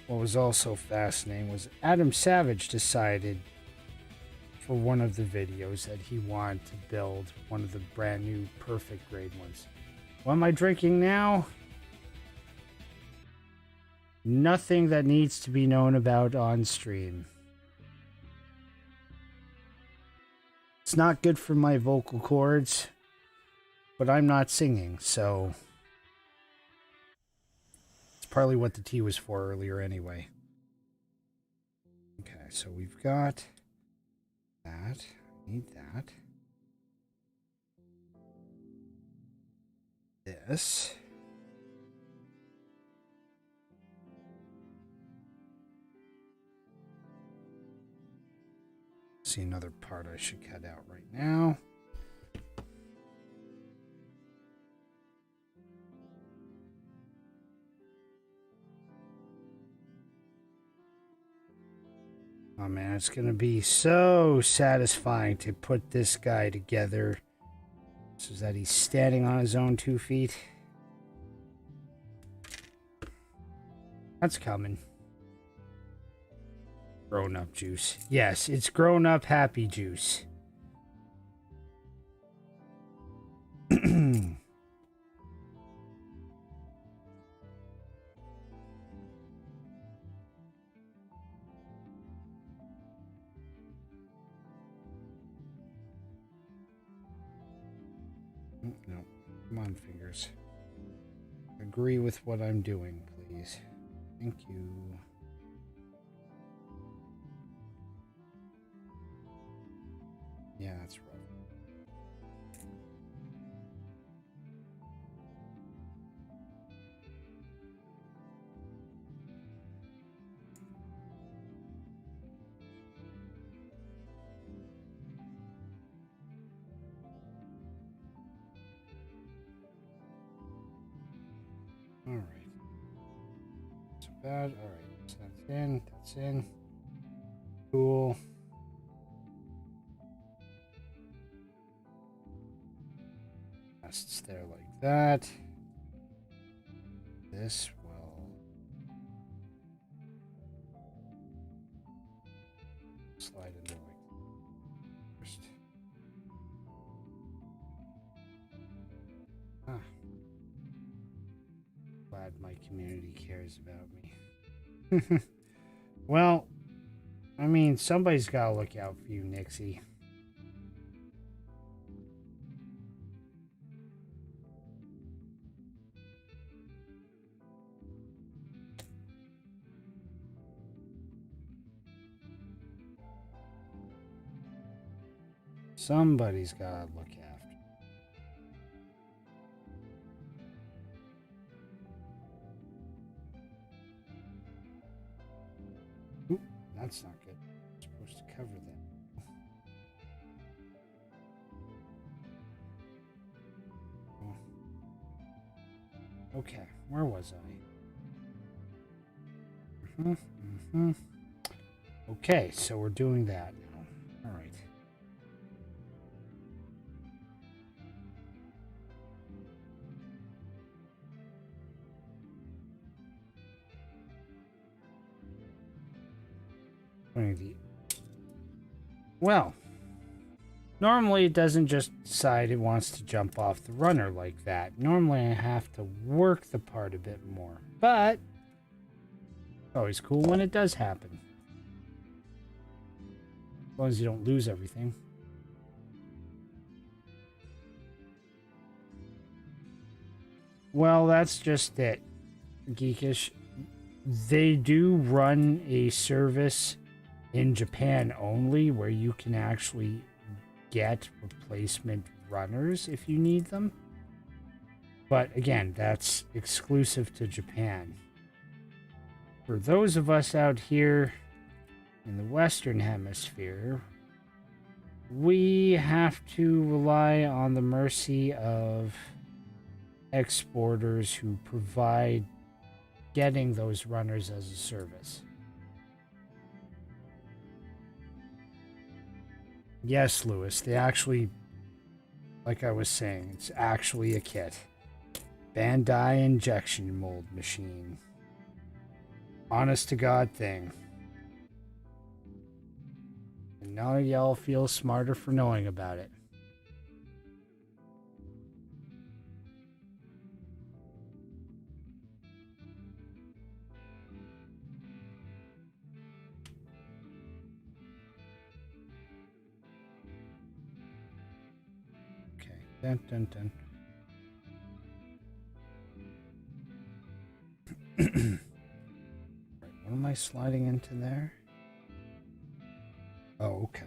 What was also fascinating was Adam Savage decided for one of the videos that he wanted to build one of the brand new perfect grade ones. What am I drinking now? Nothing that needs to be known about on stream. It's not good for my vocal cords, but I'm not singing, so it's partly what the tea was for earlier anyway. Okay, so we've got that. Need that. This. See another part I should cut out right now. Oh man, it's gonna be so satisfying to put this guy together so that he's standing on his own 2 feet. That's coming. Grown up juice. Yes, it's grown up happy juice. No, come on, fingers. Agree with what I'm doing, please. Thank you. Yeah, that's rough. All right. So bad. All right. So that's in. That's in. Cool. Rests there like that. This will slide into like first. Ah. Glad my community cares about me. Well, I mean, somebody's got to look out for you, Nixie. Somebody's got to look after. Oop, that's not good. I'm supposed to cover that. Okay, where was I? Okay, so we're doing that now. All right. Well, normally it doesn't just decide it wants to jump off the runner like that. Normally I have to work the part a bit more, but it's always cool when it does happen. As long as you don't lose everything. Well, that's just it, Geekish. They do run a service in Japan only where you can actually get replacement runners if you need them. But again, that's exclusive to Japan. For those of us out here in the Western Hemisphere, we have to rely on the mercy of exporters who provide getting those runners as a service. Yes, Lewis, they actually, like I was saying, it's actually a kit. Bandai injection mold machine. Honest to God thing. And now y'all feel smarter for knowing about it. Okay. Dun dun dun. Right, what am I sliding into there? Oh, okay.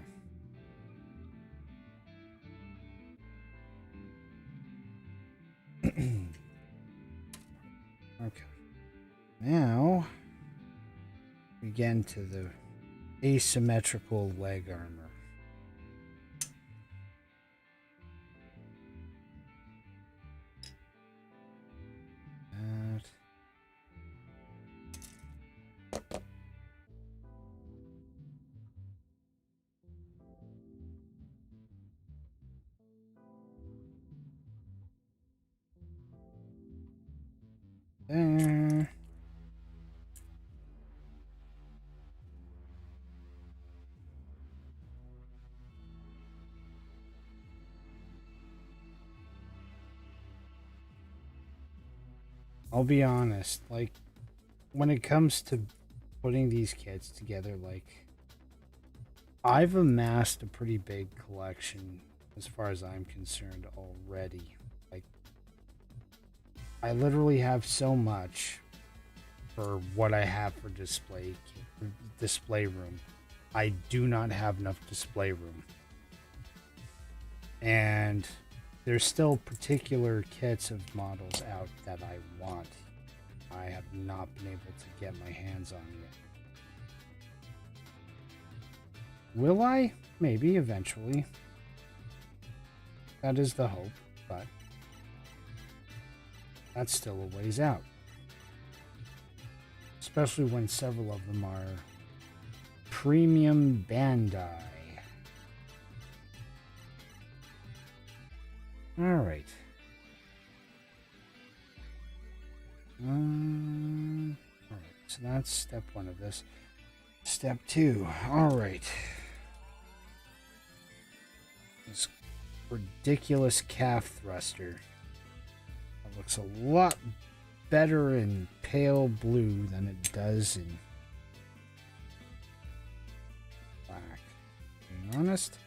Okay. Now we get into the asymmetrical leg armor. There. I'll be honest, like, when it comes to putting these kits together, like, I've amassed a pretty big collection as far as I'm concerned already. Like, I literally have so much for what I have for display room. I do not have enough display room. And there's still particular kits of models out that I want. I have not been able to get my hands on yet. Will I? Maybe eventually. That is the hope, but that's still a ways out. Especially when several of them are premium Bandai. Alright. Alright, so that's step one of this. Step two. Alright. This ridiculous calf thruster. That looks a lot better in pale blue than it does in black. Being honest.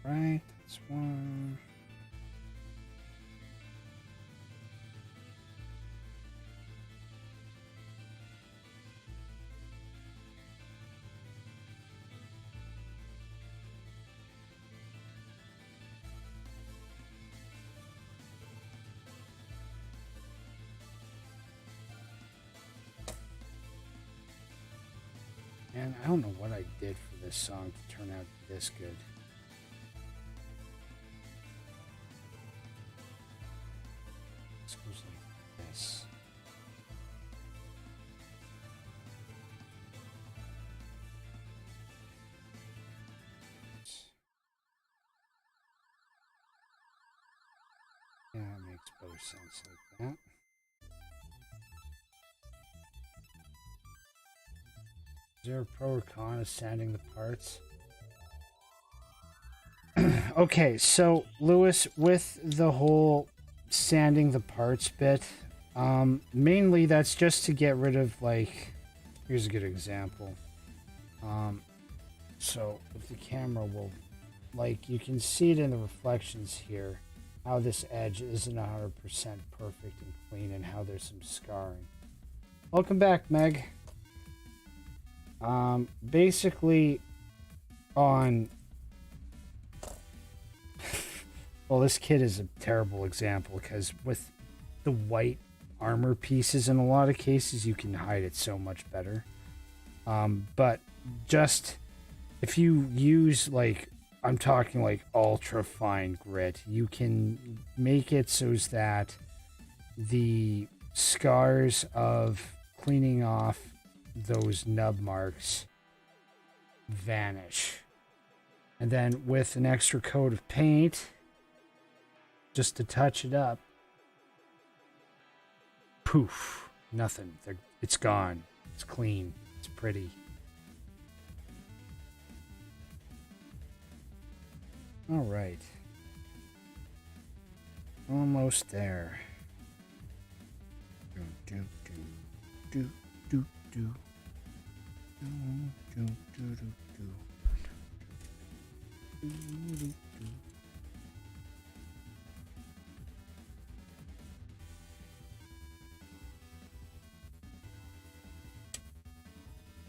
Right, that's one. And I don't know what I did for this song to turn out this good. This goes like this. Yeah, that makes better sense like that. Is there a pro or con of sanding the parts? Okay, so Lewis, with the whole sanding the parts bit, mainly that's just to get rid of, like, here's a good example. So if the camera will, like, you can see it in the reflections here, how this edge isn't 100% perfect and clean and how there's some scarring. Welcome back, Meg. Basically on, well, this kit is a terrible example because with the white armor pieces, in a lot of cases, you can hide it so much better. But just if you use, like, I'm talking like ultra fine grit, you can make it so that the scars of cleaning off those nub marks vanish. And then with an extra coat of paint, just to touch it up, poof, nothing. It's gone. It's clean. It's pretty. All right. Almost there. Do, do, do, do, do. Do, do, do, do, do. Do, do, do.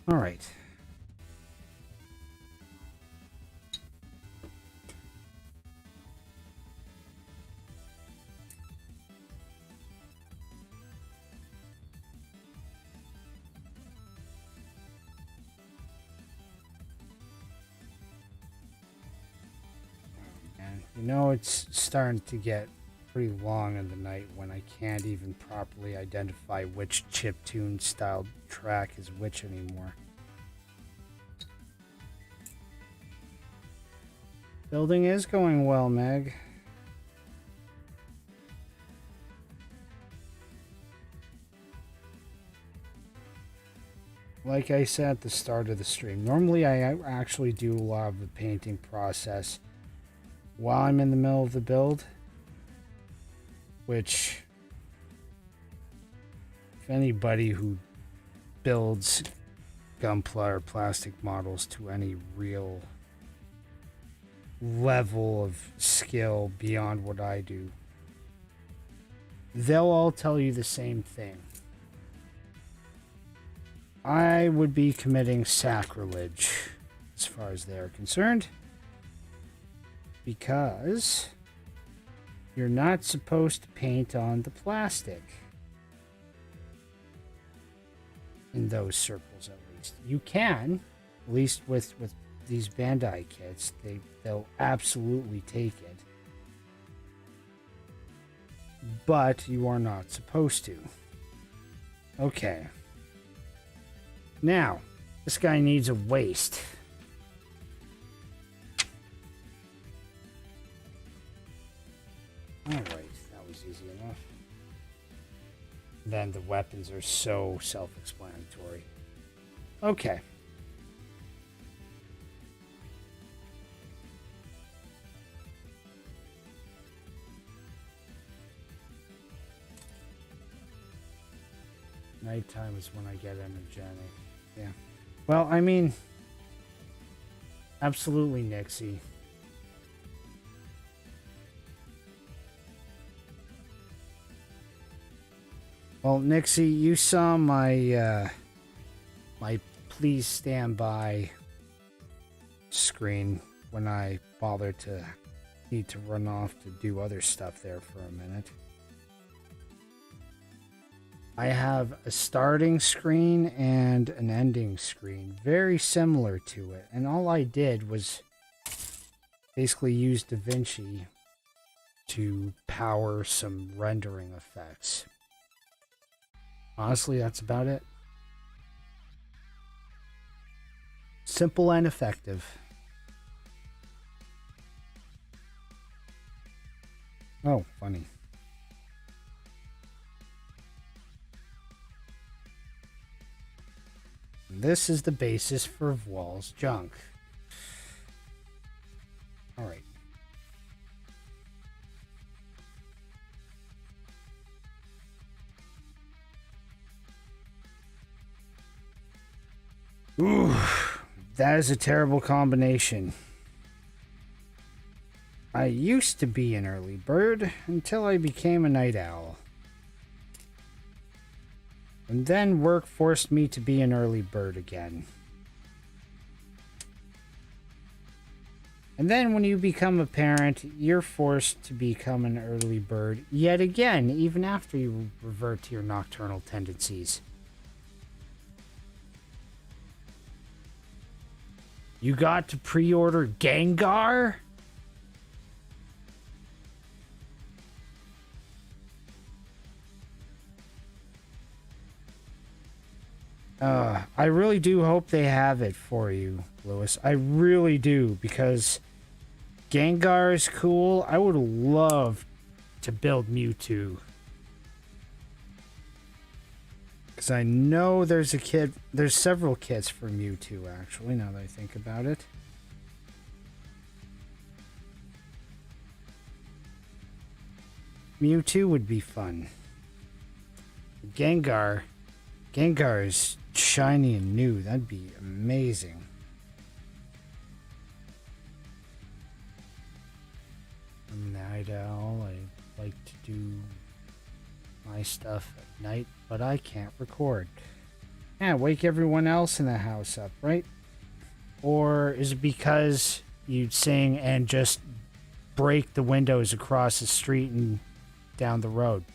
All right. You know, it's starting to get pretty long in the night when I can't even properly identify which chiptune style track is which anymore. Building is going well, Meg. Like I said at the start of the stream, normally I actually do a lot of the painting process while I'm in the middle of the build, which, if anybody who builds Gunpla or plastic models to any real level of skill beyond what I do, they'll all tell you the same thing. I would be committing sacrilege as far as they're concerned, because you're not supposed to paint on the plastic. In those circles, at least. You can, at least with these Bandai kits, they'll absolutely take it. But you are not supposed to. Okay. Now, this guy needs a waist. Alright, that was easy enough. Then the weapons are so self-explanatory. Okay. Nighttime is when I get energetic. Yeah. Well, I mean, absolutely, Nixie. Well, Nixie, you saw my my please stand by screen when I bothered to need to run off to do other stuff there for a minute. I have a starting screen and an ending screen, very similar to it, and all I did was basically use DaVinci to power some rendering effects. Honestly, that's about it. Simple and effective. Oh, funny. This is the basis for Wall's junk. All right. Ooh, that is a terrible combination. I used to be an early bird until I became a night owl. And then work forced me to be an early bird again. And then when you become a parent, you're forced to become an early bird yet again, even after you revert to your nocturnal tendencies. You got to pre-order Gengar? I really do hope they have it for you, Lewis. I really do, because Gengar is cool. I would love to build Mewtwo. Because I know there's several kits for Mewtwo, actually, now that I think about it. Mewtwo would be fun. Gengar is shiny and new. That'd be amazing. I'm a night owl. I like to do my stuff at night, but I can't record. Yeah, wake everyone else in the house up, right? Or is it because you'd sing and just break the windows across the street and down the road?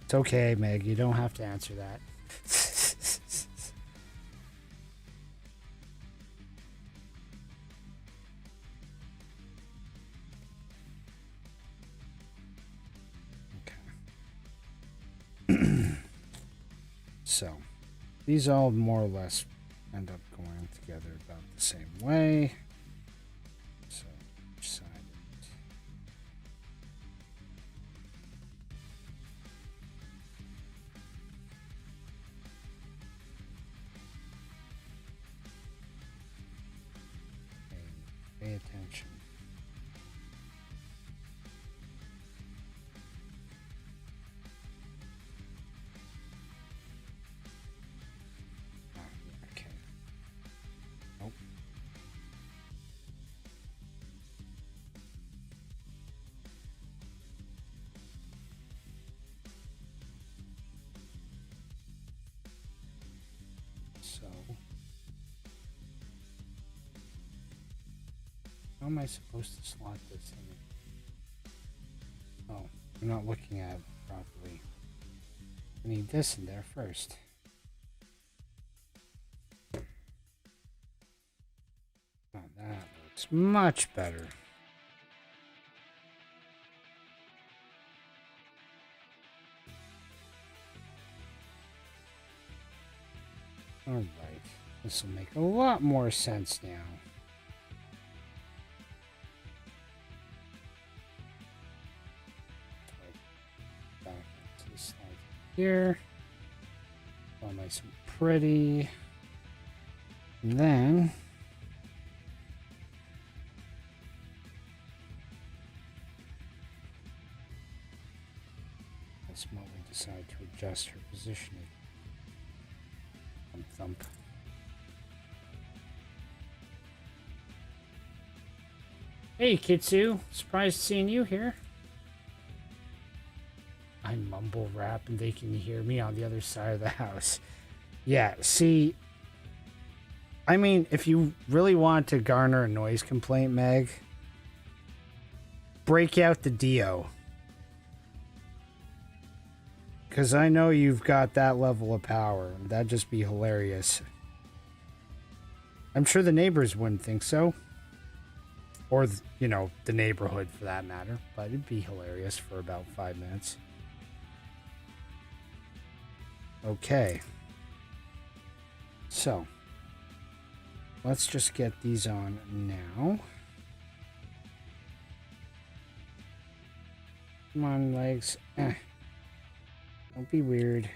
It's okay, Meg. You don't have to answer that. Okay. So, these all more or less end up going together about the same way. So, each side. Pay attention. Okay. Nope. So, how am I supposed to slot this in? Oh, I'm not looking at it properly. I need this in there first. Oh, that looks much better. Alright, this will make a lot more sense now. Back into the slide here. All nice and pretty. And then let's smartly decide to adjust her positioning. Thump. Thump. Hey, Kitsu. Surprised seeing you here. I mumble rap and they can hear me on the other side of the house. Yeah, see, I mean, if you really want to garner a noise complaint, Meg, break out the Dio. Because I know you've got that level of power. That'd just be hilarious. I'm sure the neighbors wouldn't think so. Or, you know, the neighborhood for that matter. But it'd be hilarious for about 5 minutes. Okay. So, let's just get these on now. Come on, legs. Don't be weird.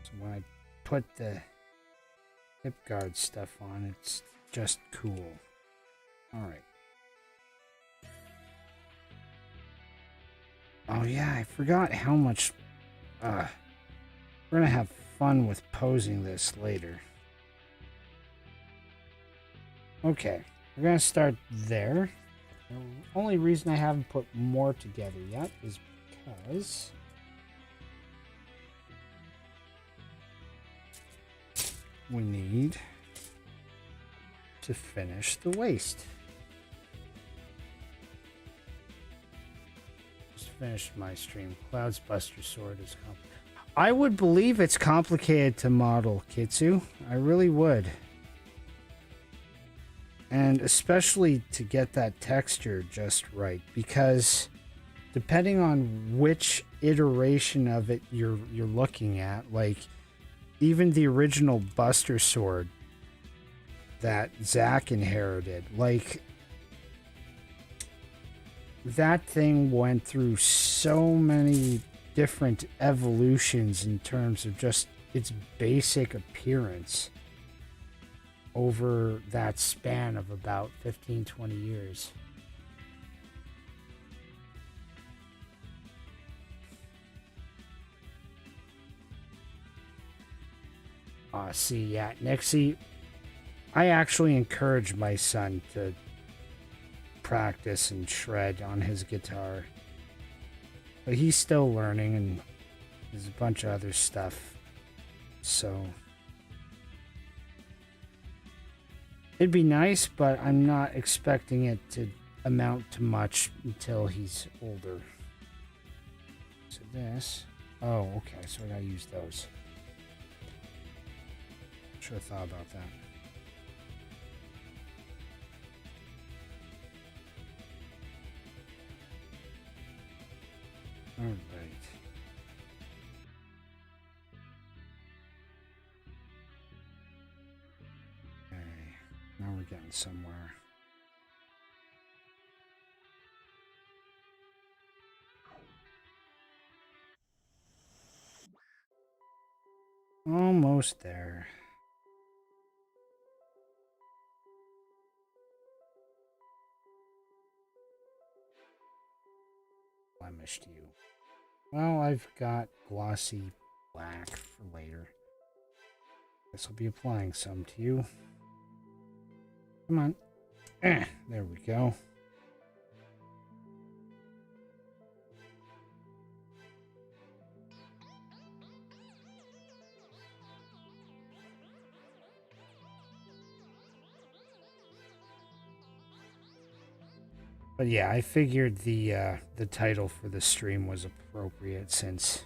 So when I put the hip guard stuff on, it's just cool. Alright. Oh yeah, I forgot how much... we're gonna have fun with posing this later. Okay, we're gonna start there. The only reason I haven't put more together yet is because we need to finish the waist. Just finished my stream. Cloud's Buster Sword is complicated. I would believe it's complicated to model, Kitsu. I really would. And especially to get that texture just right, because depending on which iteration of it you're looking at, like even the original Buster Sword that Zach inherited, like that thing went through so many different evolutions in terms of just its basic appearance over that span of about 15-20 years. See, yeah, Nixie, I actually encourage my son to practice and shred on his guitar. But he's still learning, and there's a bunch of other stuff. So it'd be nice, but I'm not expecting it to amount to much until he's older. So this... Oh, okay, so I gotta use those. Should have thought about that. All right. Okay, now we're getting somewhere. Almost there. Blemished you. Well, I've got glossy black for later. Guess I'll be applying some to you. Come on. There we go. But yeah, I figured the title for the stream was appropriate since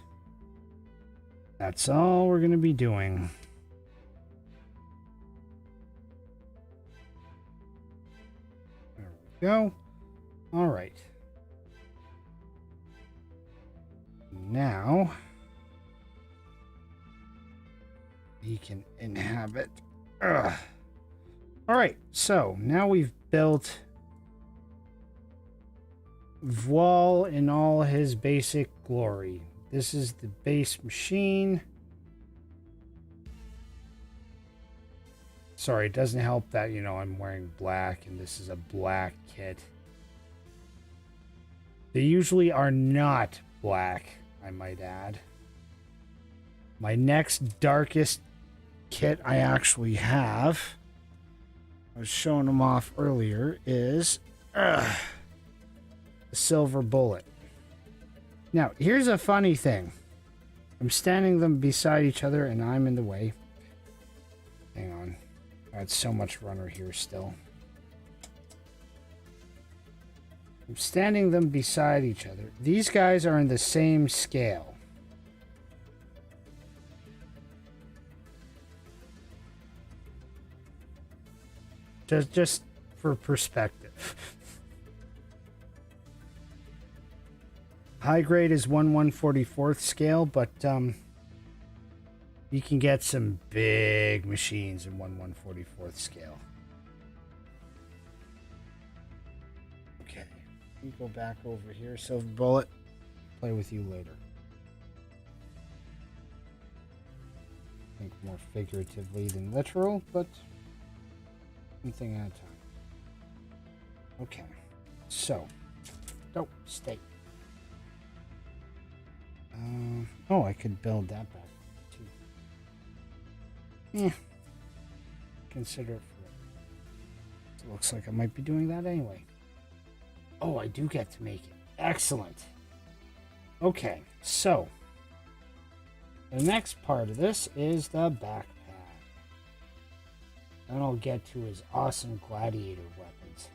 that's all we're gonna be doing. There we go. All right. Now he can inhabit. Ugh. All right. So now we've built Voile in all his basic glory. This is the base machine. Sorry, it doesn't help that, you know, I'm wearing black and this is a black kit. They usually are not black, I might add. My next darkest kit I actually have I was showing them off earlier is the silver bullet. Now, here's a funny thing. I'm standing them beside each other and I'm in the way. Hang on. I had so much runner here still. I'm standing them beside each other. These guys are in the same scale. Just for perspective. High grade is 1/144th scale, but you can get some big machines in 1/144th scale. Okay, let me go back over here. Silver bullet, play with you later. I think more figuratively than literal, but one thing at a time. Okay, so, stay. Oh, I could build that back too. Yeah. Consider it for it. It looks like I might be doing that anyway. Oh, I do get to make it. Excellent. Okay, so the next part of this is the backpack. Then I'll get to his awesome gladiator weapons.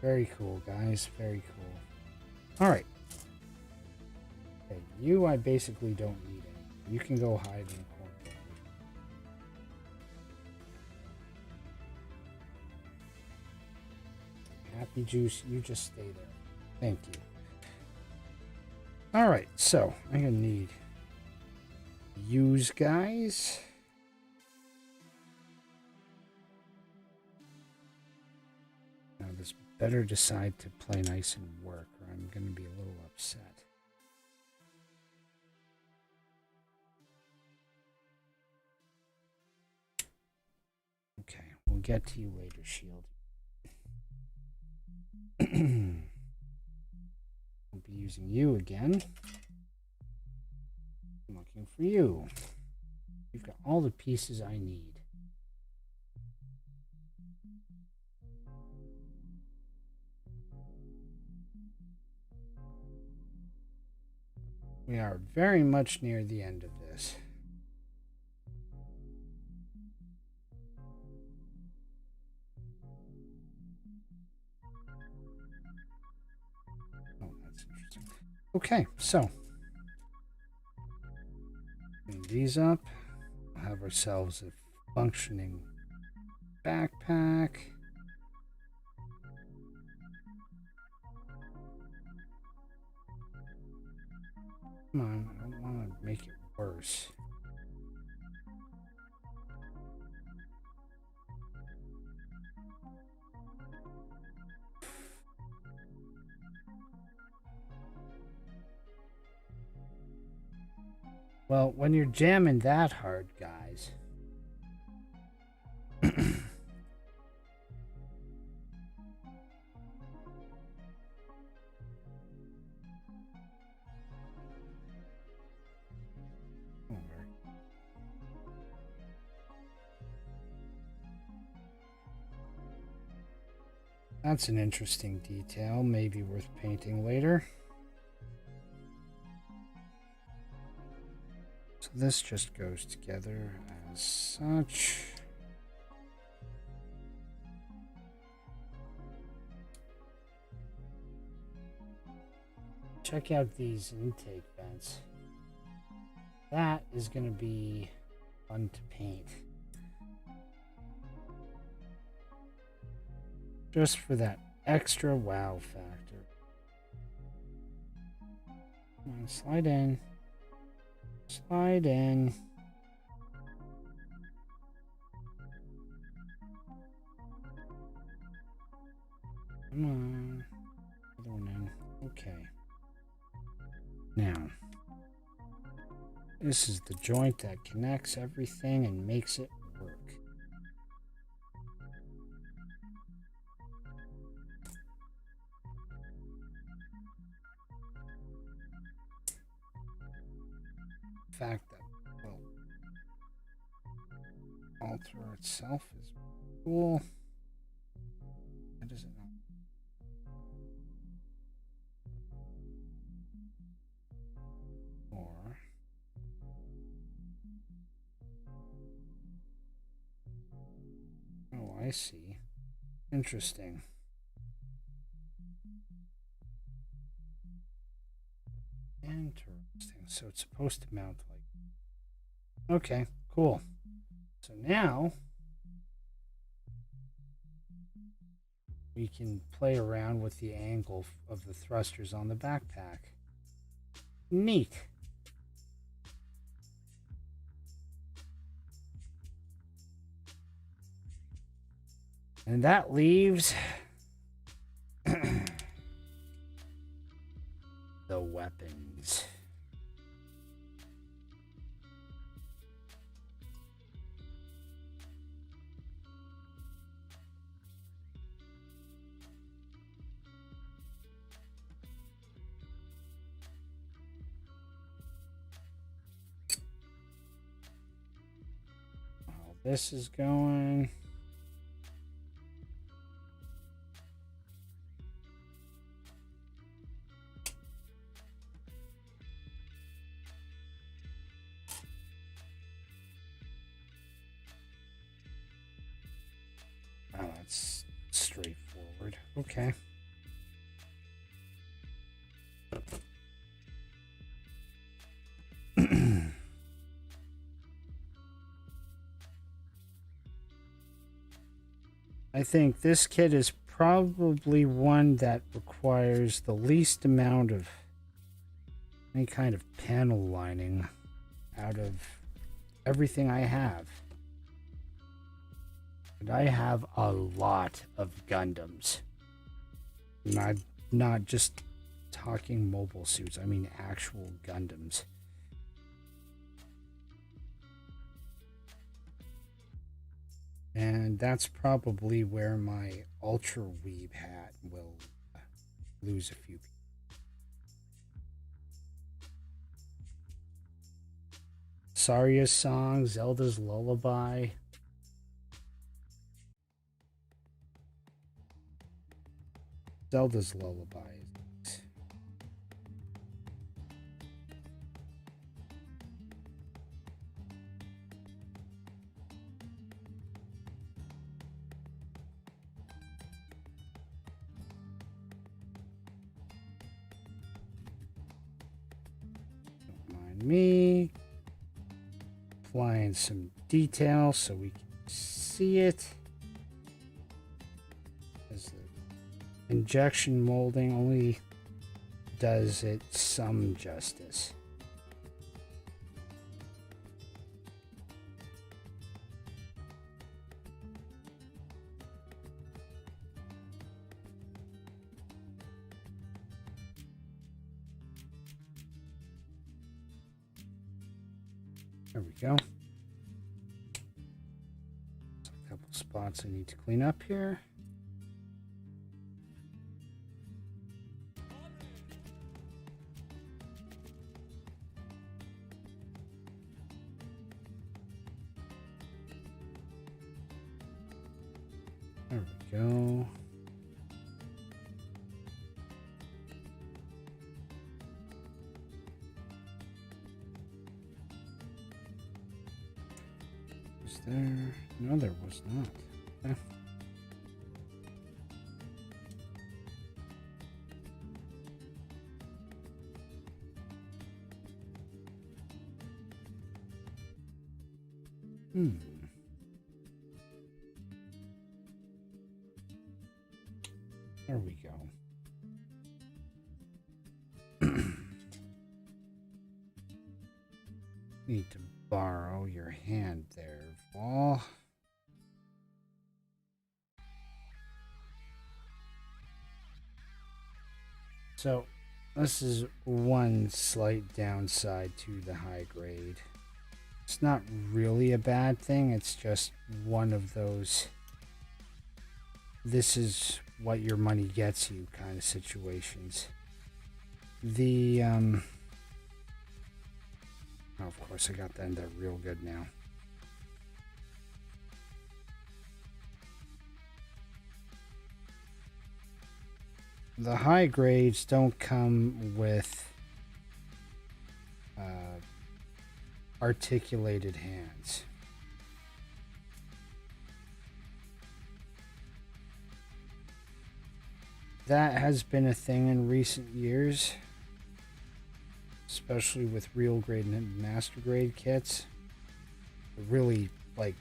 Very cool, guys. Very cool. All right. Okay, you I basically don't need any. You can go hide in the corner. Happy Juice, you just stay there. Thank you. All right, so I'm gonna need use guys. Now this better decide to play nice and work, or I'm gonna be a little upset. Okay, we'll get to you later, Shield. I'll be using you again. I'm looking for you. You've got all the pieces I need. We are very much near the end of this. Oh, that's interesting. Okay, so clean these up. We'll have ourselves a functioning backpack. Come on, I don't want to make it worse. Well, when you're jamming that hard, guys. That's an interesting detail, maybe worth painting later. So this just goes together as such. Check out these intake vents. That is going to be fun to paint. Just for that extra wow factor. Come on, slide in. Slide in. Come on. Other one in. Okay. Now, This is the joint that connects everything and makes it work. The fact that will alter itself is cool. Why does it not? Or oh, I see. Interesting. Interesting. So it's supposed to mount like. Okay, cool. So now we can play around with the angle of the thrusters on the backpack. Neat. And that leaves the weapons. While this is going, oh, that's straightforward. Okay. I think this kit is probably one that requires the least amount of any kind of panel lining out of everything I have. And I have a lot of Gundams. Not just talking mobile suits, I mean actual Gundams. And that's probably where my Ultra Weeb hat will lose a few people. Saria's song, Zelda's Lullaby. Zelda's Lullaby. Don't mind me. Applying some detail so we can see it. As the injection molding only does it some justice. There we go. A couple spots I need to clean up here. There we go. Was there? No, there was not. Okay. There we go. Need to borrow your hand there, Vol. So, This is one slight downside to the high grade. It's not really a bad thing, it's just one of those this is what your money gets you kind of situations. The oh, of course I got that in there real good now. The high grades don't come with articulated hands. That has been a thing in recent years, especially with real grade and master grade kits. The really like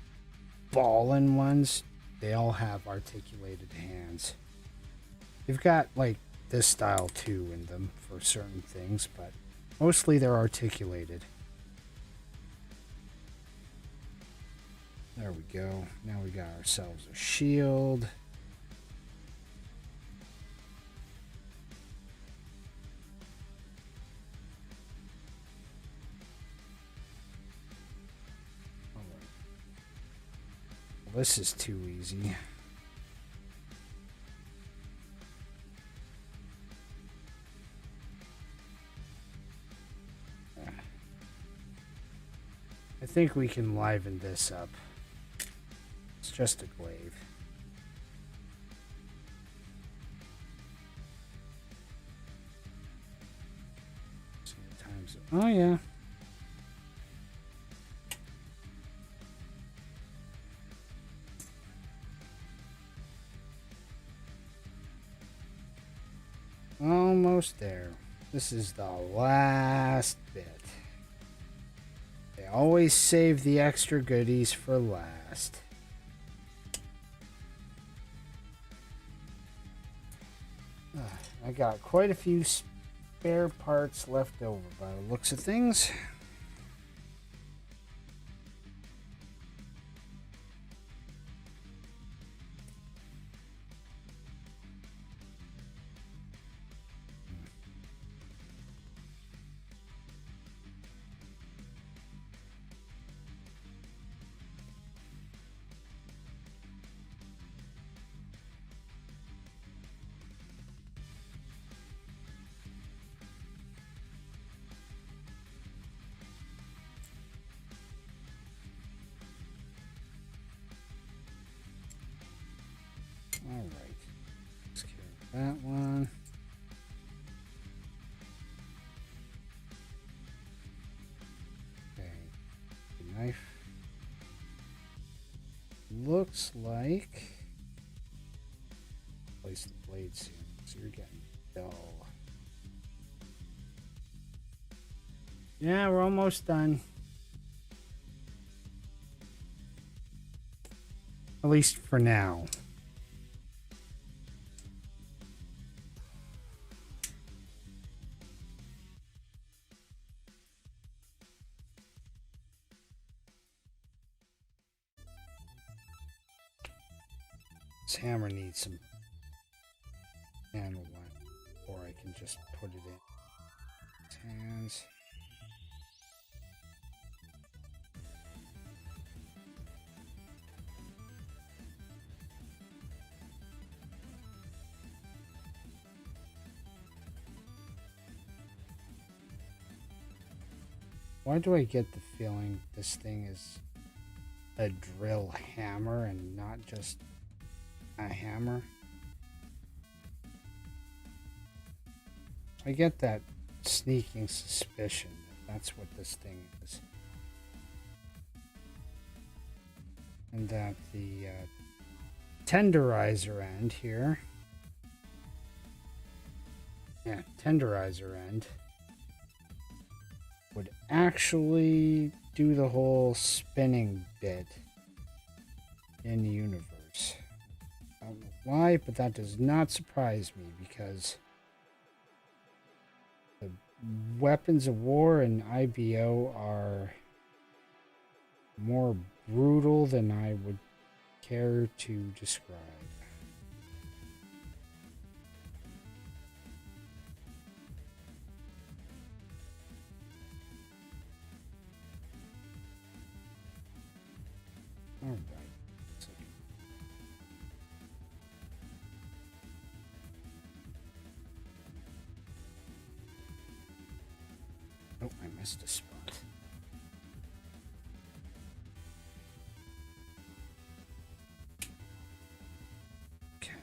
ballin' ones, they all have articulated hands. They've got like this style too in them for certain things, but mostly they're articulated. There we go. Now we got ourselves a shield. Well, this is too easy. I think we can liven this up. It's just a glaive. Oh yeah. Almost there. This is the last bit. They always save the extra goodies for last. I got quite a few spare parts left over by the looks of things. Alright, let's carry that one. Okay, the knife. Looks like... Place the blade soon, so you're getting dull. Yeah, we're almost done. At least for now. This hammer needs some handle one, or I can just put it in his hands. Why do I get the feeling this thing is a drill hammer and not just a hammer? I get that sneaking suspicion that that's what this thing is. And that the tenderizer end here, tenderizer end, would actually do the whole spinning bit in the universe. I don't know why, but that does not surprise me because the weapons of war in IBO are more brutal than I would care to describe. All right. Oh, I missed a spot. Okay.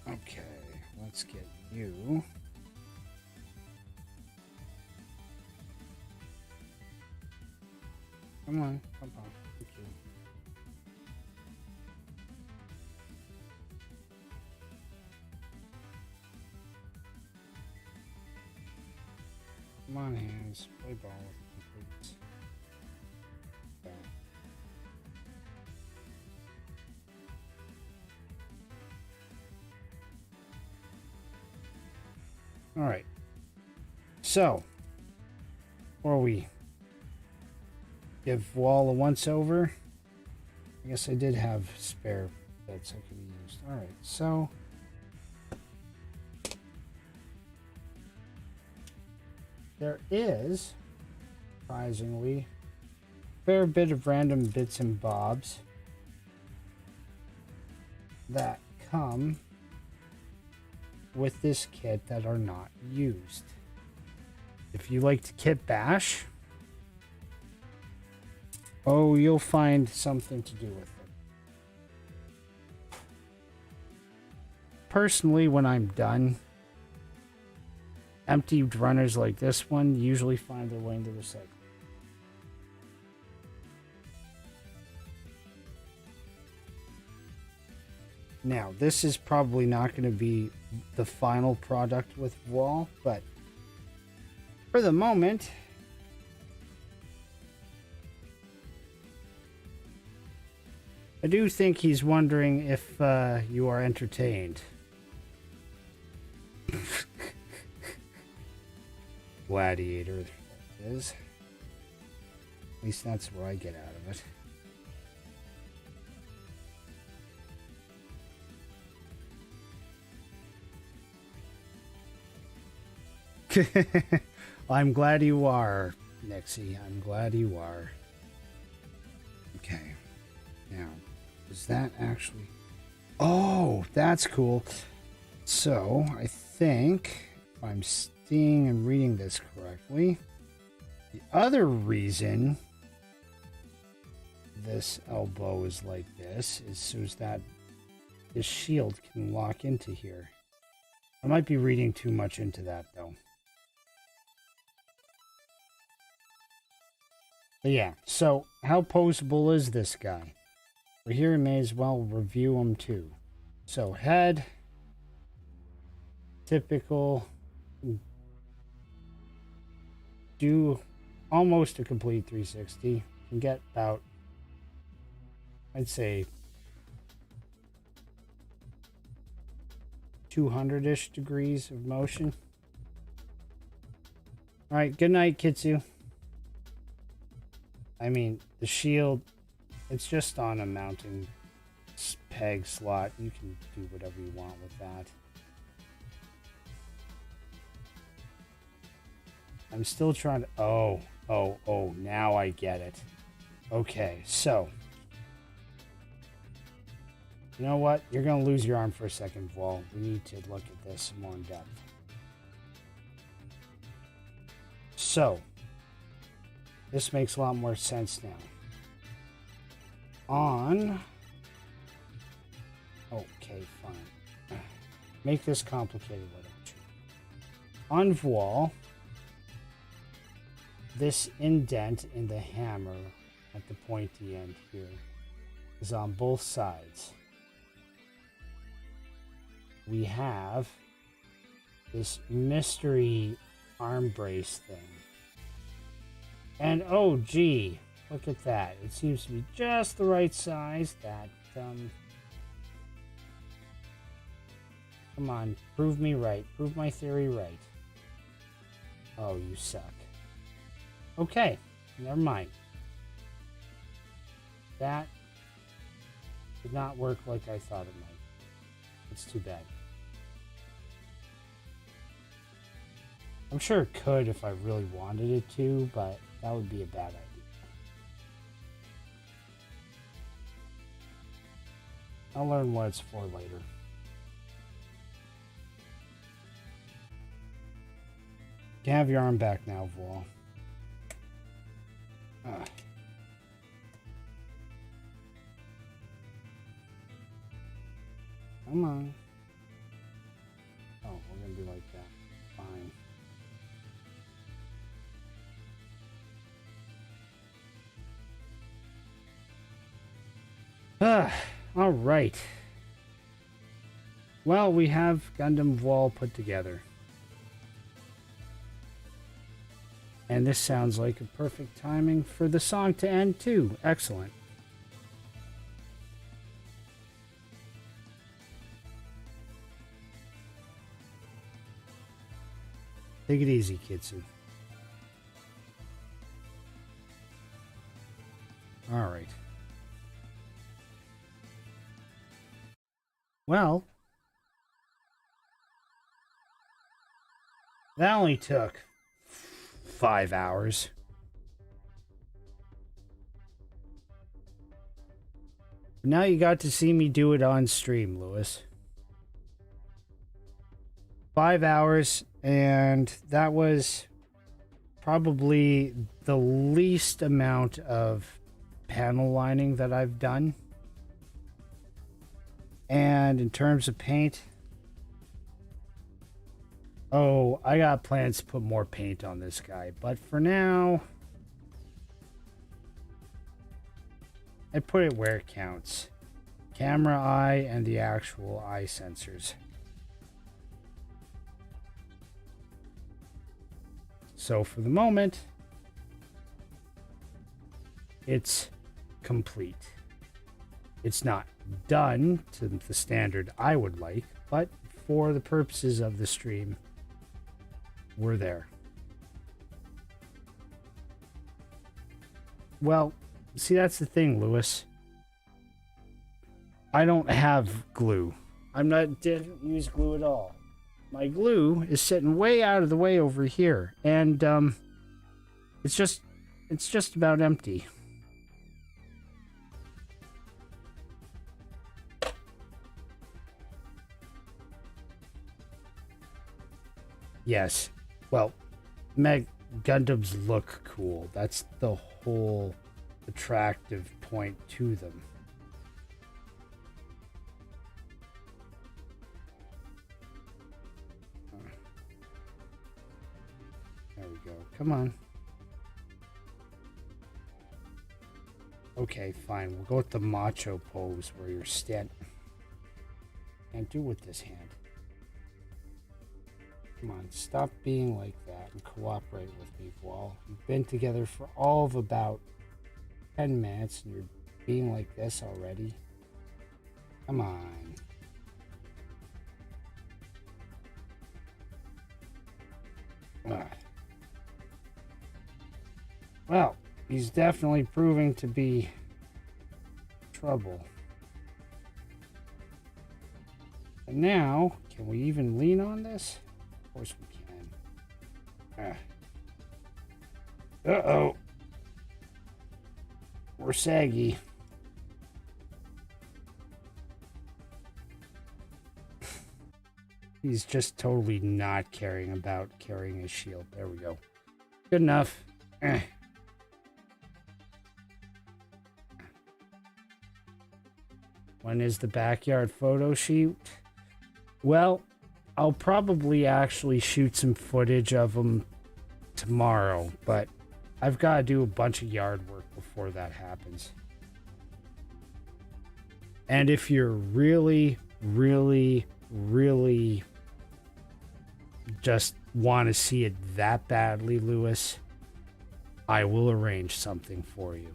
Okay, let's get you. Come on, come on. Thank you. Come on, hands. Play ball with me, please. Okay. All right. So, before we give Wall a once over, I guess I did have spare bits I could have used. All right. So. There is, surprisingly, a fair bit of random bits and bobs that come with this kit that are not used. If you like to kit bash, oh, you'll find something to do with it. Personally, when I'm done, emptied runners like this one usually find their way into recycling. Now, this is probably not going to be the final product with Wall, but for the moment, I do think he's wondering if you are entertained. Gladiator, that is. At least that's where I get out of it. I'm glad you are, Nixie. I'm glad you are. Okay. Now, is that actually... Oh, that's cool. So, I think if I'm seeing and reading this correctly, the other reason this elbow is like this is so that this shield can lock into here. I might be reading too much into that, though. But yeah, so how poseable is this guy? Well, here we may as well review him too. So head, typical, do almost a complete 360. Can get about, I'd say, 200-ish degrees of motion. All right, good night, Kitsu. I mean, the shield, it's just on a mounting peg slot. You can do whatever you want with that. I'm still trying to... Oh, now I get it. Okay, so... You know what? You're going to lose your arm for a second, Wall. We need to look at this more in depth. So... This makes a lot more sense now. On... Okay, fine. Make this complicated, why don't you? On Wall... This indent in the hammer at the pointy end here is on both sides. We have this mystery arm brace thing. And oh gee, look at that. It seems to be just the right size. That, come on, prove me right. Prove my theory right. Oh, you suck. Okay, never mind. That Did not work like I thought it might. It's too bad. I'm sure it could if I really wanted it to, but that would be a bad idea. I'll learn what it's for later. You can have your arm back now, Vol. Come on. Oh, we're gonna be like that. Fine. All right. Well, we have Gundam Wall put together. And this sounds like a perfect timing for the song to end too. Excellent. Take it easy, Kitsu. All right. Well, that only took 5 hours. Now you got to see me do it on stream, Lewis. 5 hours, and that was probably the least amount of panel lining that I've done. And in terms of paint, oh, I got plans to put more paint on this guy, but for now, I put it where it counts. Camera eye and the actual eye sensors. So for the moment, it's complete. It's not done to the standard I would like, but for the purposes of the stream, we're there. Well, see, that's the thing, Lewis. I don't have glue. Didn't use glue at all. My glue is sitting way out of the way over here, and it's just about empty. Yes. Well, Gundams look cool. That's the whole attractive point to them. There we go. Come on. Okay, fine. We'll go with the macho pose where you're standing. Can't do with this hand. Come on, stop being like that and cooperate with me, Wall. We've been together for all of about 10 minutes and you're being like this already. Come on. Well, he's definitely proving to be trouble. And now, can we even lean on this? Of course we can. Uh-oh. We're saggy. He's just totally not caring about carrying his shield. There we go. Good enough. When is the backyard photo shoot? Well, I'll probably actually shoot some footage of them tomorrow, but I've got to do a bunch of yard work before that happens. And if you're really, really, really just want to see it that badly, Lewis, I will arrange something for you.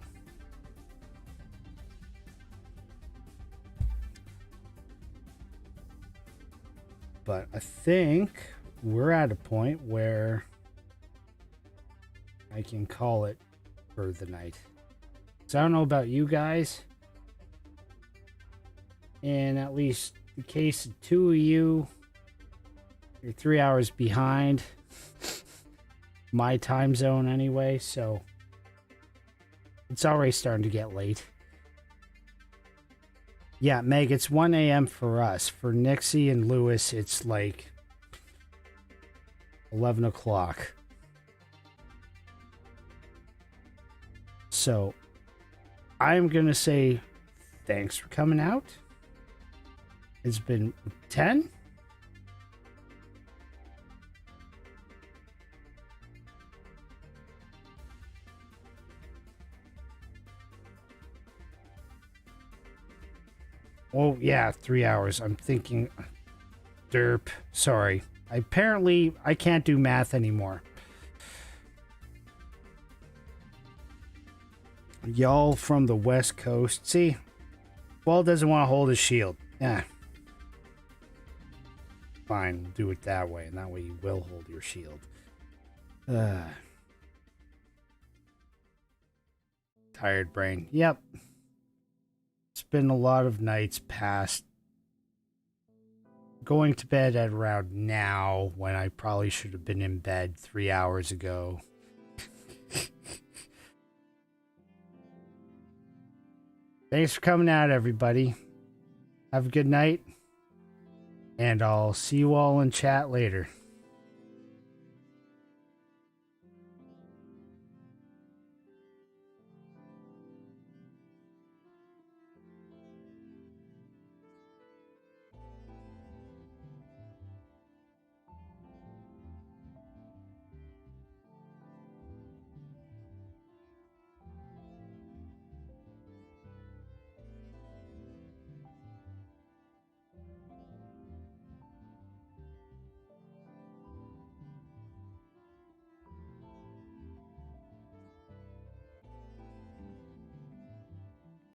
But I think we're at a point where I can call it for the night. So I don't know about you guys, in at least the case of two of you, you're 3 hours behind my time zone anyway, so it's already starting to get late. Yeah, Meg, it's 1 a.m. for us. For Nixie and Lewis, it's like 11 o'clock. So, I'm going to say thanks for coming out. It's been 10? Oh, yeah, 3 hours. I'm thinking... Derp. Sorry. Apparently, I can't do math anymore. Y'all from the West Coast. See? Wall doesn't want to hold his shield. Yeah. Fine, we'll do it that way, and that way you will hold your shield. Tired brain. Yep. It's been a lot of nights past going to bed at around now when I probably should have been in bed 3 hours ago. Thanks for coming out, everybody. Have a good night. And I'll see you all in chat later.